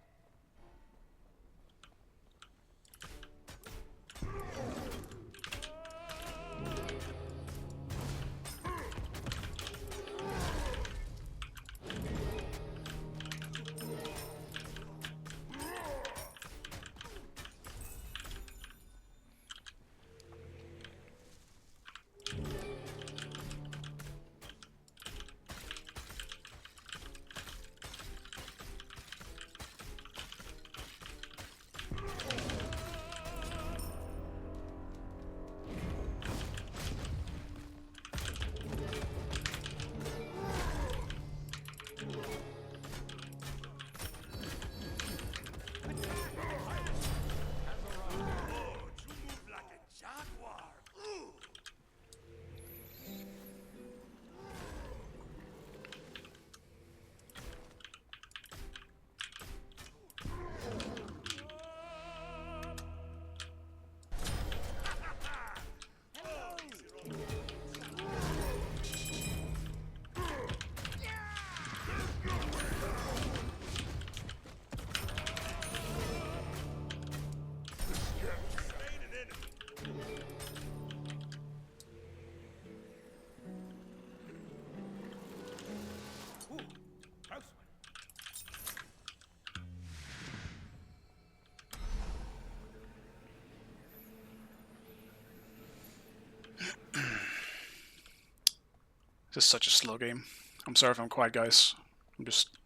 This is such a slow game. I'm sorry if I'm quiet, guys. I'm just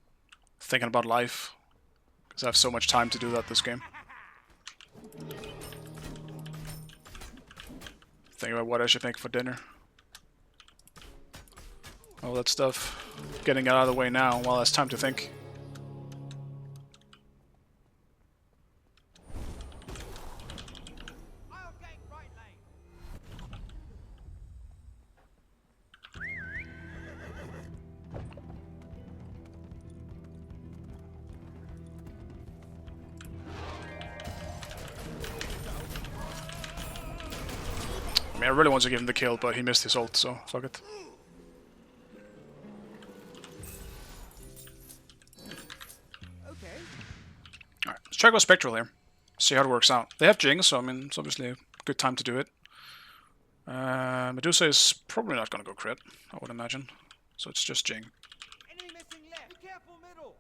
thinking about life. Because I have so much time to do that this game. Thinking about what I should make for dinner. All that stuff. Getting it out of the way now while there's time to think. I'll gank right lane. I mean, I really want to give him the kill, but he missed his ult, so fuck it. Okay. Alright, let's try to go Spectral here. See how it works out. They have Jing, so I mean, it's obviously a good time to do it. Medusa is probably not going to go crit, I would imagine. So it's just Jing. Enemy missing left. Be careful middle.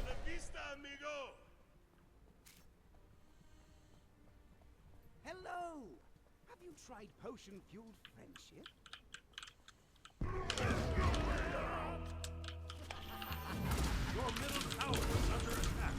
La vista, amigo. Hello. Have you tried potion-fueled friendship? Your middle tower is under attack.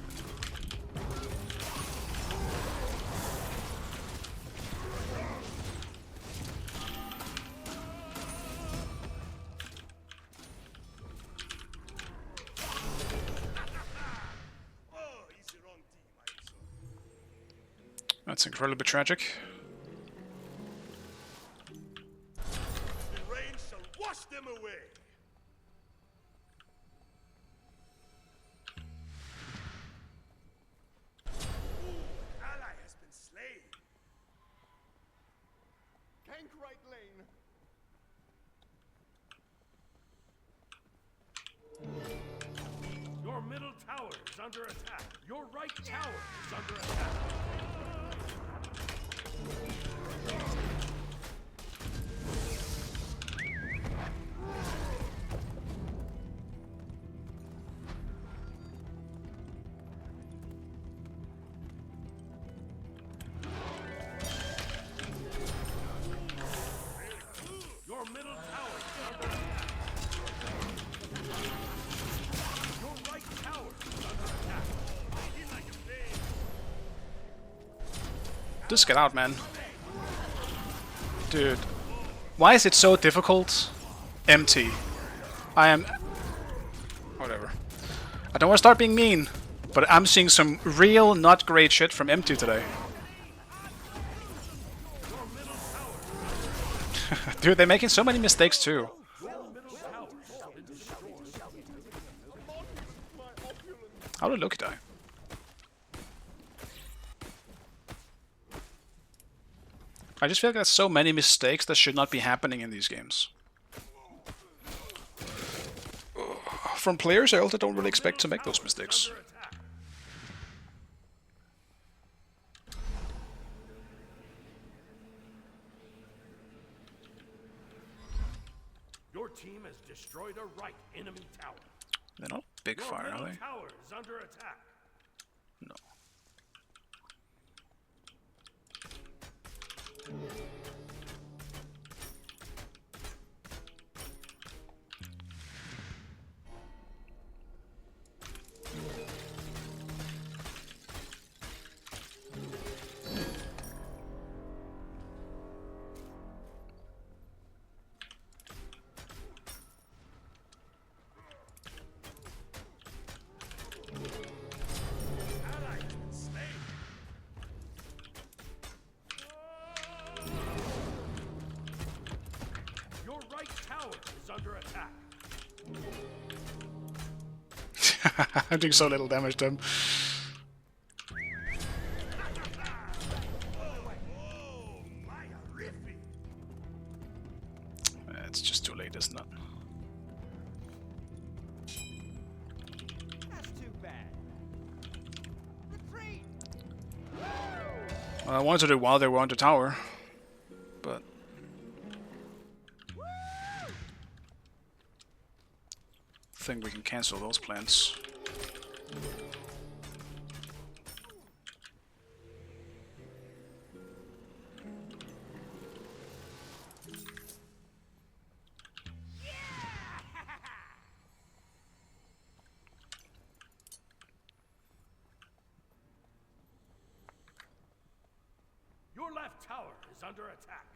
Oh, he's the wrong team, I'm sorry. That's incredibly tragic. The rain shall wash them away. Ooh, ally has been slain. Gank right lane. Your middle tower is under attack. Your right tower is under attack. Your middle tower is under attack. Your right tower is under attack. He's like a babe. Just get out, man. Dude. Why is it so difficult? Empty. I am... Whatever. I don't want to start being mean, but I'm seeing some real not great shit from Empty today. Dude, they're making so many mistakes too. How did Loki die? I just feel like there's so many mistakes that should not be happening in these games. From players, I also don't really expect to make those mistakes. Your team has destroyed a right enemy tower. They're not big Your fire, middle are they? tower is under attack. No. Ally has been slain. Your right tower is under attack. I'm doing so little damage to him. Oh, my riffy. It's just too late, isn't it? That's too bad. Retreat. Well, I wanted to do it while they were on the tower, but think we can cancel those plans. Your left tower is under attack.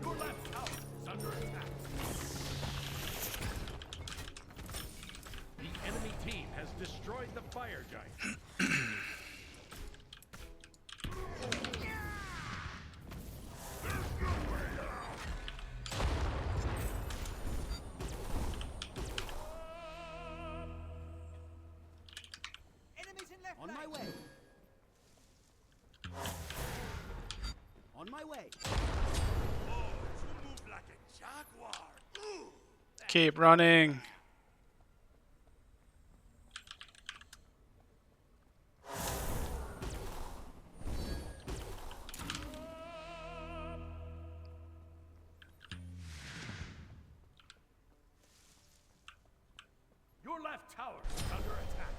Your left tower is under attack. The enemy team has destroyed the fire giant. Enemies in left. On my way. On my way. Oh, you move like a jaguar. Ooh. Keep running. Your left tower is under attack.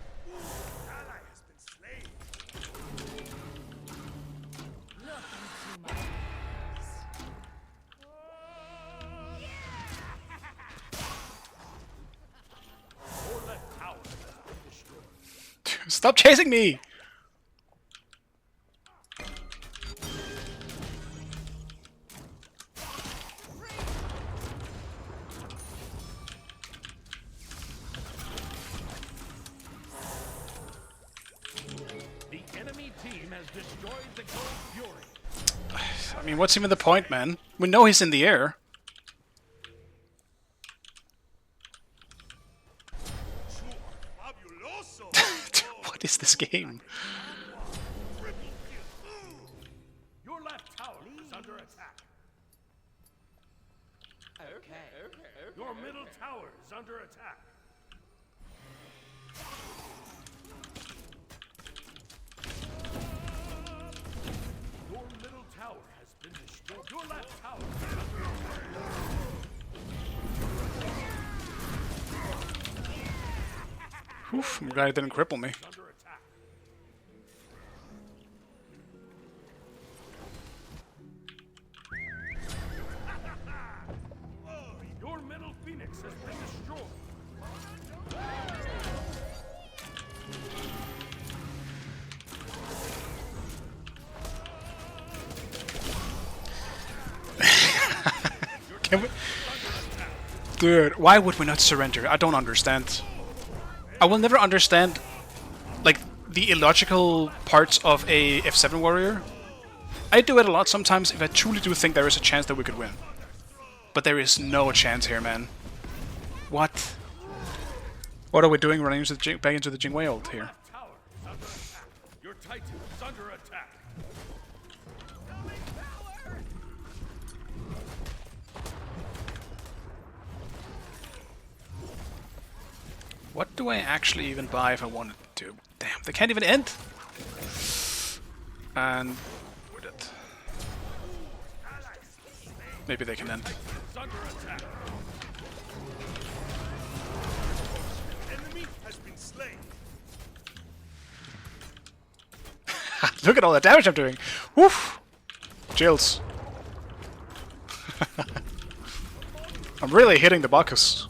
Ally has been slain. Your left tower has been destroyed. Stop chasing me! The enemy team has destroyed the Gold Fury. I mean, what's even the point, man? We know he's in the air. You are fabuloso. What is this game? Triple kill. Ooh. Your left tower is under attack. Your middle tower is under attack. Your middle tower has been destroyed. Your left tower is under attack. Oof, I'm glad it didn't cripple me. Under attack. Your middle phoenix has been destroyed. Can we... Dude, why would we not surrender? I don't understand. I will never understand, like, the illogical parts of a F7 warrior. I do it a lot sometimes if I truly do think there is a chance that we could win. But there is no chance here, man. What? What are we doing running into the back into the Jingwei ult here? Tower is under attack. Your Titan is under attack. What do I actually even buy if I wanted to? Damn, they can't even end! And... with it. Maybe they can end. Is under attack. Enemy has been slain. Look at all the damage I'm doing! Woof! Chills. I'm really hitting the Bacchus.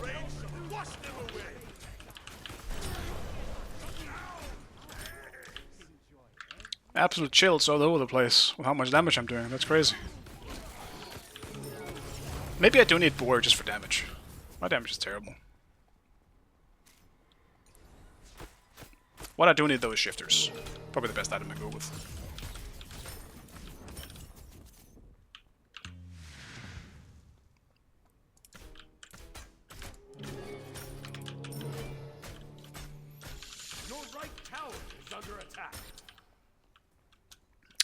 Range shall wash them away. Absolute chills all over the place with how much damage I'm doing. That's crazy. Maybe I do need Boar just for damage. My damage is terrible. What I do need though is shifters. Probably the best item I go with. is under attack.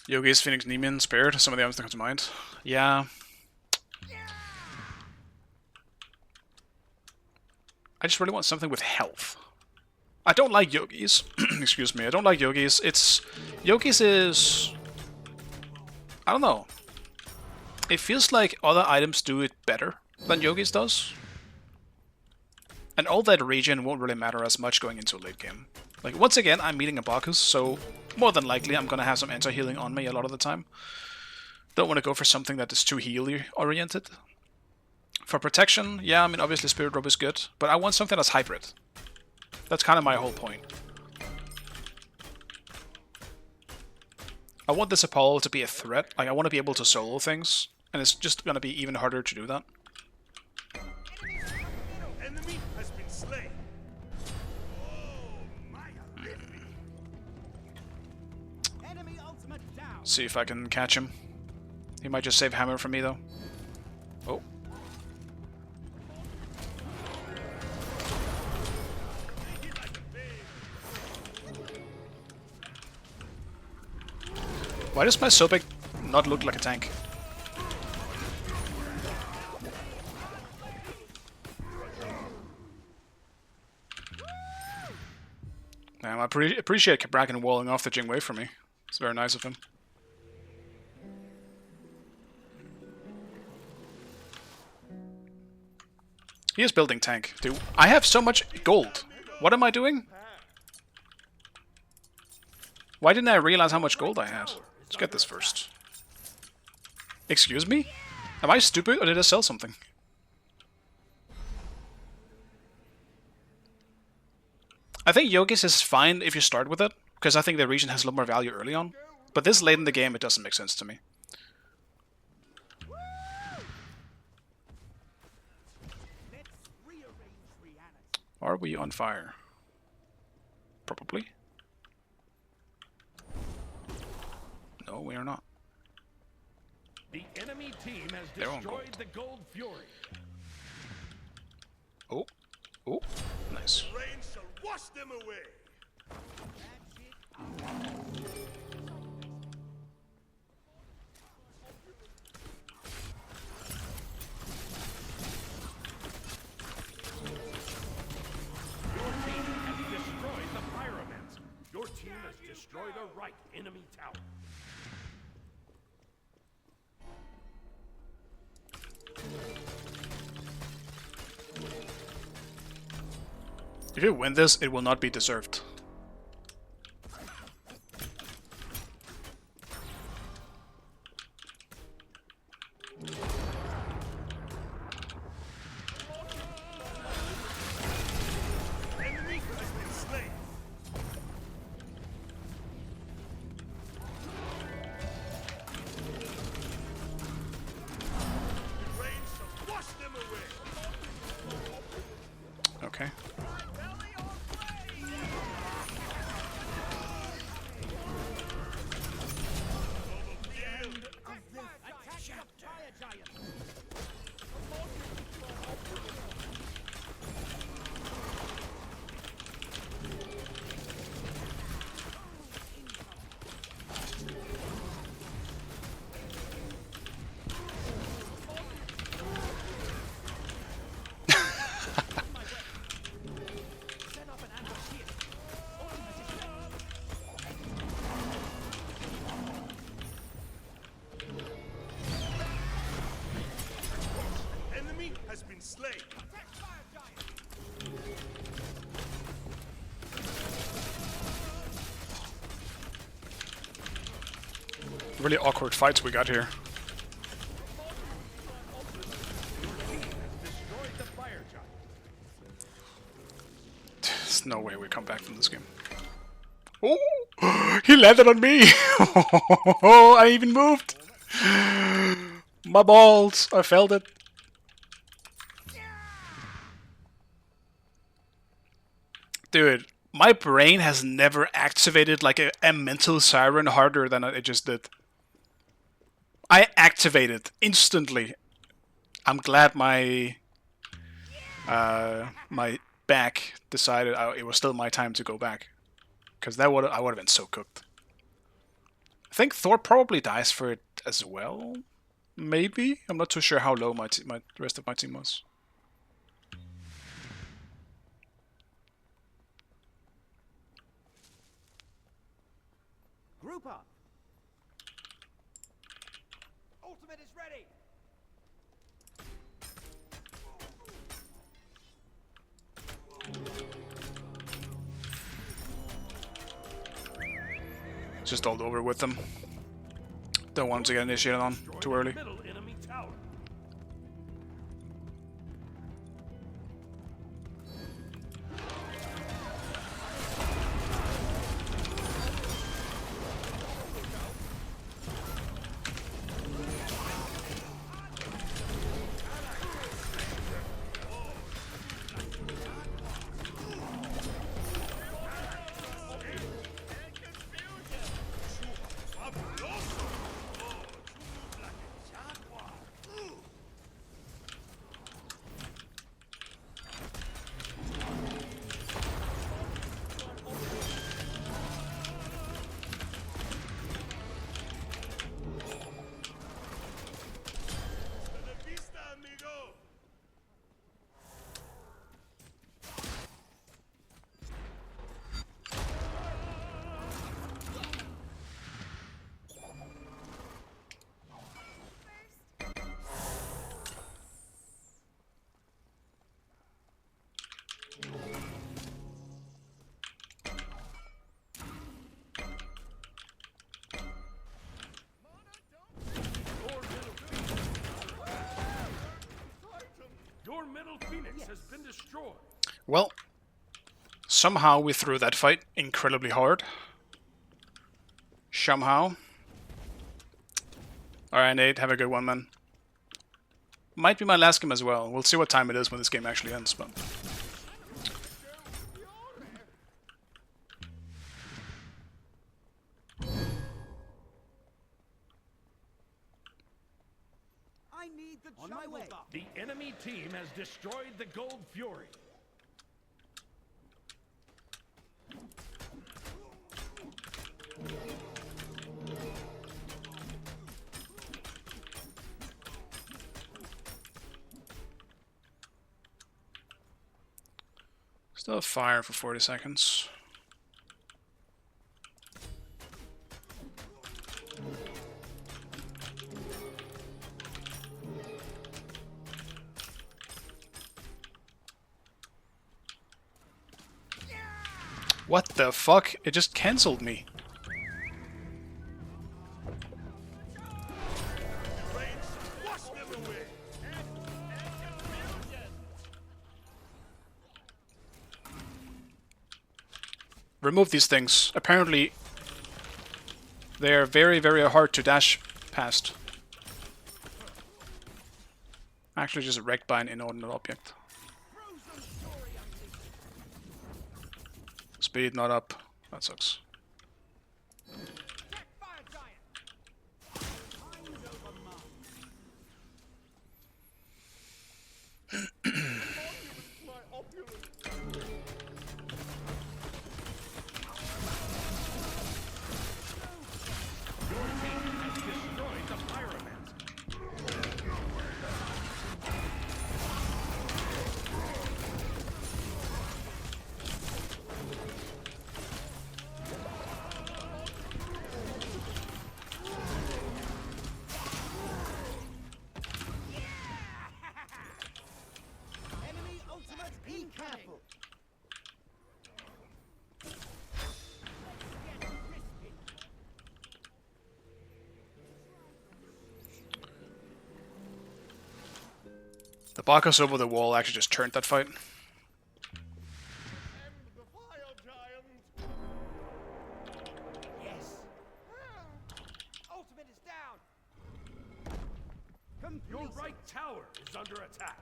Yogi's Phoenix Nemean Spirit, some of the items that come to mind. Yeah. I just really want something with health. I don't like Yogis. Excuse me, I don't like Yogis. Yogis is... I don't know. It feels like other items do it better than Yogis does. And all that regen won't really matter as much going into a late game. Like, once again, I'm meeting a Bacchus, so more than likely I'm gonna have some anti-healing on me a lot of the time. Don't want to go for something that is too healy oriented. For protection, yeah, I mean, obviously Spirit Robe is good, but I want something that's hybrid. That's kind of my whole point. I want this Apollo to be a threat. Like, I want to be able to solo things, and it's just gonna be even harder to do that. Enemy has been slain. Oh, my ability. Enemy ultimate down. See if I can catch him. He might just save hammer for me, though. Oh. Why does my Sobek not look like a tank? Damn, I appreciate Bracken walling off the Jingwei for me. It's very nice of him. He is building tank, dude. I have so much gold. What am I doing? Why didn't I realize how much gold I had? Let's get this first. Excuse me? Am I stupid or did I sell something? I think Yogis is fine if you start with it, because I think the region has a lot more value early on. But this late in the game, it doesn't make sense to me. Let's rearrange reality. Are we on fire? Probably. No, we are not. The enemy team has They're on destroyed gold. the Gold Fury. Oh. Oh. Nice. Rain shall wash them away. Your team has destroyed the Pyromancer. Your team has destroyed a right enemy tower. If you win this, it will not be deserved. Enemy has been slain. The rain shall wash them away. Okay. Enemy has been slain. Really awkward fights we got here. Destroyed the Fire Giant. There's no way we come back from this game. Oh, he landed on me. Oh, I even moved. My balls, I felt it. Dude, my brain has never activated like a mental siren harder than it just did. I activated instantly. I'm glad my my back decided it was still my time to go back. because I would have been so cooked. I think Thor probably dies for it as well. Maybe, I'm not too sure how low my rest of my team was. Group up. Ultimate is ready. Just all over with them. Don't want to get initiated on too early. Middle enemy tower. Your middle phoenix has been destroyed. Well, somehow we threw that fight incredibly hard. Somehow. Alright, Nate, have a good one, man. Might be my last game as well. We'll see what time it is when this game actually ends, but... I need the on my way. The enemy team has destroyed the Gold Fury. Still fire for 40 seconds. What the fuck? It just cancelled me. Remove these things. Apparently, they are very, very hard to dash past. Actually, just wrecked by an inordinate object. Speed not up. That sucks. The Bacchus over the wall actually just turned that fight. Yes. Ultimate is down. Your right tower is under attack.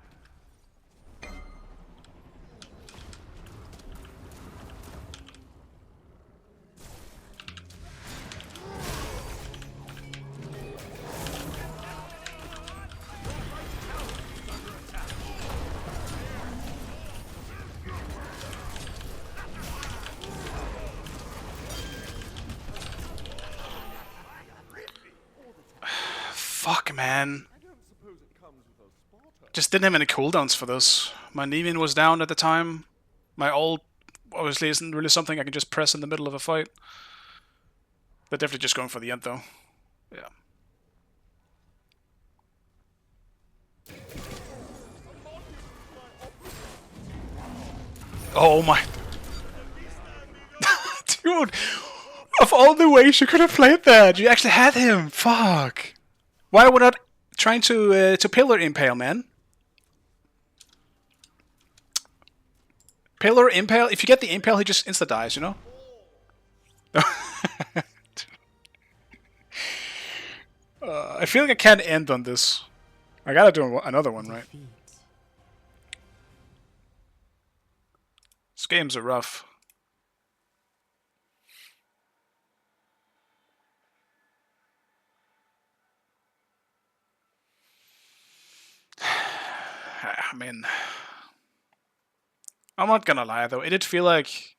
fuck, man. Just didn't have any cooldowns for this. My Nevian was down at the time. My ult obviously isn't really something I can just press in the middle of a fight. They're definitely just going for the end, though. Yeah. Oh my... Dude! Of all the ways you could have played that, you actually had him! Fuck! Why are we not trying to pillar impale, man? Pillar impale? If you get the impale, he just insta-dies, you know? I feel like I can't end on this. I gotta do another one, right? Defeat. These games are rough. I mean, I'm not gonna lie though, it did feel like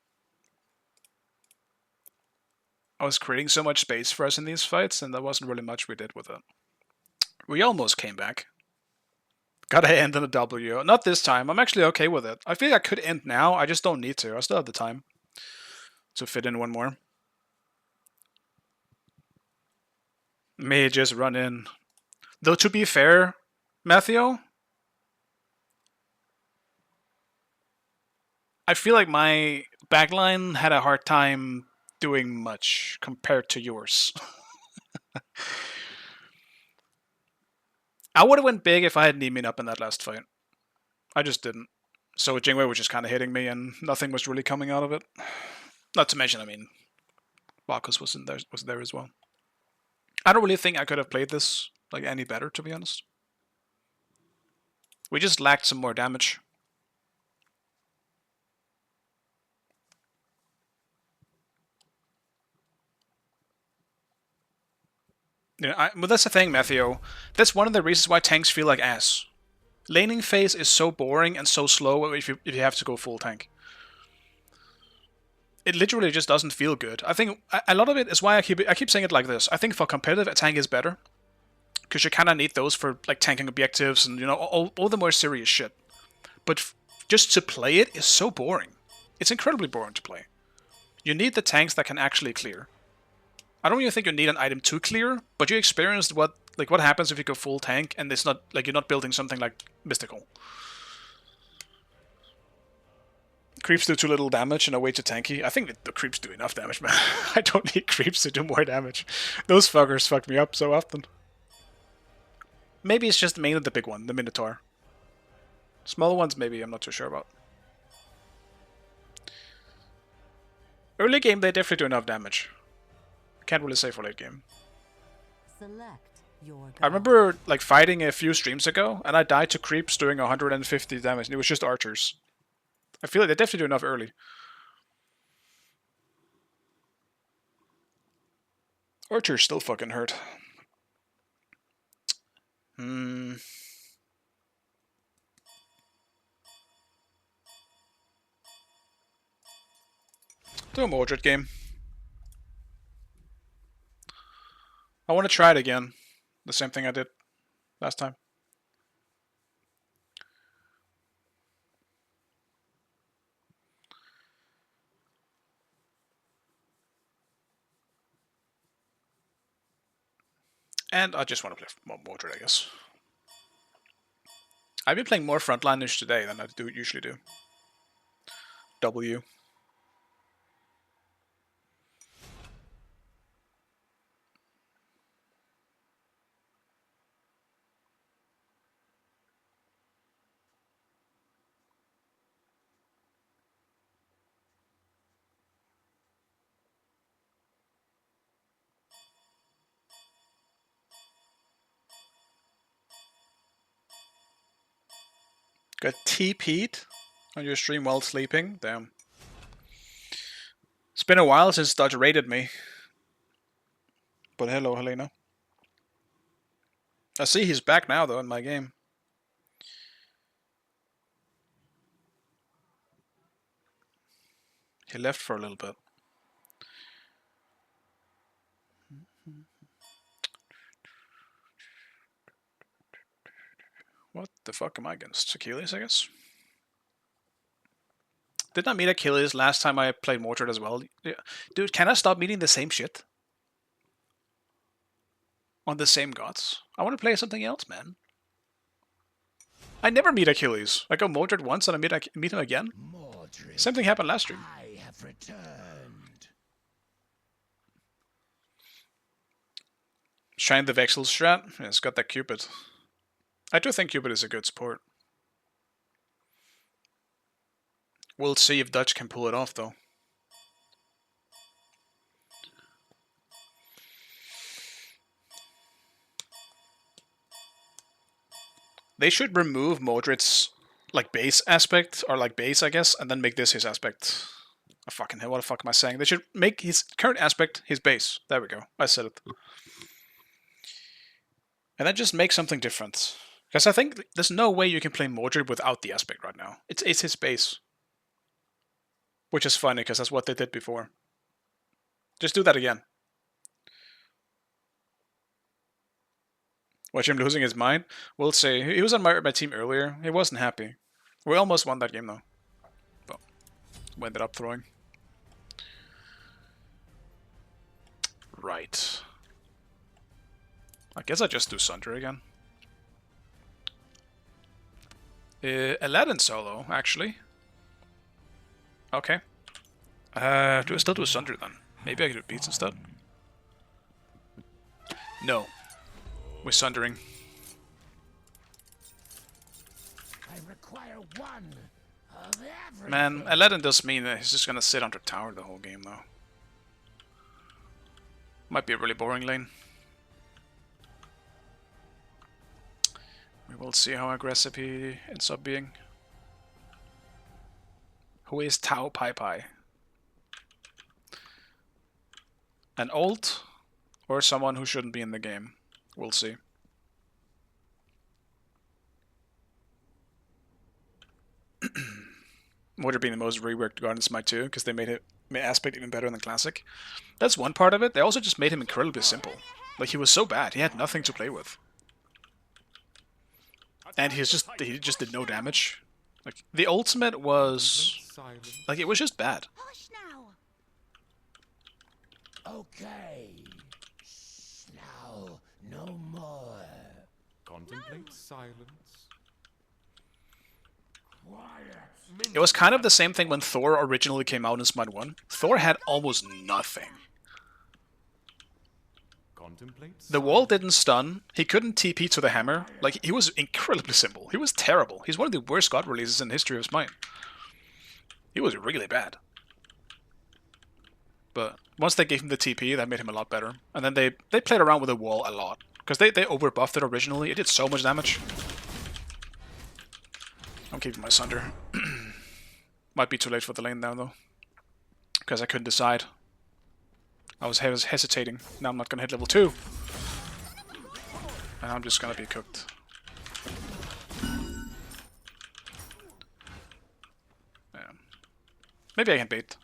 I was creating so much space for us in these fights, and there wasn't really much we did with it. We almost came back. Gotta end on a W. Not this time. I'm actually okay with it. I feel like I could end now. I just don't need to. I still have the time to fit in one more. May just run in. Though to be fair, Matthew, I feel like my backline had a hard time doing much compared to yours. I would have went big if I had Neemian up in that last fight. I just didn't. So Jingwei was just kind of hitting me, and nothing was really coming out of it. Not to mention, I mean, Bacchus was there as well. I don't really think I could have played this like any better, to be honest. We just lacked some more damage. Yeah, but that's the thing, Matthew. That's one of the reasons why tanks feel like ass. Laning phase is so boring and so slow if you have to go full tank. It literally just doesn't feel good. I think a lot of it is why I keep saying it like this. I think for competitive, a tank is better, because you kind of need those for like tanking objectives and, you know, all the more serious shit. But just to play it is so boring. It's incredibly boring to play. You need the tanks that can actually clear. I don't even think you need an item to clear, but you experienced what happens if you go full tank and it's not like you're not building something like mystical. Creeps do too little damage and are way too tanky. I think the creeps do enough damage, man. I don't need creeps to do more damage. Those fuckers fuck me up so often. Maybe it's just mainly the big one, the Minotaur. Smaller ones, maybe, I'm not too sure about. Early game, they definitely do enough damage. Can't really say for late game. Select your god. I remember like fighting a few streams ago, and I died to creeps doing 150 damage, and it was just archers. I feel like they definitely do enough early. Archers still fucking hurt. Do a Mordred game. I want to try it again. The same thing I did last time. And I just want to play more Mordred, I guess. I've been playing more frontliners today than I usually do. W. Got TP'd on your stream while sleeping? Damn. It's been a while since Dodge raided me. But hello, Helena. I see he's back now, though, in my game. He left for a little bit. What the fuck am I against? Achilles, I guess? Didn't I meet Achilles last time I played Mordred as well? Yeah. Dude, can I stop meeting the same shit? On the same gods? I want to play something else, man. I never meet Achilles. I go Mordred once and I meet him again. Mordred, Same thing happened last stream. I have returned. Shine the Vexel strat. Yeah, it's got that Cupid. I do think Cupid is a good support. We'll see if Dutch can pull it off, though. They should remove Mordred's like base aspect, or like base, I guess, and then make this his aspect. Oh, fucking hell, what the fuck am I saying? They should make his current aspect his base. There we go. I said it. And then just make something different. Because I think there's no way you can play Mordred without the aspect right now. It's his base. Which is funny, because that's what they did before. Just do that again. Watch him losing his mind? We'll see. He was on my team earlier. He wasn't happy. We almost won that game, though. But we ended up throwing. Right. I guess I just do Sunder again. Aladdin solo, actually. Okay. Do I still do Sunder then? Maybe I could do Beats instead. No. We're Sundering. I require one of everything. Man, Aladdin does mean that he's just gonna sit under tower the whole game, though. Might be a really boring lane. We will see how aggressive he ends up being. Who is Tao Pai Pai? An ult or someone who shouldn't be in the game? We'll see. Would it be the most reworked Garden Smite too? Because they made aspect even better than Classic. That's one part of it. They also just made him incredibly simple. Like, he was so bad, he had nothing to play with. And he just did no damage. Like, the ultimate was like, it was just bad. Hush now. Okay. Shh, now, no more. Contemplate silence. Quiet. It was kind of the same thing when Thor originally came out in Smite 1. Thor had almost nothing. Contemplate The wall didn't stun, he couldn't TP to the hammer. Like, he was incredibly simple. He was terrible. He's one of the worst god releases in the history of Smite. He was really bad. But once they gave him the TP, that made him a lot better. And then they played around with the wall a lot. Because they overbuffed it originally. It did so much damage. I'm keeping my Sunder. Might be too late for the lane now, though. Because I couldn't decide. I was hesitating. Now I'm not going to hit level 2. And I'm just going to be cooked. Yeah. Maybe I can bait.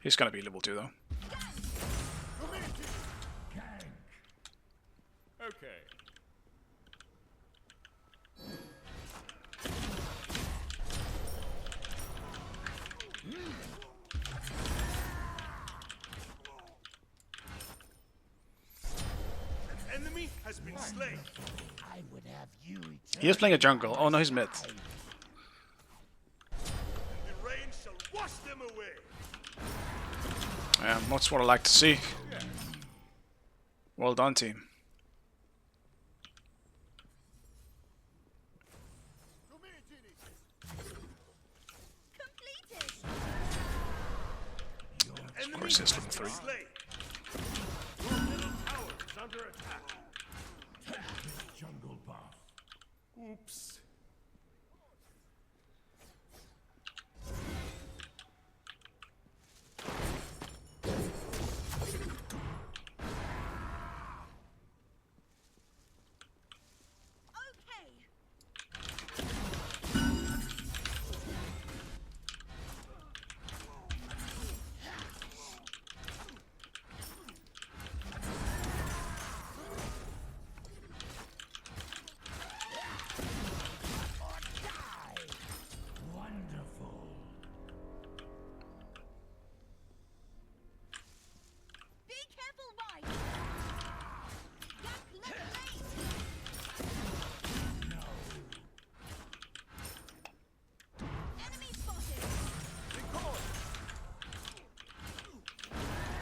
He's going to be level 2, though. Okay. An enemy has been slain. I would have you return. He is playing a jungle. Oh no, he's mid. The rain shall wash them away. Yeah, that's what I like to see. Well done, team. Completed. Of course, it's level 3. Slain. Your middle tower is under attack. Jungle buff. Oops. Okay.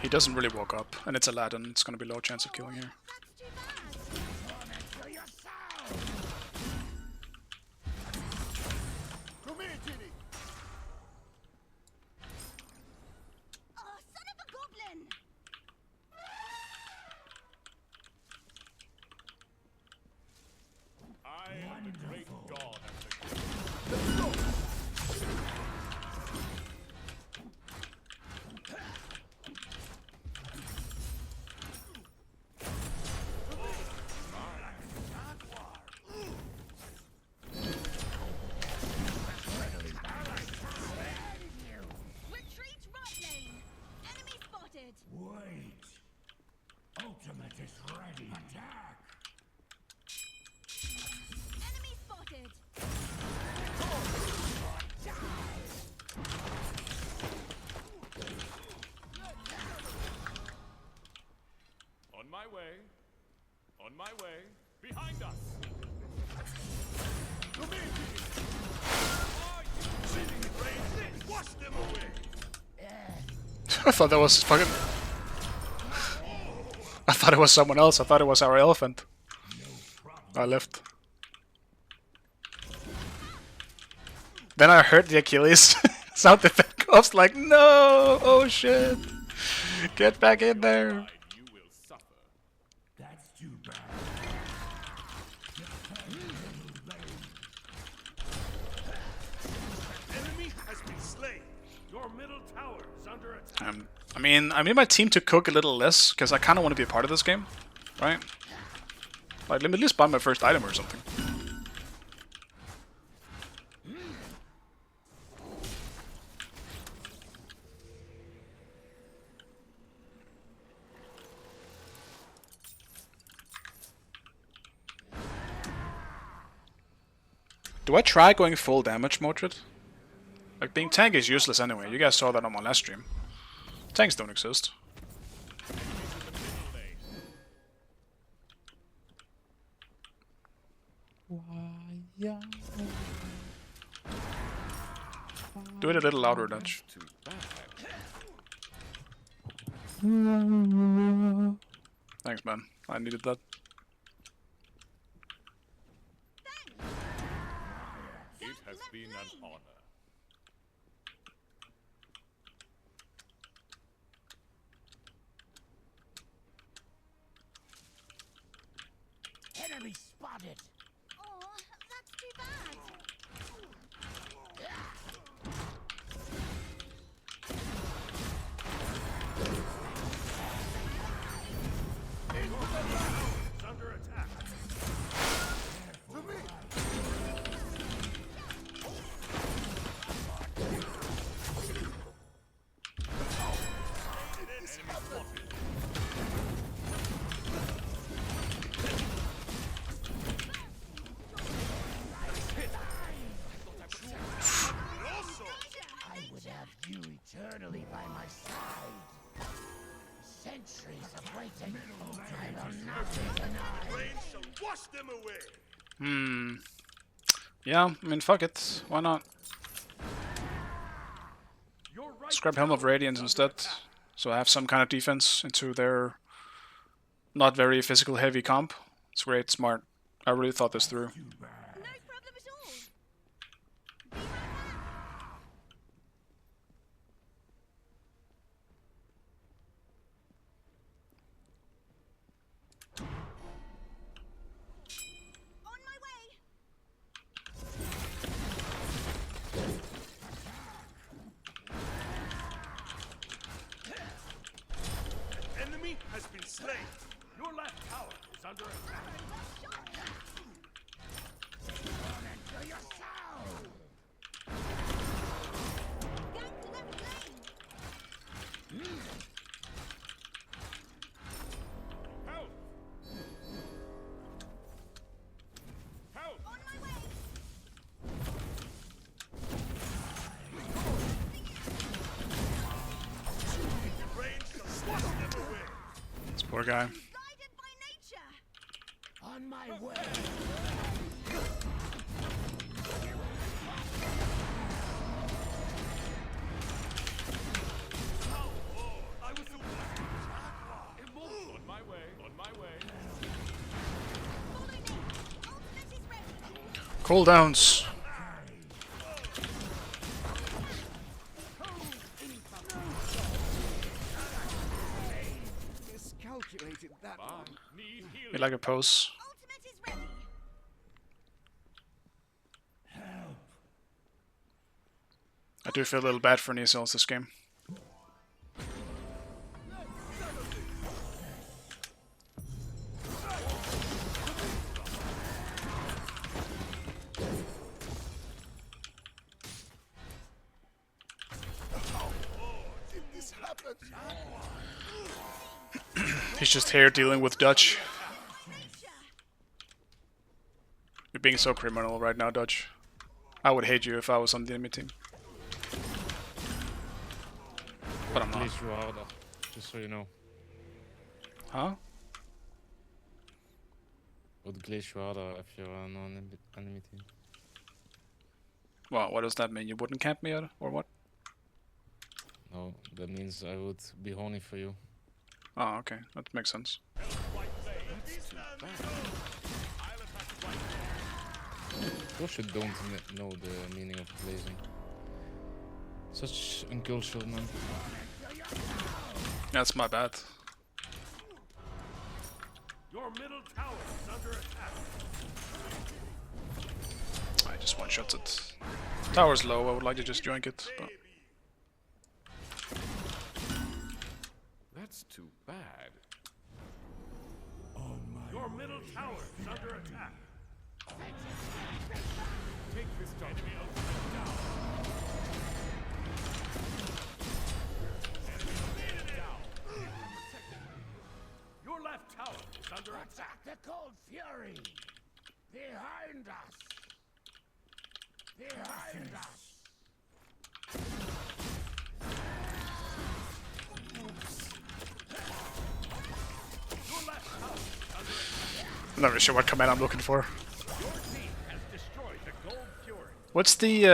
He doesn't really walk up, and it's Aladdin. It's gonna be low chance of killing here. Come here, Ginny. Oh, son of a goblin! I am the great god of the Retreat right lane! Enemy spotted! Wait. Ultimate is ready. Attack. Enemy spotted! On my way. On my way. Behind us. Come here, Ginny. Sitting in range. Wash them away. I thought that was fucking. I thought it was someone else. I thought it was our elephant. I left. Then I heard the Achilles sound effect. I was like, no! Oh shit! Get back in there! And you will suffer. That's too bad. Enemy has been slain. Your middle tower is under attack. I mean, I need my team to cook a little less because I kind of want to be a part of this game, right? Like, let me at least buy my first item or something. Do I try going full damage, Mordred? Like, being tank is useless anyway. You guys saw that on my last stream. Tanks don't exist. Do it a little louder, Dutch. Too bad. Thanks, man. I needed that. It has been an honor. Enemy spotted. Oh, that's too bad! It's under attack. To me. Also, I would have you eternally by my side. Centuries of waiting. I will not be denied. rain shall wash them away. Yeah, I mean, fuck it. Why not? Your right Scrap Helm of Radiance instead, so I have some kind of defense into their not very physical heavy comp. It's great, smart. I really thought this through. No problem at all! Be right back! On my way! Enemy has been slain. Your left tower is under attack. Gang to left lane! Help! Help! On my way! Rain shall wash them away. This poor guy. Guided by nature! On my way. I was Cooldowns. Miscalculated that one. Need healing. You like a pose? Ultimate is ready. I do feel a little bad for Niseals this game. He's just here dealing with Dutch. You're being so criminal right now, Dutch. I would hate you if I was on the enemy team. But I'm At not. least you are, just so you know. Huh? Would glitch you harder if you're on an enemy team. Well, what does that mean? You wouldn't camp me or what? No, that means I would be horny for you. Oh, okay. That makes sense. Those who don't know the meaning of blazing. Such uncultured, man. That's my bad. Your middle tower is under attack. I just one-shot it. Tower's low, I would like to just joink it. But That's too bad. Your middle tower is under attack. Take this dog. Your left tower is under attack. The cold fury! Behind us! Behind us! Your left tower is under attack. I'm not really sure what command I'm looking for. Your team has destroyed the gold fury. What's the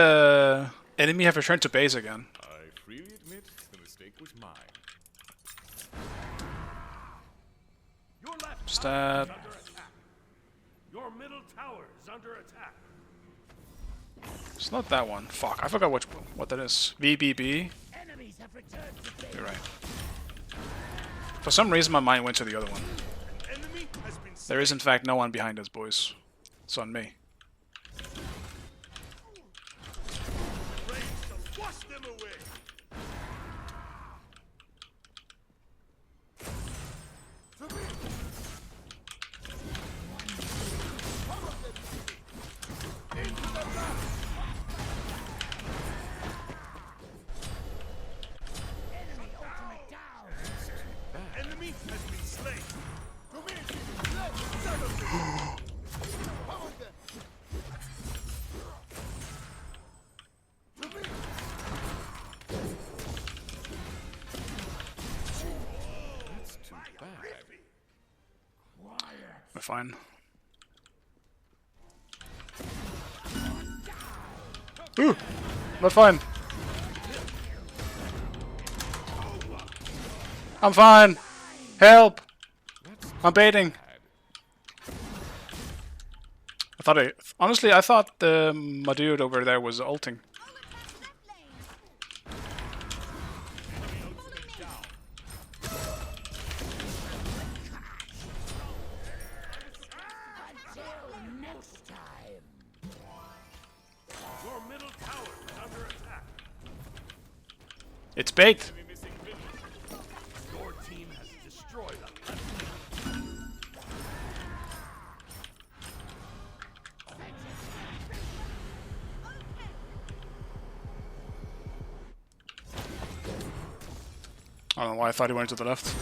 enemy have returned to base again? I freely admit the mistake was mine. Your left Stab. tower is under attack. Your middle tower is under attack. It's not that one. Fuck, I forgot what that is. VBB? Enemies have returned to base. You're right. For some reason my mind went to the other one. Enemy has been There is in fact no one behind us, boys. It's on me. raised to wash them away. Enemy ultimate down. Enemy has been slain. That's too bad. We're fine. Ooh! Not fine. I'm fine! Help! I'm baiting. Honestly, I thought my dude over there was ulting. Until next time. Your middle tower is under attack. It's bait! Your team has destroyed a left lane. I don't know why I thought he went to the left.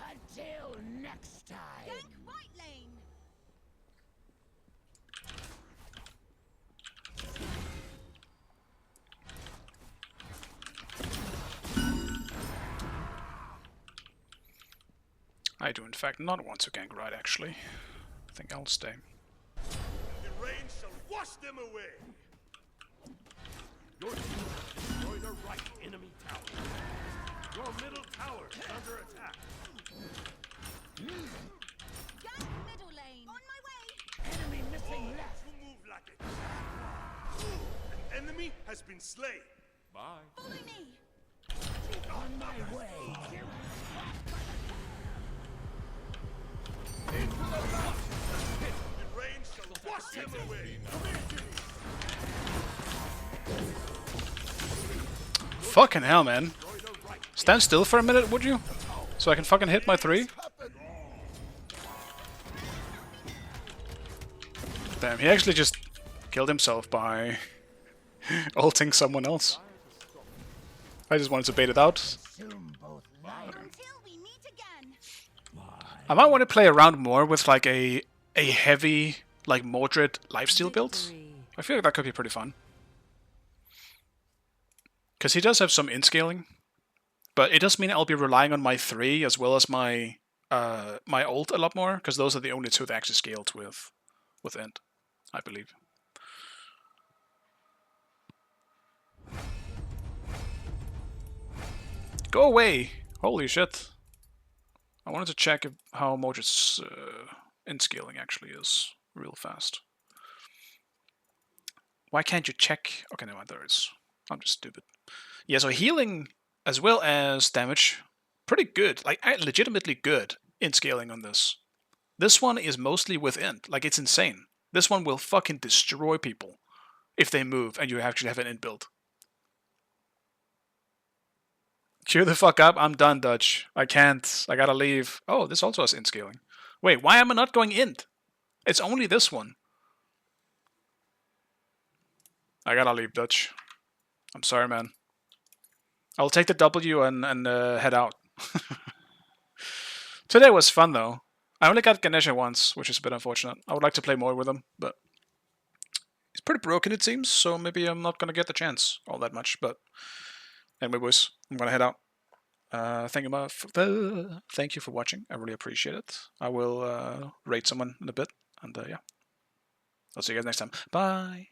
Until next time. Right lane. I do in fact not want to gank right, actually. I think I'll stay. The rain shall wash them away. Your team has destroyed a right enemy tower. Your middle tower is under attack. Gas middle lane. On my way. Enemy missing left. You move like a jaguar. An enemy has been slain. Bye. Follow me. On my way. The rain shall wash them away. Fucking hell, man. Stand still for a minute, would you? So I can fucking hit my 3? Damn, he actually just killed himself by ulting someone else. I just wanted to bait it out. Until we meet again. I might want to play around more with like a heavy, like Mordred lifesteal build. Victory. I feel like that could be pretty fun. Because he does have some in-scaling. But it does mean I'll be relying on my 3 as well as my my ult a lot more, because those are the only 2 that actually scaled with End, I believe. Go away! Holy shit. I wanted to check how Mordred's in-scaling actually is real fast. Why can't you check? Okay, no, there it is. I'm just stupid. Yeah, so healing as well as damage, pretty good. Like, legitimately good in scaling on this. This one is mostly with End. Like, it's insane. This one will fucking destroy people if they move and you actually have an End build. Cheer the fuck up. I'm done, Dutch. I can't. I gotta leave. Oh, this also has End scaling. Wait, why am I not going End? It's only this one. I gotta leave, Dutch. I'm sorry, man. I'll take the W and head out. Today was fun, though. I only got Ganesha once, which is a bit unfortunate. I would like to play more with him, but he's pretty broken, it seems, so maybe I'm not going to get the chance all that much. But anyway, boys, I'm going to head out. Thank you for watching. I really appreciate it. I will rate someone in a bit, and yeah. I'll see you guys next time. Bye!